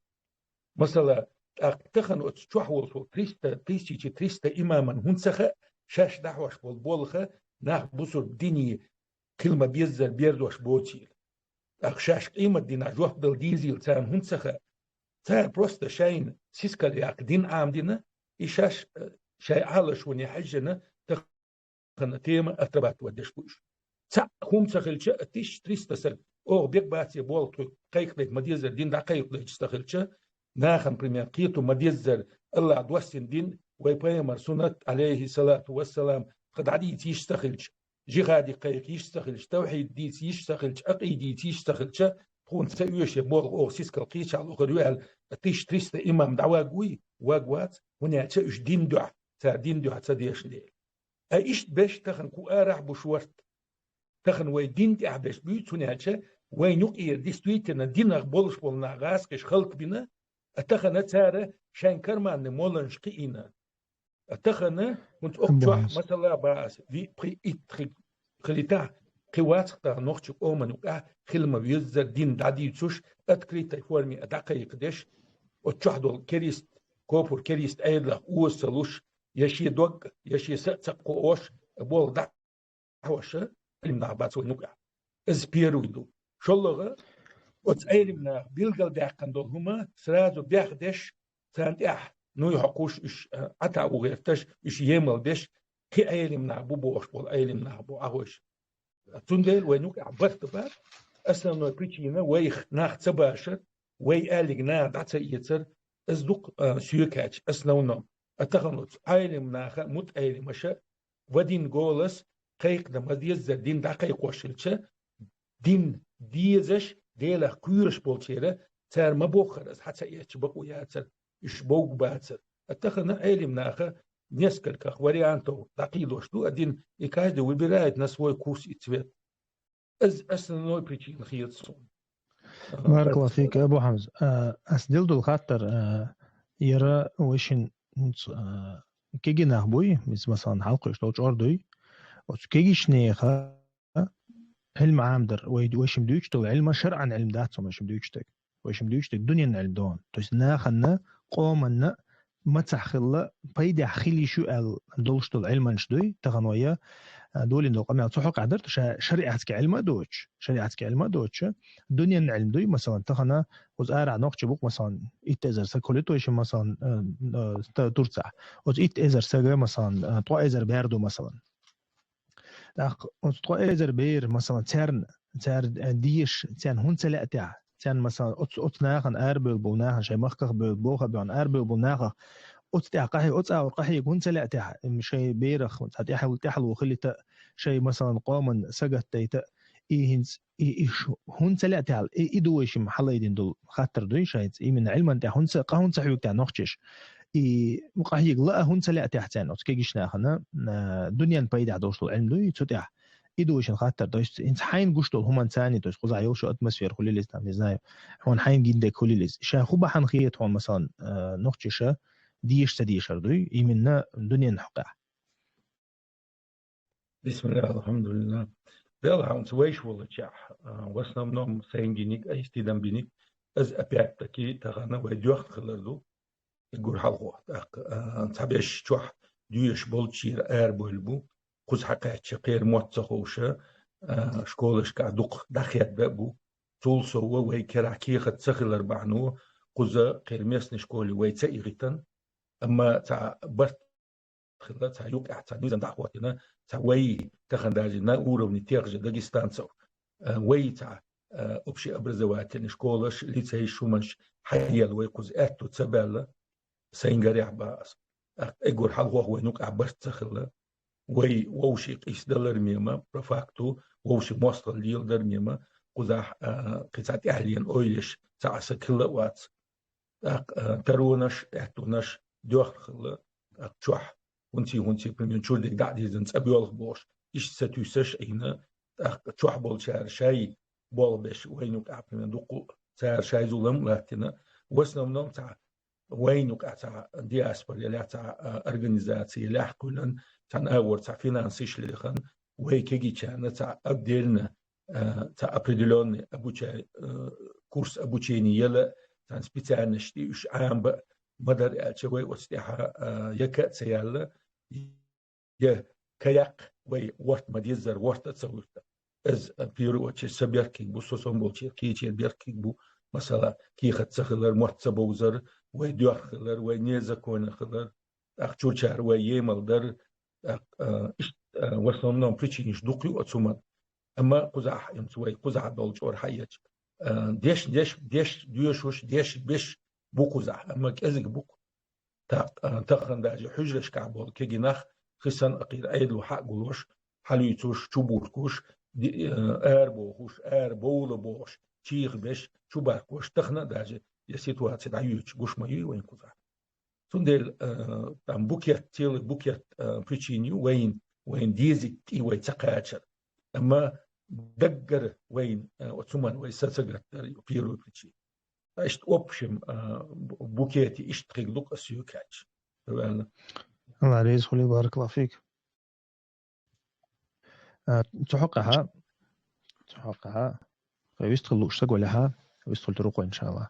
مثلا أقتخن أتشوحول 300 إماما هنسخة شاش دحوش بالبولخة ناح بصر بديني كلمة بيزر بيردوش بوتيل أخشاش قيمة دينا جوح بالديزيل تان هنسخة تار بروستا شاين سيسكال ياك دين عامدنا إيشاش شاي عالش وني حجنا تخنا تيما أتبات ودش بوش تا هم تخلشة أتيش 300 سنة أو بيك باتي بول قيق لك مديزر دين دا قيق لك تخلشة ناخن بريمير قيتو مديزر الله عدوستين دين ويبايمر سنة عليه الصلاة والسلام قد عديد يشتخلش جهادي قيق يشتخلش توحيد ديت يشتخلش أقيدي يشتخلش تكون سيوش بول أو سيسكال قيش على الأخرى أتيش 300 إمام دعوا قوي واقوات هنا تشوش دين دع دين دع تديش ليه أيش باش تخن كو أرح بشورت تخن وي دين دع باش بيت هنا تشا وي نقير ديستويتنا دين أقبلش بولنا غاسكش خلق بنا أتخن تارة شان كرمان مولنش قينا أتخن كنت أكتوح مثلا باس في بري إتخي خليتا قوات تا نوختي أومن وقع خلما ويزر دين دادي تشوش أتكريتا فورمي أدقى يقدش وتشحدو كريست كوبور كريست أيضا وصلوش يشي دوغ يشي سقوش بول دعوش علم نعبات ونقع إز بيرودو شلغة وتسألمنا بيلغل داقن دول هما سرازو بيخدش ساند نو يحقوش إش عتا وغيرتش إش يمل بيش كي أيلمنا بوبوش بول أيلمنا بو أهوش تندل ونقع برتبار أصلا نو بريتشينا ويخ ناخ تباشر وي آلق نا دعتا يتر أصدق سيوكاتش أصلا أتخنط عالم ناخا مت عالم أشا ودين قولس قيق دم ديزر دين دا قيق وشلشا دين ديزش ديلا كيرش بولتيرا تار مبوخرز حتى يتبقوا ياتر يشبوق باتر أتخنا عالم ناخا نسكر كخ وريانتو دقيلوش دو أدين إكايد وبرايد نسوي كورس إتويت أصلا نوي بريتشين خيط صون بارك الله فيك أبو حمزة أسدل دول خاطر يرى وشن كيجي نخبوي مثلا حلقة شلوش أردوي وكيجي شنيخة علم عامدر ويشم دويشتو علم شرعا علم داتهم ويشم دويشتك الدنيا علم دون تويس ناخنا قومنا ما تحخل بيد حخلي شو دولشتو العلم نشدوي تغنويا دولين دول قمع صحق عدرت شريعتك علم دوتش الدنيا نعلم دوي مثلا تخنا وزارع نوقش بوك مثلا إتأزر سكوليتو إيش مثلا تورتسع وز إتأزر سجى مثلا طوا إزر بيردو مثلا طوا إزر بير مثلا تار ديش تان هون سلأتع تان مثلا أتناخن أربل بوناخن شيء مخكخ بوخ بيان أربل بوناخ أتقحي أتقحي هون سلأتع شيء بيرخ هتحاول تحلو خلي شيء مثلا قامن سجت تيت إيهنس هون سلأتع إدويش محل يدين دول خاطر دوي شيء من علم أنت هون سقهون صحيح تاع نخشش مقاهيق لا هون سلأتع تان أتكيجش ناخنا دنيا بيد عدوش العلم دوي تتع إدوش الخاطر دوش إنت حين قشتو هما ثاني دوش خذ عيوش أتموسفير كل اللي استعمل زاي هون حين جدا كل اللي شاخوبة حنخية هون مثلا نقطة ديش تديش أردوي يمنا دنيا نحقق. بسم الله الحمد لله. Wel, Hans Weiswolle tja, was nam zijn ginik, die dan binik, as apiat taki, tagana wij ducht gelerdo, ik gur halgo, tabesh tja, duish bolchir bolbu, kuz haqat shaqir motsakhosha, shkolish ka duq dakhiyat babu, tul sowa wij keraki khat sakhilar ba'nu, kuz qirmes nishkoli wij tsaigitan, amma ta bart خلال تعيوك أحسن نيزان دعواتنا تعوي تخنداجنا أوروني تيغج داغستان سو وي تاع أبشي أبرزوات نشكولش ليتسي شومنش حيال ويقوز أتو تسبال سينغاريح باس إيغور حال هو نوك عبرت تخلا وي ووشي قيس دلر ميما برفاكتو ووشي موصل ليل در ميما قزاح قيسات أهلين أويلش تاع سكلا وات ترونش أتونش دوخ خلا تشوح ونتي بريمير شو ديك دعدي زنت أبيولخ بوش إيش ستوسش إينا تشوح بول شعر شاي بول بش وينك أعبنا دوقو شعر شاي زولم لاتنا وسنا تاع وينك تاع دياسبر يلا تاع أورجانيزاتي لاح كلن تاع أور تاع فينانسيش لخن ويكيجي كان تاع أبدلنا تاع أبريدلون أبوشي كورس أبوشيني يلا تاع سبيتالنشتي إيش عام مدار أشوي واستيحة يكاد سيال يه كياك وي وقت ما ديزر وقت تصورت از بيرو وش سبيركي بو سوسون بولشي كي بيركي بو مثلا كي خد سخلر موت سبوزر وي ديوخلر وي نيزا كون خلر أخشور شهر وي يمل در وصلنا بريتشينش دوقي أتسومن أما قزح يمسوي قزح دولج أور حيج ديش ديوشوش ديش بيش بو قزح أما كأزق بوك تخن داجي حجرش كعبول كي جناخ خسن أقير أيد وحق قلوش حليتوش شبوركوش بوخوش بول بوش تيغ بش شباركوش تخنا داجي يسيتواتي دعيوش قوش مايوي وين قزح سندل تام بوكيت تيل بوكيت بريتشينيو وين ديزي تي وين تقاتشر أما دقر وين وتسمن وين ساتسقر بيرو بريتشي اشت اوبشم بوكيتي اشت تغلق اسيوكاتش الله عليك خلي بارك الله فيك. تحقها ويستغل اشتق ولها ويستغل طرقه ان شاء الله.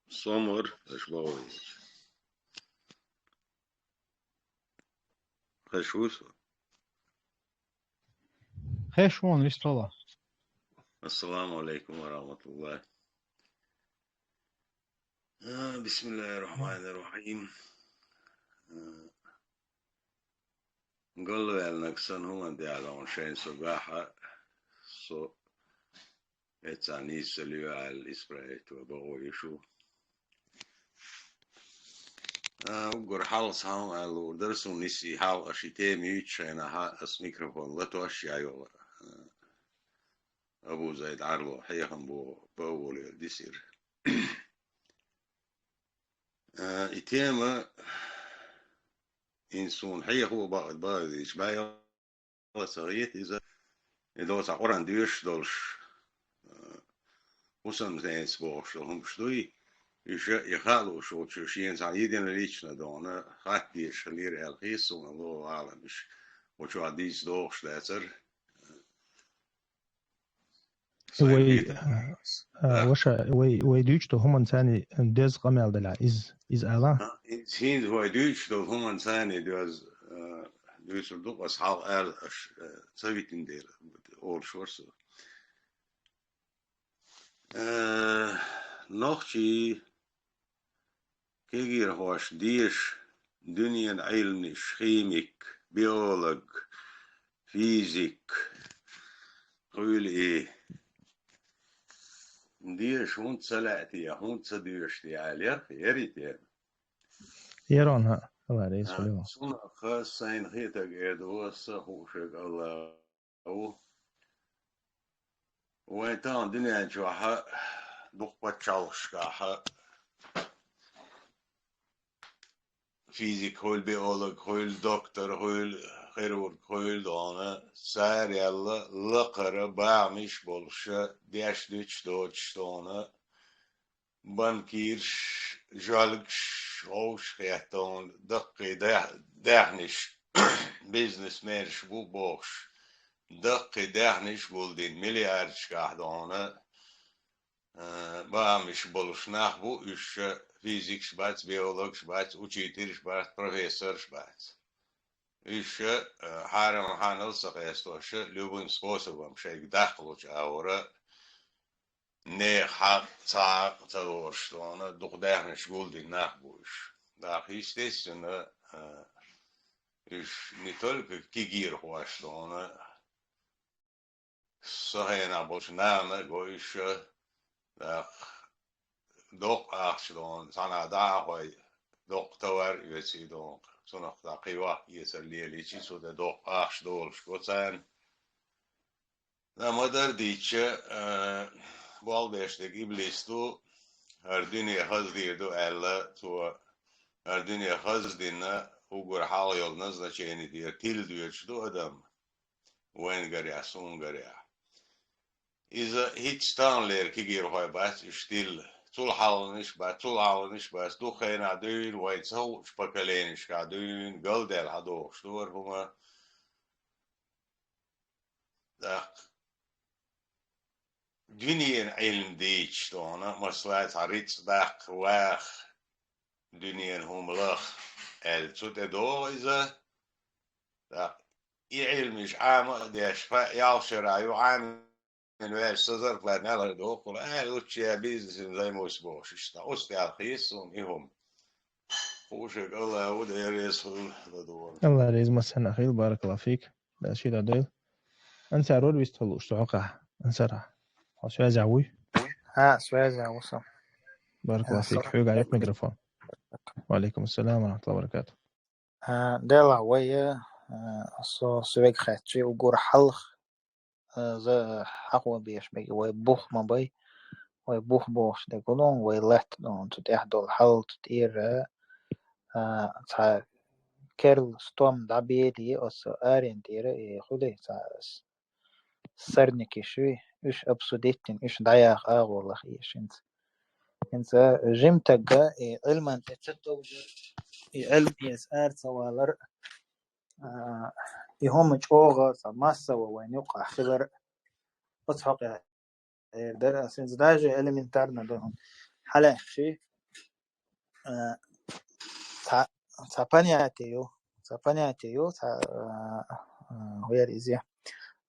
سمر اشباوي خشوس خشون يستولا. السلام عليكم ورحمة الله. بسم الله الرحمن الرحيم. قالوا النكسن هو دي على شين صباحا سو اتعني سليو على الإسبريت وبغو يشو وقر حالس هاو قالوا درسوا نسي حال أشيتي ميوتشينا ها اس ميكروفون لتو أشياء أبو زيد عرلو حيهم بولي ديسير إتيما إنسون حي هو بعض إشباعي صغير إذا تعوران ديش دولش وسم زين سبوش هم شدوي يخالو شو تشين سعيدين ليشنا دونا خاتيش لير الخيس الله أعلم مش وشو عديس دوش لاتر وي دوش تو هم ثاني دز قمل دلا إز ألا هين هو دوش تو هم ثاني دوش دوق أصحاب سويتين دير أول شورس نوختي كيجير هوش ديش دنيا علمش خيميك بيولوج فيزيك قول إيه ديش هون سلعتي هون تديشتي عليها يريتي يرونها الله عليه سليمان صنع خاصين خيتك إدو الصخوشك الله وين تان دنيا جوها دقبة تشالشكاها فيزيك هول بيولوج هول دكتور هول قرور كويل دونه سار يلا لقرة بعمش بولشة ديش ديش دوش دونه بانكيرش جالكش روش خياتون دقي دهنش بيزنس ميرش بو بوش دقي دهنش بولدين مليارش قاعدونه بعمش بولش نحبو إيش فيزيكس بات بيولوجس بات учитель بات профессор بات إيش حارم حانل سقيستوش любым способом شيء دخلوش أورا не حق صار تدورش لونه دقدهن شغل دي نحبوش да естественно إيش не только кигир хош лونه صحيح نبوش نعمة قويش да دوق أخشلون سنة دعوة دوق توار يسي دوق سنة تقيوة يسلي ليشي سودا دوق أخشلون شكوتان نمدر ديتش بال بيشتك إبليستو هر دنيا خز ديردو ألا تو هر دنيا خز دينا وقر حال يول نزل چيني دير تيل ديرشدو أدم وين غريا سون غريا إذا هيتش تان لير كيجير هاي بس اشتيل طول حالنش بس دو خينا دون ويتسو شبكلينش كادون قلدل هدو شتور هما داق دنيا علم ديش دونا مسوات عريت داق واخ دنيا هم لخ التوت دو إذا داق علمش عام ديش فا يالشرايو عام من ويش صدر بلادنا لدوق ولا لوتشي بيزنس زي موسبوش اشتا أستيال خيسون إهم خوشك الله ودير يسهل لدور الله ريز مسنا خير بارك الله فيك لا شيء لا ديل أنسى رول بيستهلوش تعقع أنسرع شوية زعوي سؤال زي وصل بارك الله فيك حيوق عليك ميكروفون وعليكم السلام ورحمة الله وبركاته دلا ويا سويك خاتشي وجور حلخ ز حقوة بيش بي ويبوخ ما بي ويبوخ بوش دقولون ويلات دون تتحدو الحل تتير تا كيرل ستوم دابيلي أو آرين تير خلي تا سرنكي شوي إيش أبسوديتين إيش داياخ آغو لخيش انت جمتك علما تتوج علم يسار سوالر يهم جوغا ماسا وين يقع خبر أصحق در سنز داجة علمنتارنا دهم حلا شيء تابانياتيو وير إزيا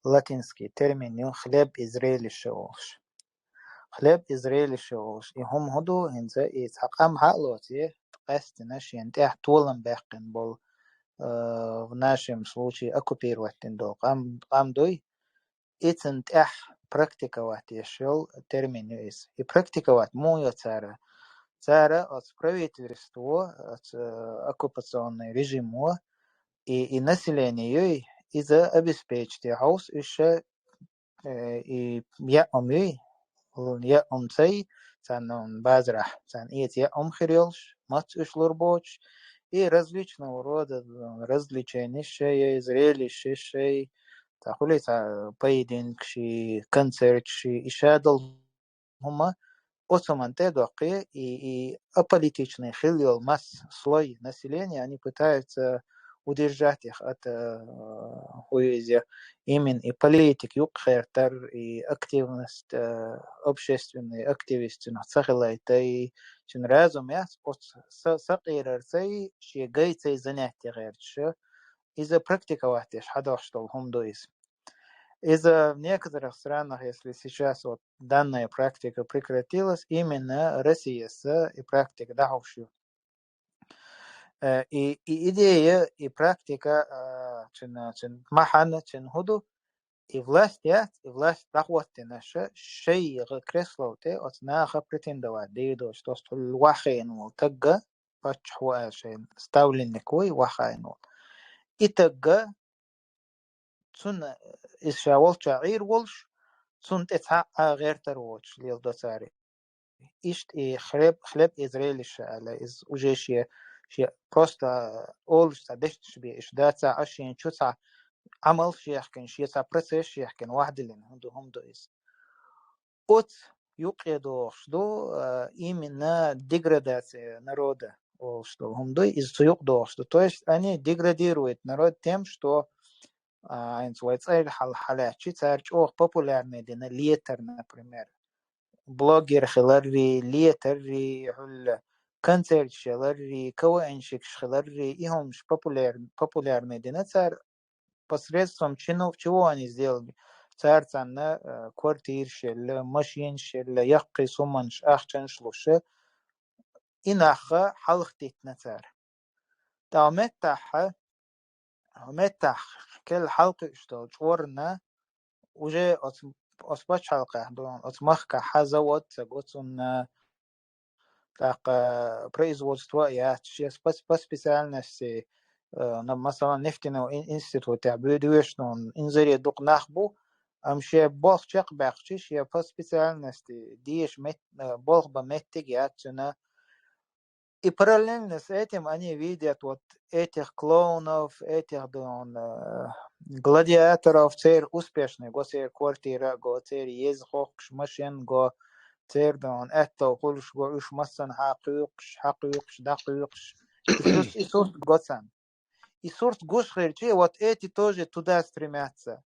لاتينسكي ترمينيو خلاب إزرائيلي شوش خلاب إزرائيلي شوش يهم هدو هنزا يتحقام حقلوتي قاست ناشين تاح طولن باقين بول в нашем случае оккупировать дол قام دوي إتن تاح практиковать يشل термин есть и практиковать мою цара от правительства от оккупационный режим и население из-за обеспечить хаус еще и я цей цан базрах цан я хирилш мат ушлурбоч и различного рода развлечения зрелища تقولي بايدينك شي كونسرت شي إشادل هما أصلاً تدقي и аполитичный хилил масс слой населения они пытаются удержать их от уезда именно и политик юкхертер и активность общественной активности на цахилайтай чин разум яс от сакирерцей ши гайцей занятия герче из-за практиковать хадашдал хумдоис. Из-за в некоторых странах, если сейчас вот данная практика прекратилась, именно Россия и практика даховшую. И идея, и практика чин махана, чин худу, и власть дахватти наша, шей креслоте, от наха претендовать, дейдо, что столь вахайнул, тагга, пачхуашен, ставленникой вахайнул. إتجا سن إشاول شعير ولش سن تتحقق غير تروج للدوساري إشت خلب إسرائيل الشعلة إز وجيشية شيء просто أولش تدشت بيش داتا عشان شو تا عمل شيء كان شيء تا процесс شيء كان واحد اللي هم دو إس от يقيدو شدو именно деградация народа, что гумдой из суюкдо, что то есть они деградируют народ тем, что инсуэцай халячи царч ох популярный дина летер, например, блогер хиларри летерри концерт шиларри каванщик шиларри и هم популярный дина царь посредством чинов чего они сделали царь царна квартир шел машин шел яқи суманш ахчан шлуше инаха халхтитна царь تعمتح كل حلقة اشتغل شورنا уже أصبح حلقة دون أصمخ كحزوت سقطن так производство я сейчас по специальности مثلا نفتنا институт تعبدوش نون إنزري دوق نخبو أمشي بوخ شق بخشش يا по специальности ديش مت بوخ بمتك ياتنا и параллельно с этим они видят вот этих клоунов, этих гладиаторов, царь успешный, го царь квартира, го царь езхокш машин, го царь это кулш го уж массан хакюкш, дакюкш. Иисус гоцан. Иисус гушхерчи, вот эти тоже туда стремятся.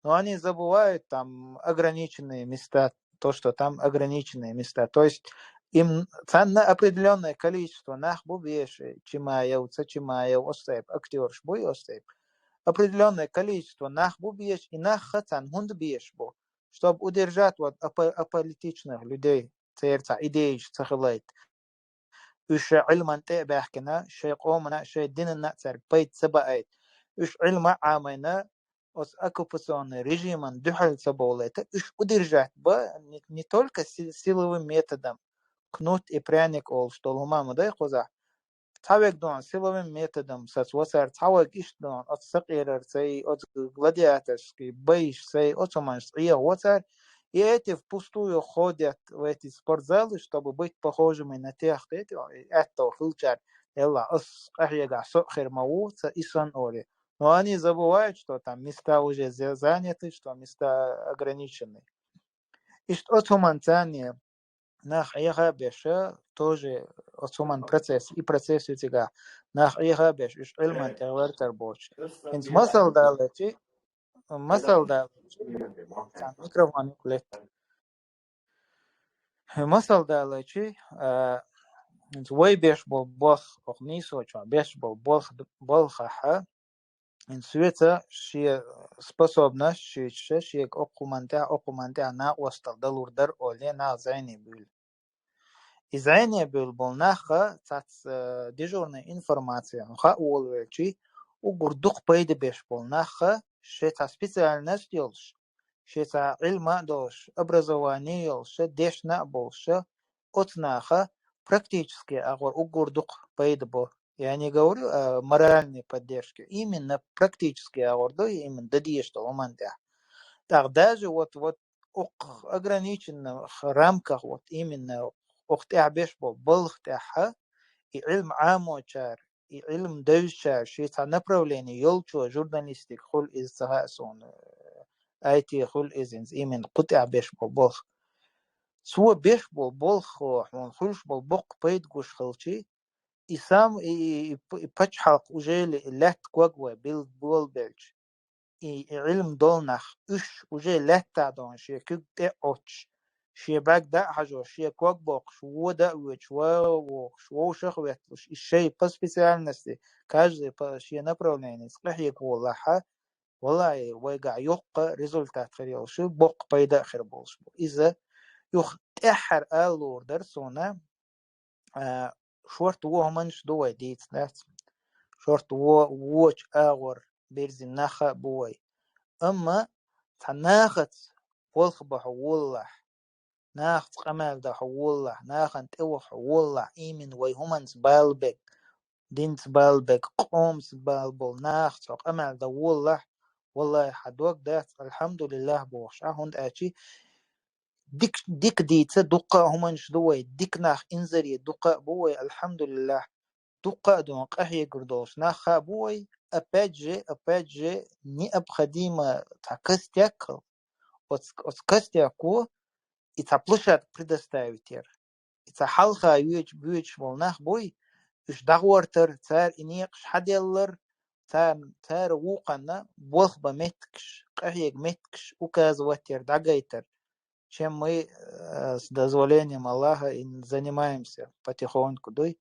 Но они забывают там ограниченные места, то, что там ограниченные места. То есть им ценно определенное количество нахбу беши, чимаев, остеп, актер шбой остеп. Определенное количество нахбу беш и нахха цан хунд бешбу, чтобы удержать вот аполитичных людей, церца идеи цахлайт. Уж علما تبعكنا شيء قومنا شيء ديننا царь бейт сабаит. Уж علما عامنا os оккупационный режимом духаль соболета, уж удержать бы не только силовым методом. Кнут и пряник ол, что лумаму дай хоза. Тавек дон силовым методом сацвосар тавек иш дон от сакирар сей от гладиаторский бейш сей от суманшия воцар. И эти впустую ходят в эти спортзалы, чтобы быть похожими на тех, это хилчар, элла ос ахьяга сохер мауца и сан ори. Но они забывают, что там места уже заняты, что места ограничены. И что суманцание nach ihrer Besche тоже осуман процесс и процесс у тебя nach ihrer Besche ist ilman terwerter boch ins masal dalati микрофон клет masal dalati ins way bеш bol boch och nie so cha bеш bol bolcha in света she способность she окуманта на остал далурдар оле на зайни бül Изайне был болнаха цац дежурная информация. Ха уолвечи угурдук пойде беш болнаха шета специальность делш. Шета ильма дош образование елш дешна больше отнаха практически агор угурдук пойде бо. Я не говорю о моральной поддержке. Именно практически агор до именно дадие что ломанта. Так даже вот ограниченных рамках вот именно وقت أعبش بالغ تاعها علم عام وشار علم دوشار شيء نبروليني يلشوا جورناليستيك خل إزهاء آيتي خل إزنز إيمن قط أعبش بالغ سوى بيش بالغ وحون خلش بالبق بيد قوش خلشي إسام يبتش حلق وجيل لات قوقوة بول بلج علم دولنخ إش وجيل لات تعدون شيء كيك تأوش شيء باك دا حاجة شيء كوك بوق شو دا شو شخويت الشيء بس специальности каждый شيء направление صحيح يقول لها والله ويقع يوقع результат خير شو بوق بيدا خير بولش إذا يختحر ألور درسونا شورت وهمنش دوي ديت ناس شورت ووش أغور بيرزين نخا بوي أما تناخت والخبح والله ناخ قمال ده والله ناخ انت اوح والله ايمن ويهمنس بالبك دينس بالبك قومس بالبول ناخ قمال ده والله حدوك ده الحمد لله بوش هوند اتشي ديك ديتس دقة همنش دوي ديك ناخ انزري دقة بوي الحمد لله تقادون قحي قردوش ناخا بوي أباجي ني أبخديمة تاكستياكل отскастяку и площадь предоставить. И халха юж волнах бой, уж дагвартер цар иниqш хаделлер цар вуқана болхба меткш قحيق меткш указыватер дагайтер. Чем мы с дозволением Аллаха занимаемся потихоньку, дой.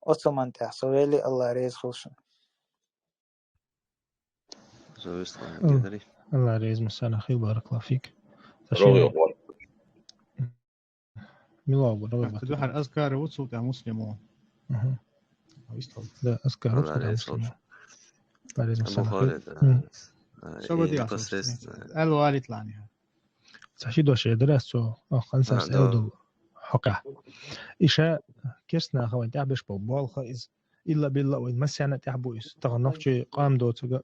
Отсуманте, совели Аллах рейс хулшин. الله رئيس مساء خير بارك الله فيك. ملاقب تدوحر أذكار وتصوت يا مسلمون. لا أذكار وتصوت يا مسلمون. رئيس مساء خير. شو بدي أقول؟ الوالد لاني. تحشيدو شيء دراسو خمسة سعودو حقه. إيشا كيسنا خوين تعبش ببال خايز إلا بالله وين مسيانة تعبويس تغنقشي قام دوتسجا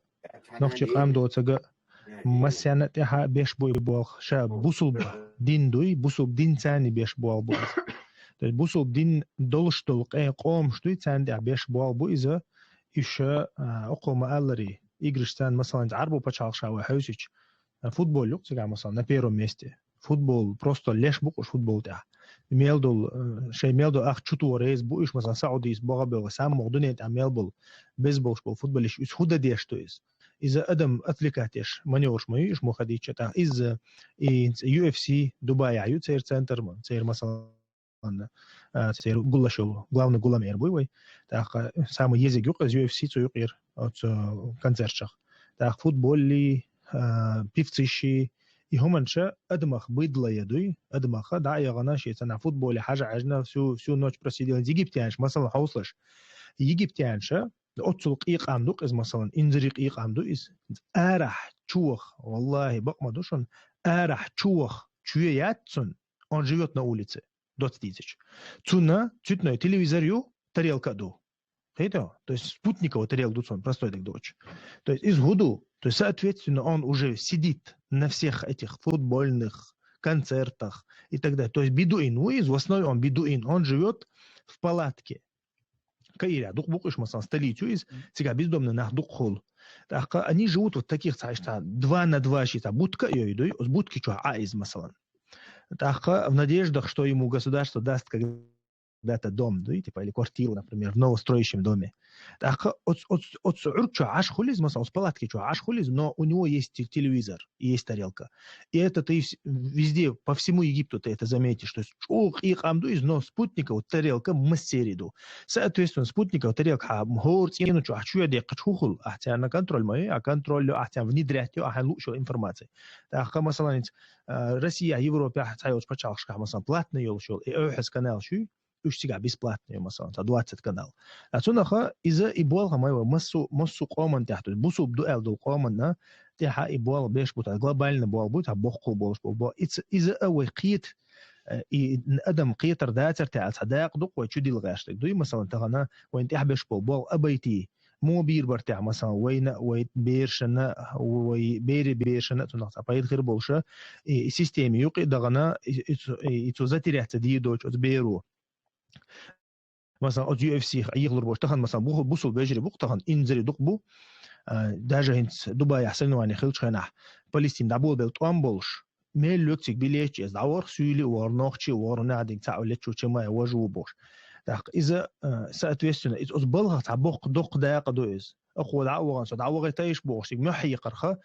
مسيانة تها بيش بوي بوال شاب بوسوب دين دوي بوسوب دين ثاني بيش بوال بويز بوسوب دين دولش دولق أي قوم شتوي ثاني دع بيش بوال بويزة إيشا أقوم ألري إجرستان مثلا عربو بتشال شاوي حوسيش فوتبول لوك تجا مثلا نبيرو ميستي فوتبول просто ليش بوش فوتبول تاع ميلدو شيء ميلدو أخ شتو رئيس بوش مثلا سعوديس بغبل سام مقدونية تاع ميلبل بيسبول شبو فوتبول إيش هودا ديش تويز إذا أدم أتليكاتيش مانيوش مايوش مخديش تاع إذا UFC دبي عيو تسير سنتر من تسير مثلا تسير قلة شو главный قلة مير بوي تاع سام يزيق يقز UFC تيقير أو كونسرتشخ تاع فوتبول لي بيفتشي يهمنشا أدمخ بيضلا يدوي أدمخ دعية غناشي تنا فوتبول حاجة عجنا سو نوتش برسيديل يجيبتيانش مثلا حوصلش يجيبتيانشا أتصلق إيق عمدوك إز مثلا إنزريق إيق عمدو إز أرح تشوخ والله بق ما دوشن أرح تشوخ чуятсон он живет на улице дот тысяч цуна цютной телевизорю тарелка ду то есть спутниковый тарелку дут простой так дочь то есть из году то есть соответственно он уже сидит на всех этих футбольных концертах и так далее то есть бедуин в основном он бедуин он живет в палатке كايرا دوق بوقش مثلا столицу из сега бездомно на дук хол так они живут вот таких цаишта 2 на 2 щита будка йойдой с будки чё из مثلا так в надеждах что ему государство даст когда-то дом, да, типа, или квартиру, например, в новостроящем доме. Так, от сюрча аж хулиз, مثلا, с палатки, аж хулиз, но у него есть телевизор, и есть тарелка. И это ты везде, по всему Египту ты это заметишь. То есть, их амдуиз, но спутников тарелка массериду. Соответственно, спутников тарелка, мгорц, и ну, чу я дек, чухул, ахтян на контроль мой, а контроль, ахтян внедрять, ахтян лучшую информацию. Так, مثلا, Россия, Европа, ахтян, почалшка, مثلا, платный елшил, и охес канал, шуй, اشتغل بيسبلاتني مثلا 20 канал. أتونها إذا إبوالها ما هو مسو قامن تحت بوسو بدو دو قامن تها إبوال بيش بوتا глобально بوال بوتا بوخو بولش بو إذا أول قيت أدم قيتر داتر تعال صداق دق وتشدي الغاشتك دوي مثلا تغنا وين تحبش بول أبيتي مو بير برتاع مثلا وين بيرشنا وبيري بيرشنا تنقص أبايد غير بولشة سيستم يقي دغنا يتوزاتي ريحت دي دوش بيرو مثلا от UFC يغلر бош тахан مثلا бусул бежри бук тахан инзери дукбу даже инс Дубай ахсенуани хилчхана Палестин дабул бел туан болш меллюксик билеч из давор сюли ворнохчи ворнадик таулечу чема вожу бош так из соответственно из отбалга табук дук даяк дуиз أخو دعوة دعوة تايش بوشي محي قرخة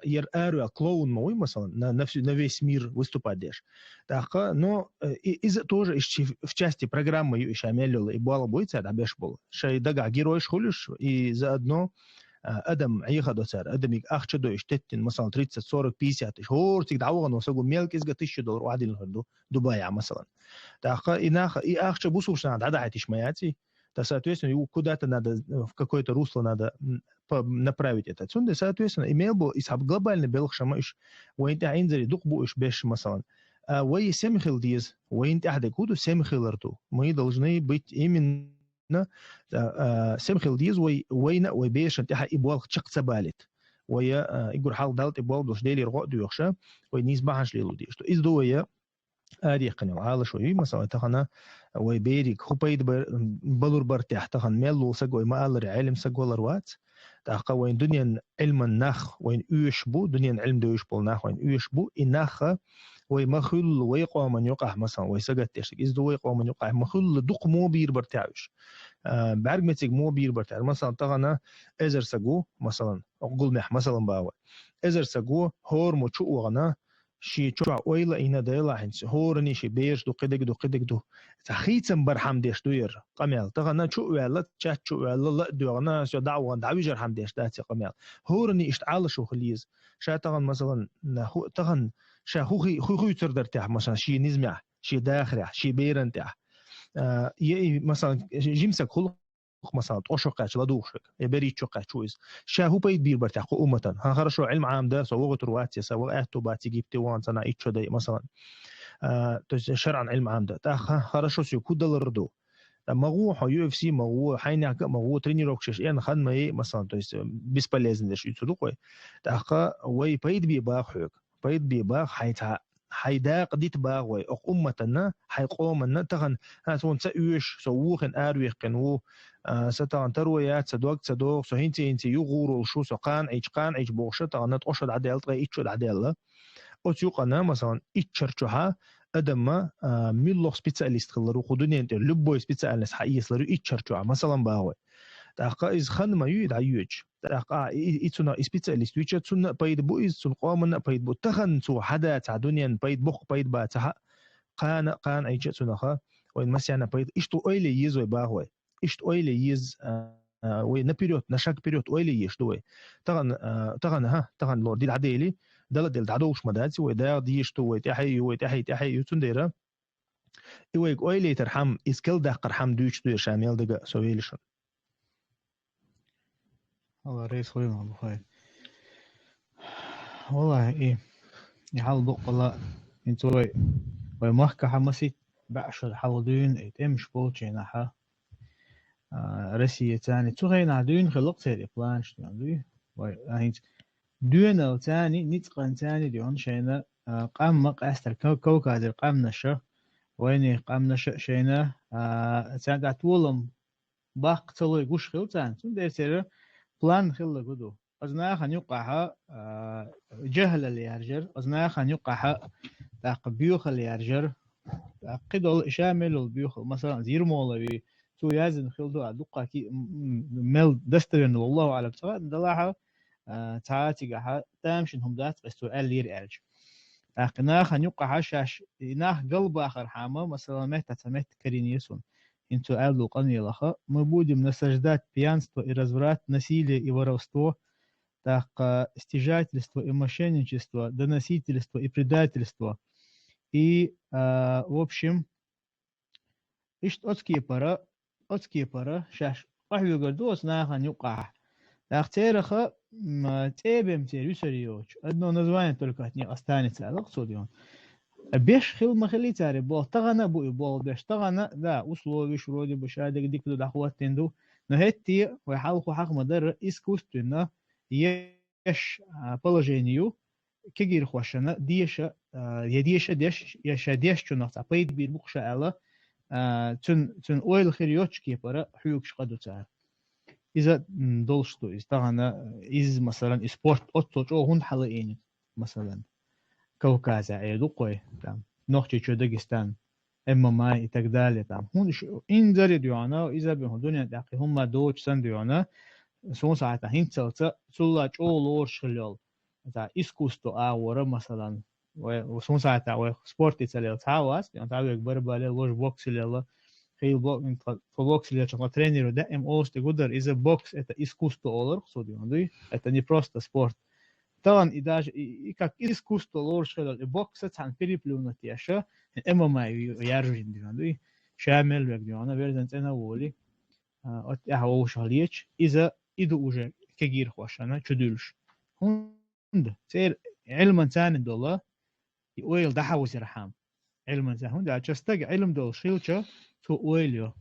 ير أروى كلون موي مثلا نفس мир выступаешь. Так, но из-за тоже в части программы еще амелил и бала будет это беш был. Шей дага герой шхулиш и заодно Адам ياخذ سعر Адам أخشى دو يشتتن مثلا 30 40 50 شهور تيجي دعوة نوصلوا ملك إذا $1000 وعدين الهردو دبي مثلا. Так, и أخشى بوسوش ناد عدا عتيش مياتي. То, соответственно, куда-то надо, в какое-то русло надо направить это. Соответственно, имел бы из глобальный белых шамаиш, وين عندي دقبو إيش بيش مثلا, وين سمخل ديز, وين أحد يكودو سمخل رتو, мы должны быть именно سمخل ديز وين وبيش انتها إبوال شق سبالت, ويا يقول حال دالت إبوال دوش ديلي رقد يخشى, وين يسمعش ليلو ديش. إذ دوية آدي قنوا عال شوي مثلا تخنا ويبيريك هو بيد بلور برتاح تخن ميلو سجوا ما قال علم سجوا الروات تاقا وين دنيا علم النخ وين يشبو دنيا علم دو يشبو النخ وين يشبو النخ وي مخل ويقع من يقع مثلا ويسجد تشك إز دو ويقع من يقع مخل دق مو بير برتاعش بعرمتك مو بير برتاع مثلا تغنا إزر سجو مثلا أقول مح مثلا باوا إزر سجو هور مشو وغنا شي تشوع ويلا إنا ديلا حنس هورني شي بيرش دو قدك دو تخيتم برحم ديش دوير قميل تغنا شو ولا تشات شو ولا لا دوغنا شو دعوة دعويجر حم ديش داتي قميل هورني اشتعال شو خليز شا تغن مثلا تغن شا خوي تردر تاع مثلا شي نزمع شي داخل شي بيرن تاع يي مثلا جيمسك خلق مثلا توشقات لا دوشك يبري تشقات شويز شا هو بيت بير برتاح أمة ها خرشوا علم عام ده سووا رواتي سوا أهتو باتي جبتي وان سنة إيش ده مثلا شرعا علم عام ده تا خرشوا سيو كود الردو مغو يو اف سي مغو حين مغو тренировкшиш ен хан май مثلا то есть бесполезно деш ютуду кой таха وي بيد بي باخ بيد بي باخ حيتا حيدا قديت باغ وي اق امتنا حيقومنا تغن هاتون تايش سووخن ارويقن و ستان ترويات صدوق سو انت يغور شو سقان ايش بوخشه تغن تقشد عدل طري ايش عدل او تيقنا مثلا ايتشرچها ادم ميلوخ سبيциалист خلرو خدوني انت لبوي سبيциалист حيسلرو ايتشرچوا مثلا باوي تاقا از خن ما يد عيوج تاقا ايتسنا سبيциалист ويتشتسنا بايد بو از سن قومنا بايد بو تخن سو حدا تاع دنيا بايد بوخ بايد با تاع قان ايتشتسنا خا وين مسيانا بايد اشتو اويلي يزوي باوي اشت اويلي يز وي نبيريوت نشاك بيريوت اويلي يشتوي تغن لور دي العديلي دل دعدوش مداتي ودا ديشتو ويتحي يتنديرا ايويك اويلي ترحم اسكل دا قرحم دوش دو شامل دغ سويلشن والله رئيس خوي ما بخير والله ايه يحل بق الله انتو وي محكا حمسي بعشر الحوضين اتمش بولشينا ها رسيه تاني تو غين عدين خلق سيري بلانش يعني وي هينت دون تاني نتقن تاني ديون شينا قام مقاستر كوكادر قام نشا ويني قام نشا شينا تان تولم باق تلو يقوش خيل تان تون دير سيري بلان خلا قدو أزنا خن يقعها جهل اللي يرجر أزنا خن يقعها تاق بيوخ اللي يرجر قدول شامل البيوخ مثلا زير مولوي تو يازن خلدو أدقة كي مل دسترين والله على بتاع دلاها تعاتي قها تامشنهم ذات السؤال لير أرج أقنا خن يقعها شاش إناه قلب آخر حامة مثلا مهت تمت كرينيسون انتو قالوا قني لخا мы будем наслаждать пьянство и разврат, насилие и воровство, так стяжательство и мошенничество, доносительство и предательство. И, в общем, ишт отские пара, шаш, قحوي قردوس ناخن يقع. так تيرخا تيبم تيريسريوش, одно название только от них останется, алаксудион. بيش خيل ما خلي تاري بول تغنى بو بول بيش تغنى دا условиш вроде бы شادك ديك دو دخوات تندو نهتي ويحاولوا حق مدر искусственно يش положению كيجير خوشنا ديش يديش ديش يشاديش شنو تعبيد بير بقشة على تن اويل خيريوتش كيبرا حيوكش قدو تار إذا دولشتو إذا تغنى إذا مثلا سبورت أوتوش أو هون حلقين مثلا كوكازا ايدو قوي там نوختي شو داغستان اما ما и так далее там هون ان زري ديانا اذا بهم دنيا داقي هم دوچ سن ديانا سون ساعه هينتلت سولا چولور شلول تا искусство аора مثلا وسون ساعه و سبورت تسلل تاواس يعني تاوي بربالي لوج بوكس لله خيل بوكس اللي شغال тренер да им ост гудер из бокс это искусство олор судьи это не просто спорт طبعا إداج إكاك إسكوستو لورش خلال بوكس عن فيليبلونا تياشا إما ما يارجين دياندوي شامل ويقديانا بيردن أنا وولي أهو شاليش إذا إدو وجه كجير خوشنا شدولش هند سير علما ثاني دولا يويل دحوا سرحام علما ثاني هند أجستج علم دول شيلشة تو ويليو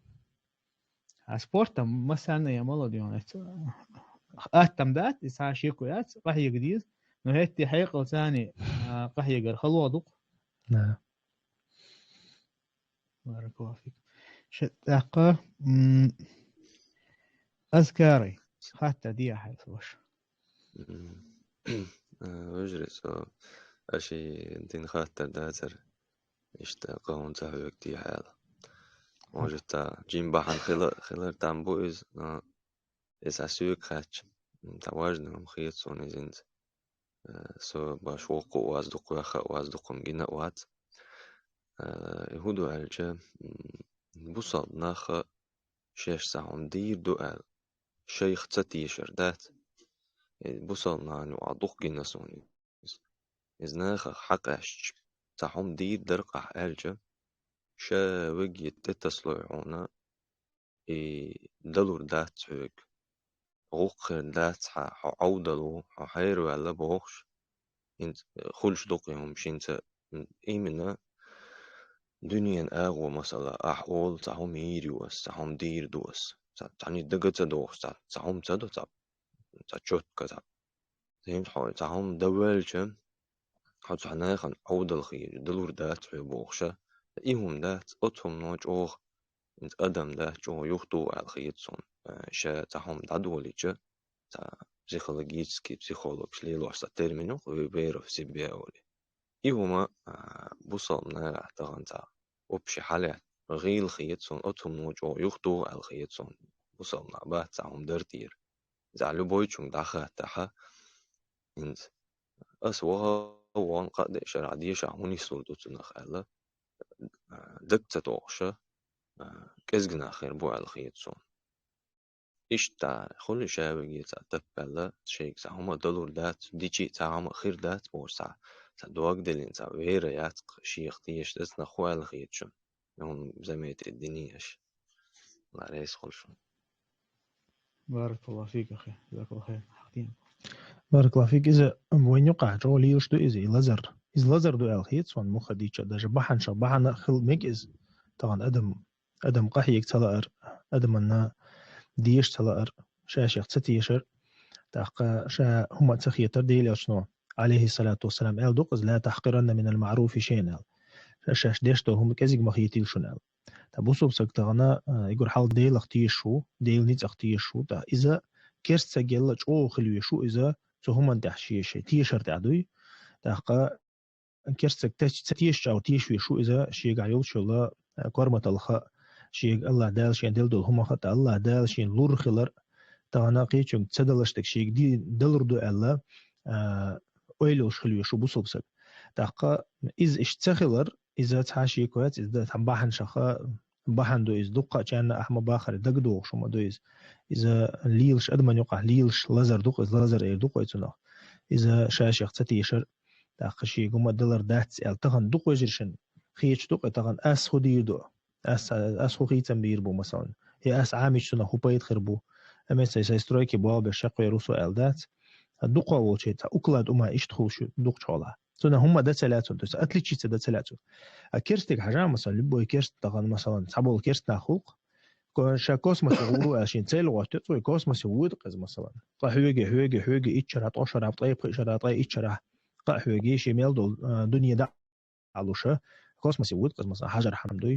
سبورتا مثلا يا مالا ديانا أتم دات إسها شيكويات قحية جديد نهيتي حيقة ثاني قحية جر خلوا دق نعم بارك الله فيك. شتاقة أذكاري حتى دي أحد وش وجرس أشي دين خاطر دازر اشتاقون تهوك دي حالة وجدت جيم بحن خلال تنبو إز أسوك خاتش تواجنا مخيط صوني زنز سو باش وقو وازدقو يخا وازدقو مجينا وات يهودو ألجا بوصل ناخا شاش ساعون دير دوال شيخ تتيشر دات بوصل نانو عدوق جينا صوني إز ناخا حقاش تاهم دير درقح ألجا شا وجي تتصلعونا دلور دات هوك غوق دات عودلو حيرو على بوخش انت خلش دقيهم شينتا إيمنا دنيا أغوى مثلا أحوال تاهم يريوس تاهم دير دوس تعني دقة دوس تاهم تدو تشوت كتاب زين حوالي تاهم دوالجم حتى حناخن عودل خير دلور دات في بوخشة إيهم دات أتهم نوج أوخ انت أدم دات جو يخطو على خيط صون شا تاهم دادوليجا تا психологический психолог шлилош термину выберу в себе оли. إيهما بوصلنا تغنتا وبشي حالات غيل خيطسون أتهم نوجو يخطو على خيطسون بوصلنا بات ساهم درتير زعلو بويتشون داخل تاها إنت أسوها وان قد شرع ديش عموني سلطو تنخالا دكتا توغشا كزغنا خير بو على خيطسون إشتا خل شابي تتبلا شيء سهم دلور دات ديشي سهم خير دات بورسا دوق دلين ويرا ياتق شيخ تيش دسنا خوال خيتشون يوم زميت الدنياش لا ريس خلشون. بارك الله فيك أخي جزاك الله خير حقين. بارك الله فيك. إذا وين يقع جولي يشتو إذا لزر دو الخيط وان مخديتش داج بحن شبحنا خل ميكز طبعا أدم قحيك تلأر أدم أن ديش تلأر شاشيخ تتيشر تاق شا هم تخيتر ديل شنو عليه الصلاة والسلام قال دوقز لا تحقرن من المعروف شيئا شاش ديشتو هم كزيق مخيتيل شنال تبوسو بسكتغنا يقول حال ديل اختيشو ديل نيت اختيشو تا إذا كيرست سجل جو خلوي شو إذا هم تحشيش تيشر تعدوي تاق كيرست تيش أو تيشوي شو إذا شيء قايل شو الله كرمة الخاء شيء الله دال شين ديل دول هم خط الله دال شين لور خلر تغنا قيتشون تسدلشتك شيء دي دلر دو الله أويلوش خلوي شو بوصوبسك تاقا إز اشتخلر إذا تحاشي كويت إذا تنباحن شخا باحن دو إز دقة كأن أحمى باخر دقدو شو ما دو إذا ليلش أدمن يقع ليلش لازر دق إز لازر إيه دقة يتناه إذا شاش يختتيشر تاقا شي قوم دلر دات إل تغن دق يجرشن خيش دق تغن أس خدي دو أس خو خيتم بيربو مثلا هي أس عامش تنا هو بيت خربو أما سيسترويكي بواب الشقوي روسو إل دات دقة وشيتا أكلاد أما إشتخل شو دق شغلها سنة هم ده ثلاثون تس أتليتشي ده ثلاثون كيرستك حاجة مثلا لبوا كيرست تغن مثلا صعبوا كيرست ناخوق كونشا كوسموس غورو أشين تسيل وقت توي كوسموس وود قز مثلا هوجي إتشرا طشرا طيب إشرا طيب إتشرا هوجي شمال دول دنيا ده علوشة كوسموس وود قز مثلا حجر حمدوي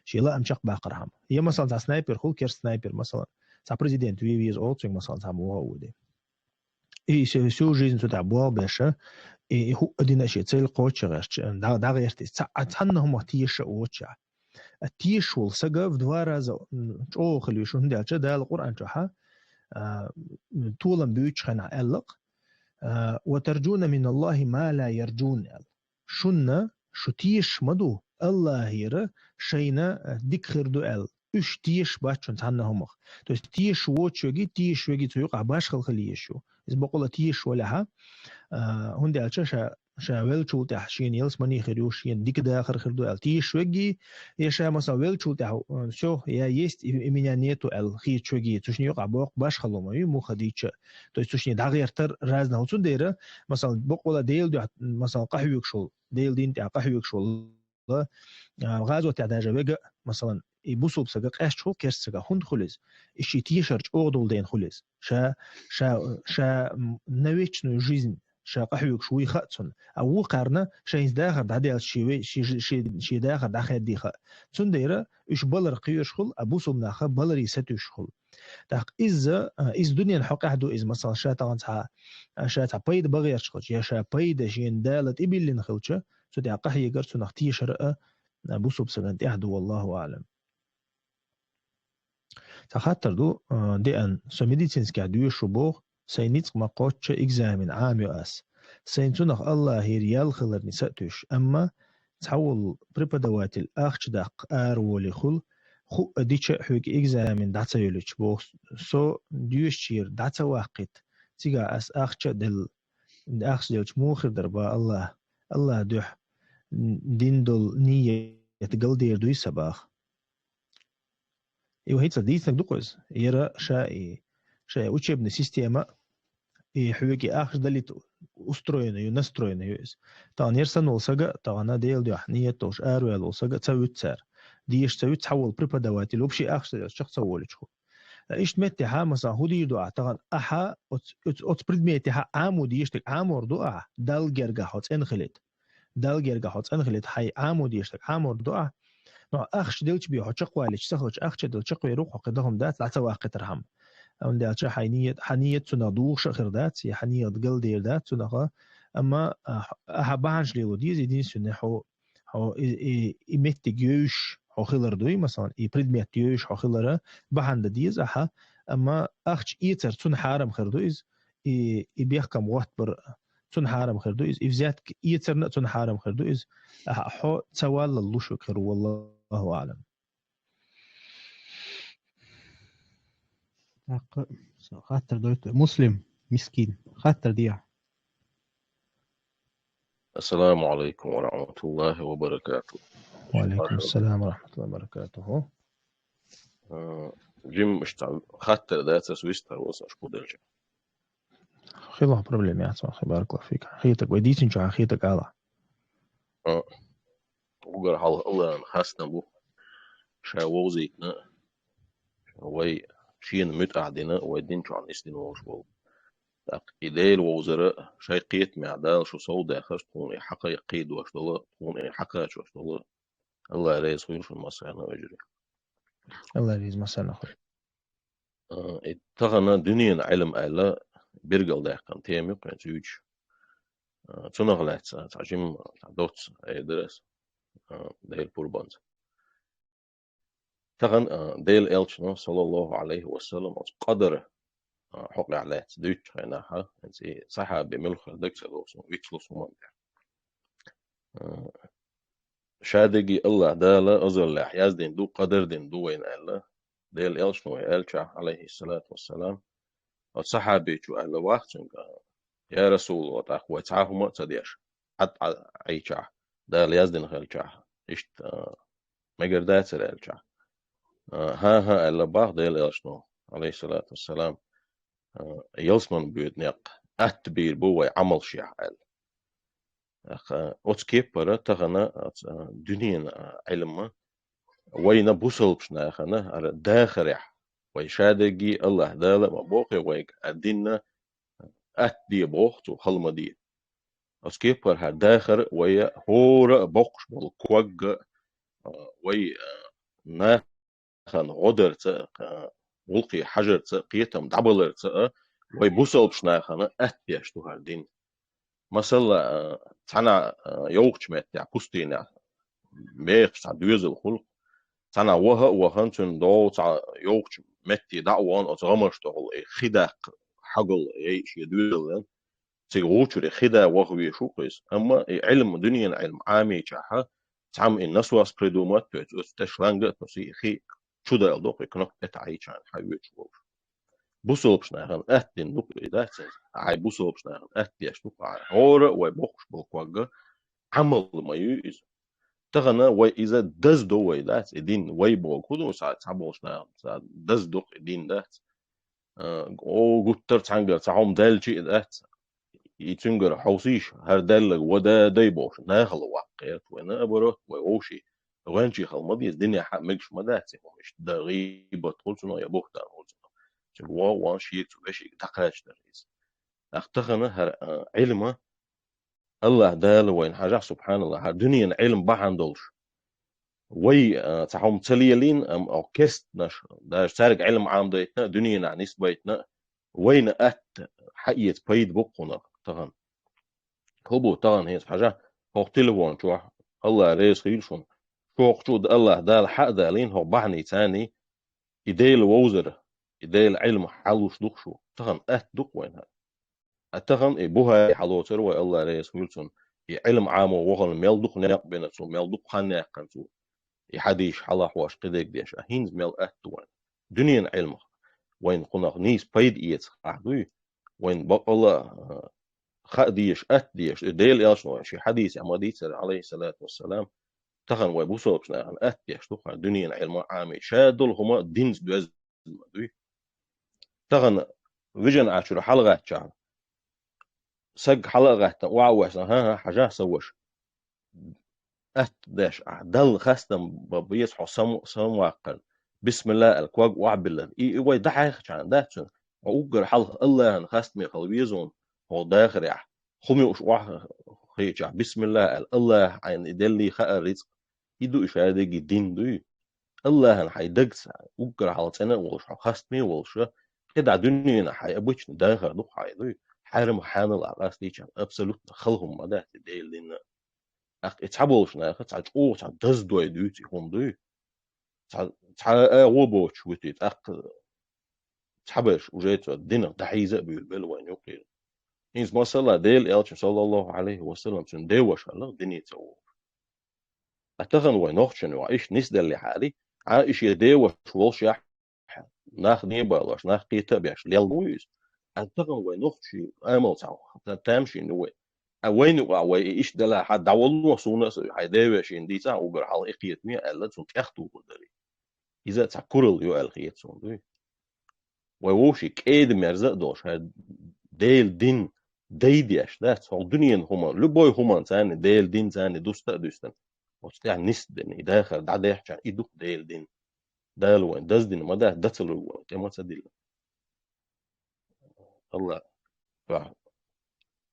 شي لا أمشق باقرهم هي مثلا تاع سنايبر خل كيرست سنايبر مثلا تاع بريزيدنت ويز أولد مثلا تاع موهودي إيه سو جيزن تاع بوا باشا هو أدينا شيء تسيل قوتشغش دا غيرتي تحنا هم تيش قوتشا التيش والسقف دوارا أو خلي شو هندي أشة ده القرآن جها طولا بيوتش خنا ألق وترجون من الله ما لا يرجون شنّا شو تيش مدو الله هيرا شينا ديك خير دو üç تيش باشون تحنا همخ تو تيش ووتشوجي تيش وجي تيوقع باش خليه شو إذا بقول تيش ولا ها هندي أشة شا ويلشول تاع شين يلس ماني خيروش ين ديك دا آخر خير دو تيش وجي يشا مثلا ويلشول تاع شو يا يست إمينا نيتو خير شوجي تشني يوقع باق باش خلو ما يمو خديتش تو تشني داغير تر رازنا هوتون ديره مثلا بقول ديل دو مثلا قهويك شول ديل دين تاع قهويك شول غازو تاع داجا وجا مثلا يبوسو بسقق أشتو كيرسقا هند خلص إشي تيشرج أوضل دين خلص شا نويتش نو جيزن شاقحيوك شوي خاتون أو قارنا شيء داخل دعدي شي داخل داخل ديخا تون ديرا إيش بلر قيوش خل أبو سبناخا بلر يستوش خل تاق إز دنيا الحق أحدو إز مثلا شاتا غنتها شاتا بايد بغير شخص يا شا بايد شين دالت إبل نخلشة سو دي عقه يقر سو نختي شرقة أبو سبسنت أحدو والله أعلم تخاطر دو دي أن سميديتينس كاديو شبوغ سينيتق ما قوتش إكزامين عام يؤس سينتونخ الله هي ريال خلر نسأتوش أما تحول بريبادوات الأخش داق آرولي خل خو ديتش حوك إكزامين داتا يوليش بوغ سو ديوش شير داتا واقت تيغا أس أخش دل أخش ديلش موخر دربا الله دوح دين دول نية يتقل دير دوي سباخ إيوه هيتsa ديثنك دوقوز يرى شاي учебная система и حوكي آخر دلت устроена настроена يوز طبعا يرسن والسجا طبعا ديل دي حنية توش آرويل والسجا تسوي تسار ديش تسوي تحول بريبادواتي لو بشي آخر الشخص سوولش خو إيش متها مثلا هو دي دعاء طبعا أحا أت بريدميتها عامو ديشتك عامور دعاء دال جرجا حوت انخلت حي عامو ديشتك عامور دعاء نوع أخش دلش بيو حشق والش سخلش أخش دلش ويروح وقدهم دات لا تواقع ترهم أون دات حنية تنادوخ شخر دات هي حنية قل دير دات تناقة أما أحبانش ليلو ديز يدين سنة حو إمت جيوش حو خلر دوي مثلا بريدميت جيوش حو خلر بحند ديز أحا أما أخش إيتر تن حارم خردويز بيحكم وقت بر تن حارم خردويز إفزات إيتر تن حارم خردويز حو توال الله شكر والله أعلم خاطر دوت مسلم مسكين خاطر ديع السلام عليكم ورحمة الله وبركاته. وعليكم السلام ورحمة الله وبركاته. جيم مش خاطر ده تسويستر وصل شو دلجة. خلاص بروبلم يا صاحبي بارك الله فيك. خيتك وديت إن شاء خيتك على. وقر حال الله خاصنا بو. شاووزيكنا. وي شين متقعدنا ويدين شو عن استنوش بو. إديل ووزراء شيء قيت معدال شو صود آخر تكون حقا قيد واشتغل تكون حقا شو اشتغل الله رئيس خير في المصر أنا وجري الله رئيس مسألة خير تغنى دنيا علم ألا بيرجل ده كان تيمي كان تيج تنغلات تعجم تعدوت درس ديل بوربانز تغن ديل إلشنا صلى الله عليه وسلم قدر حق علات دوت هناها انت صحة بملخ دكس لوسو ويكسلوس ومان شادقي الله دالا أزل لحياز دين دو قدر دين دو وين الله ديل إلشنو إلشا عليه الصلاة والسلام والصحابي جو أهل وقت يا رسول الله تأخوة تعاهما تديش حتى عيشا دال يزدن خلشا إشت مقردات الإلشا ها ألا باق ديل إلشنو عليه الصلاة والسلام يلسمن بيدنيق أتبير بوي عمل شيعال أتكيبرا تغنى دنيا علم وين بوصل بشنا خنا على داخرح ويشادقي الله دالا مبوقي ويك أدينا أتدي بوخت وخلما دي أتكيبر ها داخر ويا هور بوقش بالكوغ وي ناخن غدر ولقي حجر قيتم دبلر ويبوصل بشنا خنا أتيش تو هالدين مثلا تنا يوقش متى كوستينا ميخ دوز الخلق تنا وهنتن دو تاع يوقش متى دعوان أتغمرش تقول خداق حقل إيش يدوزلن تيغوتشري خدا وهو يشوقيس أما علم دنيا علم عامي جاها تعم الناس واس بريدومات تشلانجة تسيخي شو ده الدوق يكنك تتعيش عن حيوش وش بوصل بشناهن أهتن دوق إذا عاي بوصل بشناهن أهتيش دوق عور ويبوخش بالقواجة عمل ما يوز تغنى وإذا دز دو ويدات إدين ويبوغ كودو ساعة تعبوشناهن ساعة دز دوق إدين دات أو قطر تعنقر تعوم دالجي إذات يتنقر حوصيش هر دالك ودا دايبوش ناخل واقعيات وانا أبرات ويوشي وانشي خالمضي الدنيا حق مجش مداتي ومش دا غيبة تقولسنا يا بوخ دا تقولسنا وان شيك تباشي تقاش دريز أختخنا هر علمه الله دال وين حاجة سبحان الله هر دنيا علم بحن دولش وي تحوم تليلين أو كست نش ده سارق علم عام ديتنا دنيا عنيس بيتنا وين أت حقيقة بيد بقنا طبعا هو طبعا هي حاجة هو تلوان شو الله رئيس خيلشون شو الله دال حق دالين هو بحني تاني يديل ووزر يديل علم حلوش دخشو طبعا دق وين أتخن إبوها حلوتر والله رئيس خيلشون علم عام ووهن ميل دق نيق بينتو ميل دق خنيق كنتو يحديش حلا واش قدك ديش هينز ميل وين دنيا علم وين قناق نيس بيد إيت أحدوي وين بقى خديش ديش ديل ياشنو شي حديث أماديت عليه الصلاة والسلام تخن ويبوسو بسنا عن ديش تخن دنيا علم عامي شادل هما دينز دوز دوي تخن فيجن عشر حلقة شهر سق حلقة وعوش ها حاجة سوش داش دل خستم بيصحوا سم واقل بسم الله الكواج وعبلا وي دحيخ كان داتشن وقر حلقة الله ان خستمي خلويزون هو داخل يح خمي وش واحد خيجا بسم الله الله عين يدلي خير رزق يدو إشادة جدين دوي الله هن حيدقس وقر على سنة والش خستمي والش كده الدنيا حيبوش داخل دو حيدوي حرم حان العراس دي كان أبسلوت خلهم ما ده تدي لنا اتحبولش ناخد تعال تعال دز دوي دوتي هم دوي تعال وبوش وتي تحبش وجيت الدين دحيزة بالبل وين يقيل إنس ما صلى ديل إلش صلى الله عليه وسلم سن ديوش الله دنيا تو أتغن وين نخشن وعيش نسدل لحالي عايش يديوش والش يح ناخ نيبالش ناخ قيتا بيش ليلويز أتغن وين نخشي أمل تعو تامشي نوي وين وين إيش دلا حد دولنا صونا حيداوش إن دي تا وقر حال إقيت مية ألا تون تأخذوا بدري إذا تكرل يو الخيت صون دوي ووشي كيد مرزق دوش هاد ديل دين ديديش دات هو دنيا هما لبوي هما تاني ديل دين تاني دوستا وستع نسدن داخل داخل عشان يدوك ديل دين دال وين داز دين ما ده دتلو ما تدل الله راح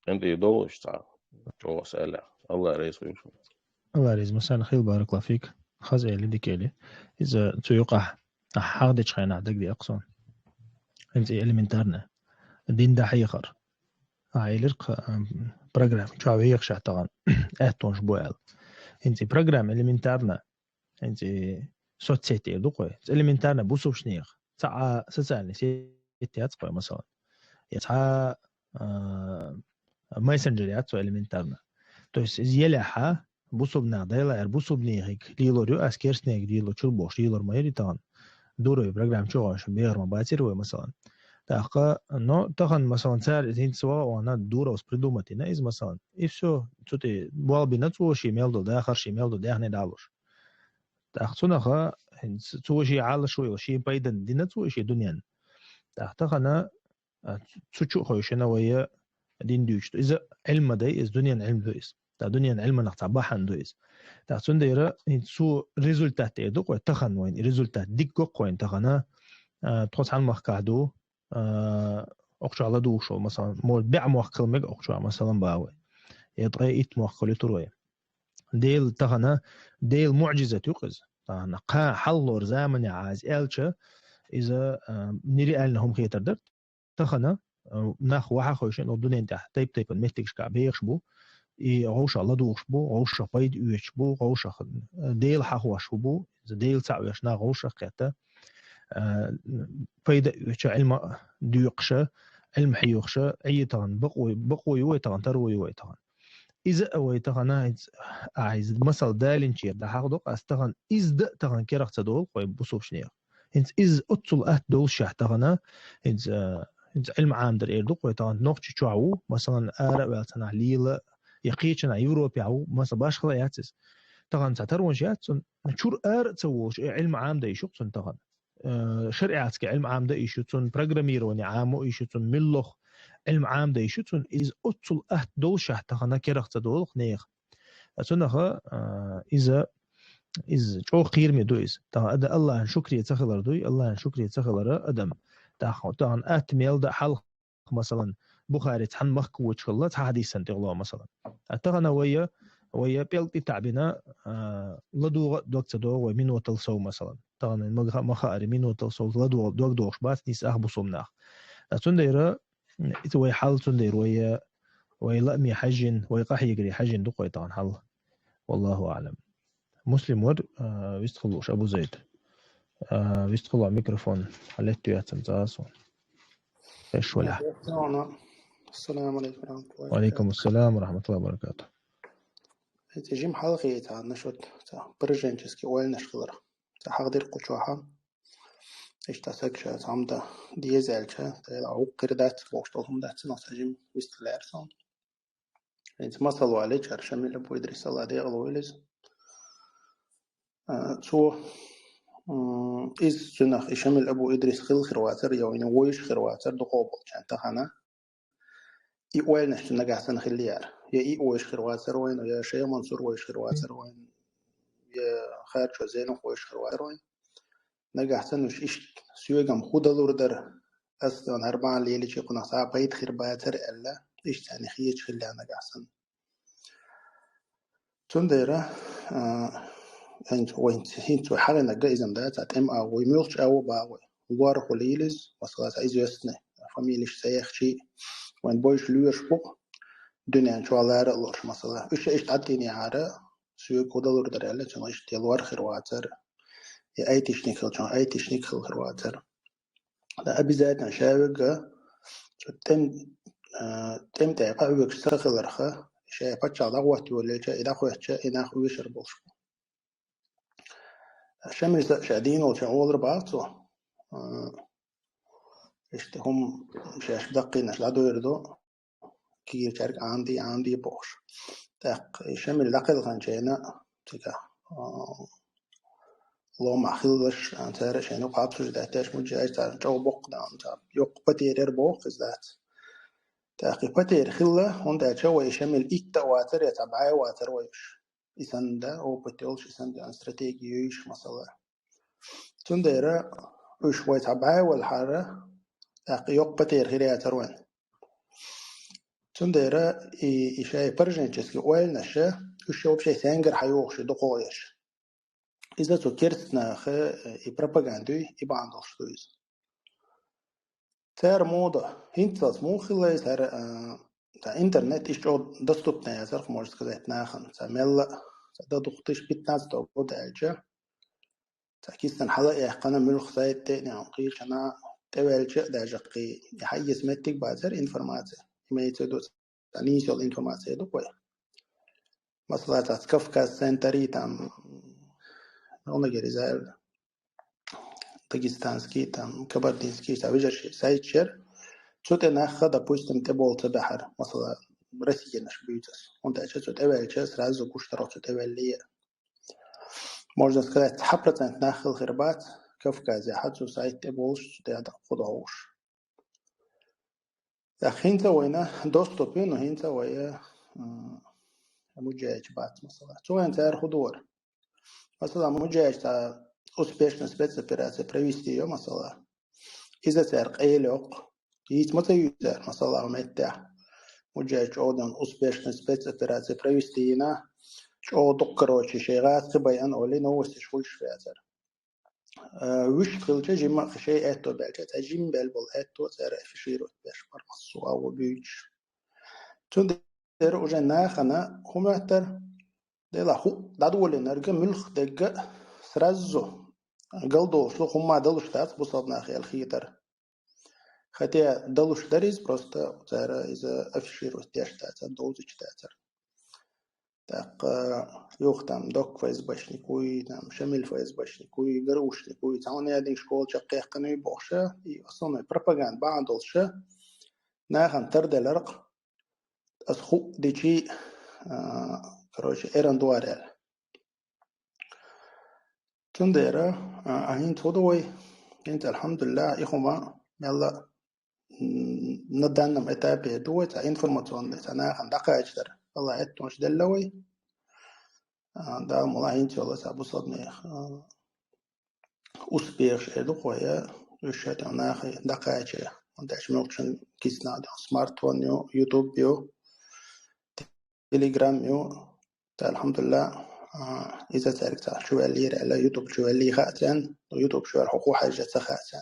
انت يدوش تعال شو سأله الله رئيس ويمشي الله رئيس مساء الخير بارك الله فيك خزي اللي ديكيلي إذا تيوقع حاضش خينا عدك دي أقصون انت إلمنتارنا الدين ده حيخر عيلرق برنامج شو يخشع طبعا أهتونش بوال انت برنامج إلمنتارنا انت سوتسيتي دوقي إلمنتارنا بوسو شنيخ ساعة سسالني سيتي هتقوي مثلا يتعا ماسنجر ياتو إلمنتارنا то есть зеляха бусубна дайла бусубнигик лилорю аскерснег дило чурбош лилор майритан дурой программ чогош бер мабатирой مثلا така но тахан مثلا сар инсва она дура придумать на из مثلا и всё цути болбина цоши мелдо да харши мелдо да не далош тахцунаха цоши ал шой ши пайдан дина цоши дуньян тахтахана цучу خوشنا ويا دين دوش إذا علم ده إز دنيا علم ده إز تا دنيا علم نقطع دويس تا سون ديرا سو ريزولتات يدوق وتخن وين ريزولتات ديك وين تخنا تخص عن مخكادو اقشع على دوشو مثلا مول بيع مخكل مج اقشع مثلا باوي يطغي ات مخكل تروي ديل تخنا ديل معجزه يقز تخنا قا حلور زمن عاز الچ اذا نري انهم خيتردر تخنا ناخ واحد خوشن ودنيا تحت تيب متكش كعبيش بو غوش الله دوش بو غوش بايد يوش بو غوش ديل حواش بو ديل تعويش نا غوش قتا بايد يوش علم ديقش علم حيوخش اي تغن بقوي ويتغن تروي ويتغن اذا ويتغن عايز مثل دالين شير ده حقدق استغن از د تغن كيرخ تدول قوي بوسوب شنيا انت از اتل دول شح تغنا انت علم عام در ايردق ويتغن نوخش تشعو مثلا ارا والتنا ليله يقيتنا يوروبيا أو ما صباش خلاياتس طبعا تعترون جات شور تسووش علم عام ده يشوف طبعا شريعتك علم عام ده يشوفون برنامير ونعامو يشوفون ملخ علم عام ده يشوفون إذا أتصل دول شح تخنا كرخ تدول خنيخ أتونها إذا شو خير مدويس طبعا أدا الله شكري تخلر دوي الله شكري تخلر أدم طبعا أتميل ده حل مثلا بخاري تحن مخكوش الله حديثا تغلو مثلا أتغنى ويا بيلتي تعبنا لدو دوك تدو ومين وتلسو مثلا تغنى مخاري مين وتلسو لدو دوك دوش بات نيس أخبو صمناخ تندير إتوي حال تندير ويلا مي حجن ويقح يجري حجن دو قيطان حل والله أعلم. مسلم ور ويستخلوش أبو زيد ويستخلوا الميكروفون حليت ياتم تاسو إيش ولا السلام عليكم ورحمة الله وعليكم السلام ورحمة الله وبركاته. تجيم حلقة تاع نشوت تاع برجنجسكي وين نشغلره تاع حقدر قشوحة إيش تسكش عمدا ديزالشة تاع أو قردات بوشتهم ده تنو تجيم ويستلارسون إنت ما صلوا عليه شرشمي لبو يدرس الله ده غلويلز شو إز جناح يشمل أبو إدريس خل خرواتر يوين ويش خرواتر دقوبل كان تخنا إيوال نحن نجح سنة خليار يا إيوش خرواتر وين ويا شيء منصور ويش خرواتر وين يا خير شو زين ويش خرواتر وين نجح سنة وش إيش سوى جم خود الوردر أصلا هربان ليلة شيء كنا صعب بيت خرباتر إلا إيش تاني خيج خليار نجح سنة تنديره أنت وين هنت وحاجة نجا إذا ده تعتم أو يملش أو باوي وار خليلز وصلت عايز يسنى فاميليش سياخ شيء وين بويش ليش بق دنيا شو على رألش مثلا إيش تعديني عارة سوى كودا لور دريالة كان إيش تلوار خرواتر يا أي تشنيكل كان أي تشنيكل خرواتر لا أبي زاد نشاوق تم تبقى ويكسر رخا شيء بتشعل وقت ولا شيء إذا خوش شيء إذا خوش ربوش شمس شادين وشعول رباطو اشتهم شاش دقينا شلادو يردو كي شارك عندي بوش تاق شمل لقل خانشينا تكا لو ما خلش انتر شنو قابسو داتاش مجاج تاع جو بوق دام تاع يوق بتير بوق ذات تاقي بتير خله هون دا شو شمل إكتا واتر يتبعي واتر ويش إسندا أو بتولش إسندا استراتيجيش مثلا تنديره وش ويتبعي والحارة تاقي يوق بتير خيريا تروين تنديره إشاي برجنجسكي ويل نشة وش بشي ثانجر حيوخش دقويش إذا تكرتنا خ بروباغاندي يبقى عندوش تويز تار موضة هنتلاس مو خلاص تار تا إنترنت إشتو دستوب نازر خموش كذا ناخن تعمل ده دقتش بتناس توقد ألجا تأكيد حلا يحقنا ملخ سايت تاني عن قيل كنا تبالجا داجقي يحيز متك بازر إنفورماتي ما يتدوس initial إنفورماتي دو قوي مثلا تكفكا سنتري تام نونا جريزال داغستانسكي تام كبردينسكي تاويجر سايت شير شوت ناخذ دبوستم تبول تبحر مثلا روسيا نش بيوتس وانت اشتو تبالجا سرازو كوشترو تبالي можно сказать حبرة ناخذ خربات كفكازي حتى سايت تبولش تاعد خدوش الحين توينا دوستوبين وهين تويا مجاج بات مثلا توين تار خدور مثلا مجاج تا успешно спецоперация провести ее مثلا إذا تار قيلوق يت متى يتار مثلا متى مجاج أودن успешно спецоперация провести هنا شو دكروش شيء بيان أولي نوستش فلش فياتر وش خلجة جمع شيء أتو بالجة تجيم بالبل أتو ترى في شيرو باش برمسوا أو بيج تندر وجنا خنا هم أتر دلا هو دادول نرجع ملخ دقة سرزو قلدو شلو هم دلوش تات بصابنا خيال خيتر хотя دلوش دريز просто ترى إذا في شيرو تاش تات دولش تاتر تاق يختم دوك فايز باشنيكوي تام شمل فايز باشنيكوي قروشنيكوي تاون يادين شكول شقيق قنوي بوخشة أصلا بروباغاند بعضلشة ناخن تردل رق أسخو ديشي كروش إيران دوارل تنديرة أهين تودوي أنت الحمد لله إخوما يلا ندانم إتابة دوي تا إنفورماتيون تا ناخن دقا أجدر الله يتونش دلوي دا ملا أنت والله سابو صدمي أسبيش إدو قوية وشات ناخي دقا أجدر أنت ملقشن كيسنا سمارت فون يو يوتيوب يو تليجرام يو الحمد لله. إذا تارك شو اللي على يوتيوب شو اللي خاتن يوتيوب شو الحقوق حاجة خاتن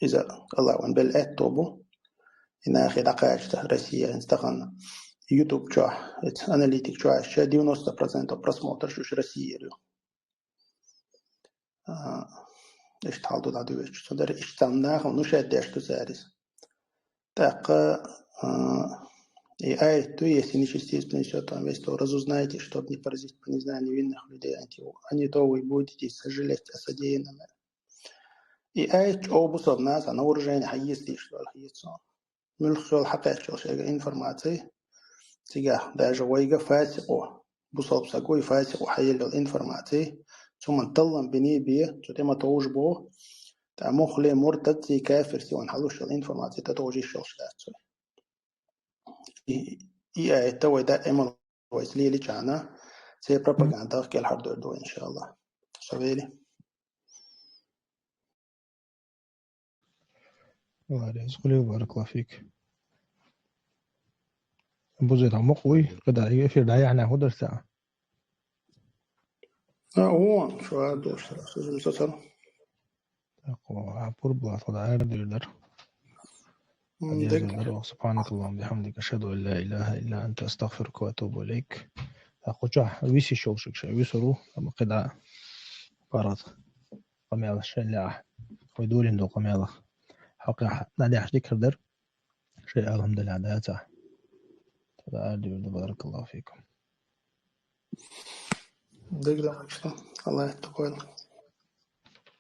إذا الله وان بالآت توبو إن أخي دقائق روسيا إنستغرام يوتيوب شو أناليتيك شو 90% просмотр شو روسيا إيش تعالوا ده دويش صدر إيش تمناه ونشهد داش تزارس так и то есть естественный счет там есть то разузнаете, чтобы не поразить по незнанию невинных людей, они то вы будете сожалеть о содеянном. И обусов нас, а на вооружение есть что есть. Мülхел حقيقة شيء информации تجاه даже ويجا فاسقه بصوب سقوي فاسق وحيل الإنفورماتي ثم نطلم بني بيه تتم توجبه تعمخ لي مرتد زي كافر سوى حلوش الإنفورماتي تتوجي الشلشات إيه توي دائما ويسلي لي جانا سي بروباغندا كل حد دو إن شاء الله شويلي الله يرزقك بارك الله فيك. بوزيت عمقوي قد في دايعنا هدر ساعة هو شو دوش مسلسل أقول بلا صدع ديردر سبحانك اللهم بحمدك أشهد أن لا إله إلا أنت أستغفرك وأتوب إليك. أقول جاه ويسي شوشك شيء ويسرو لما قد فرض قميلة شيء لا ويدولين دو قميلة حقيقة نادي أحديك هردر شيء الحمد لله داتا بارك الله فيكم. دقيقة الله يتقبل.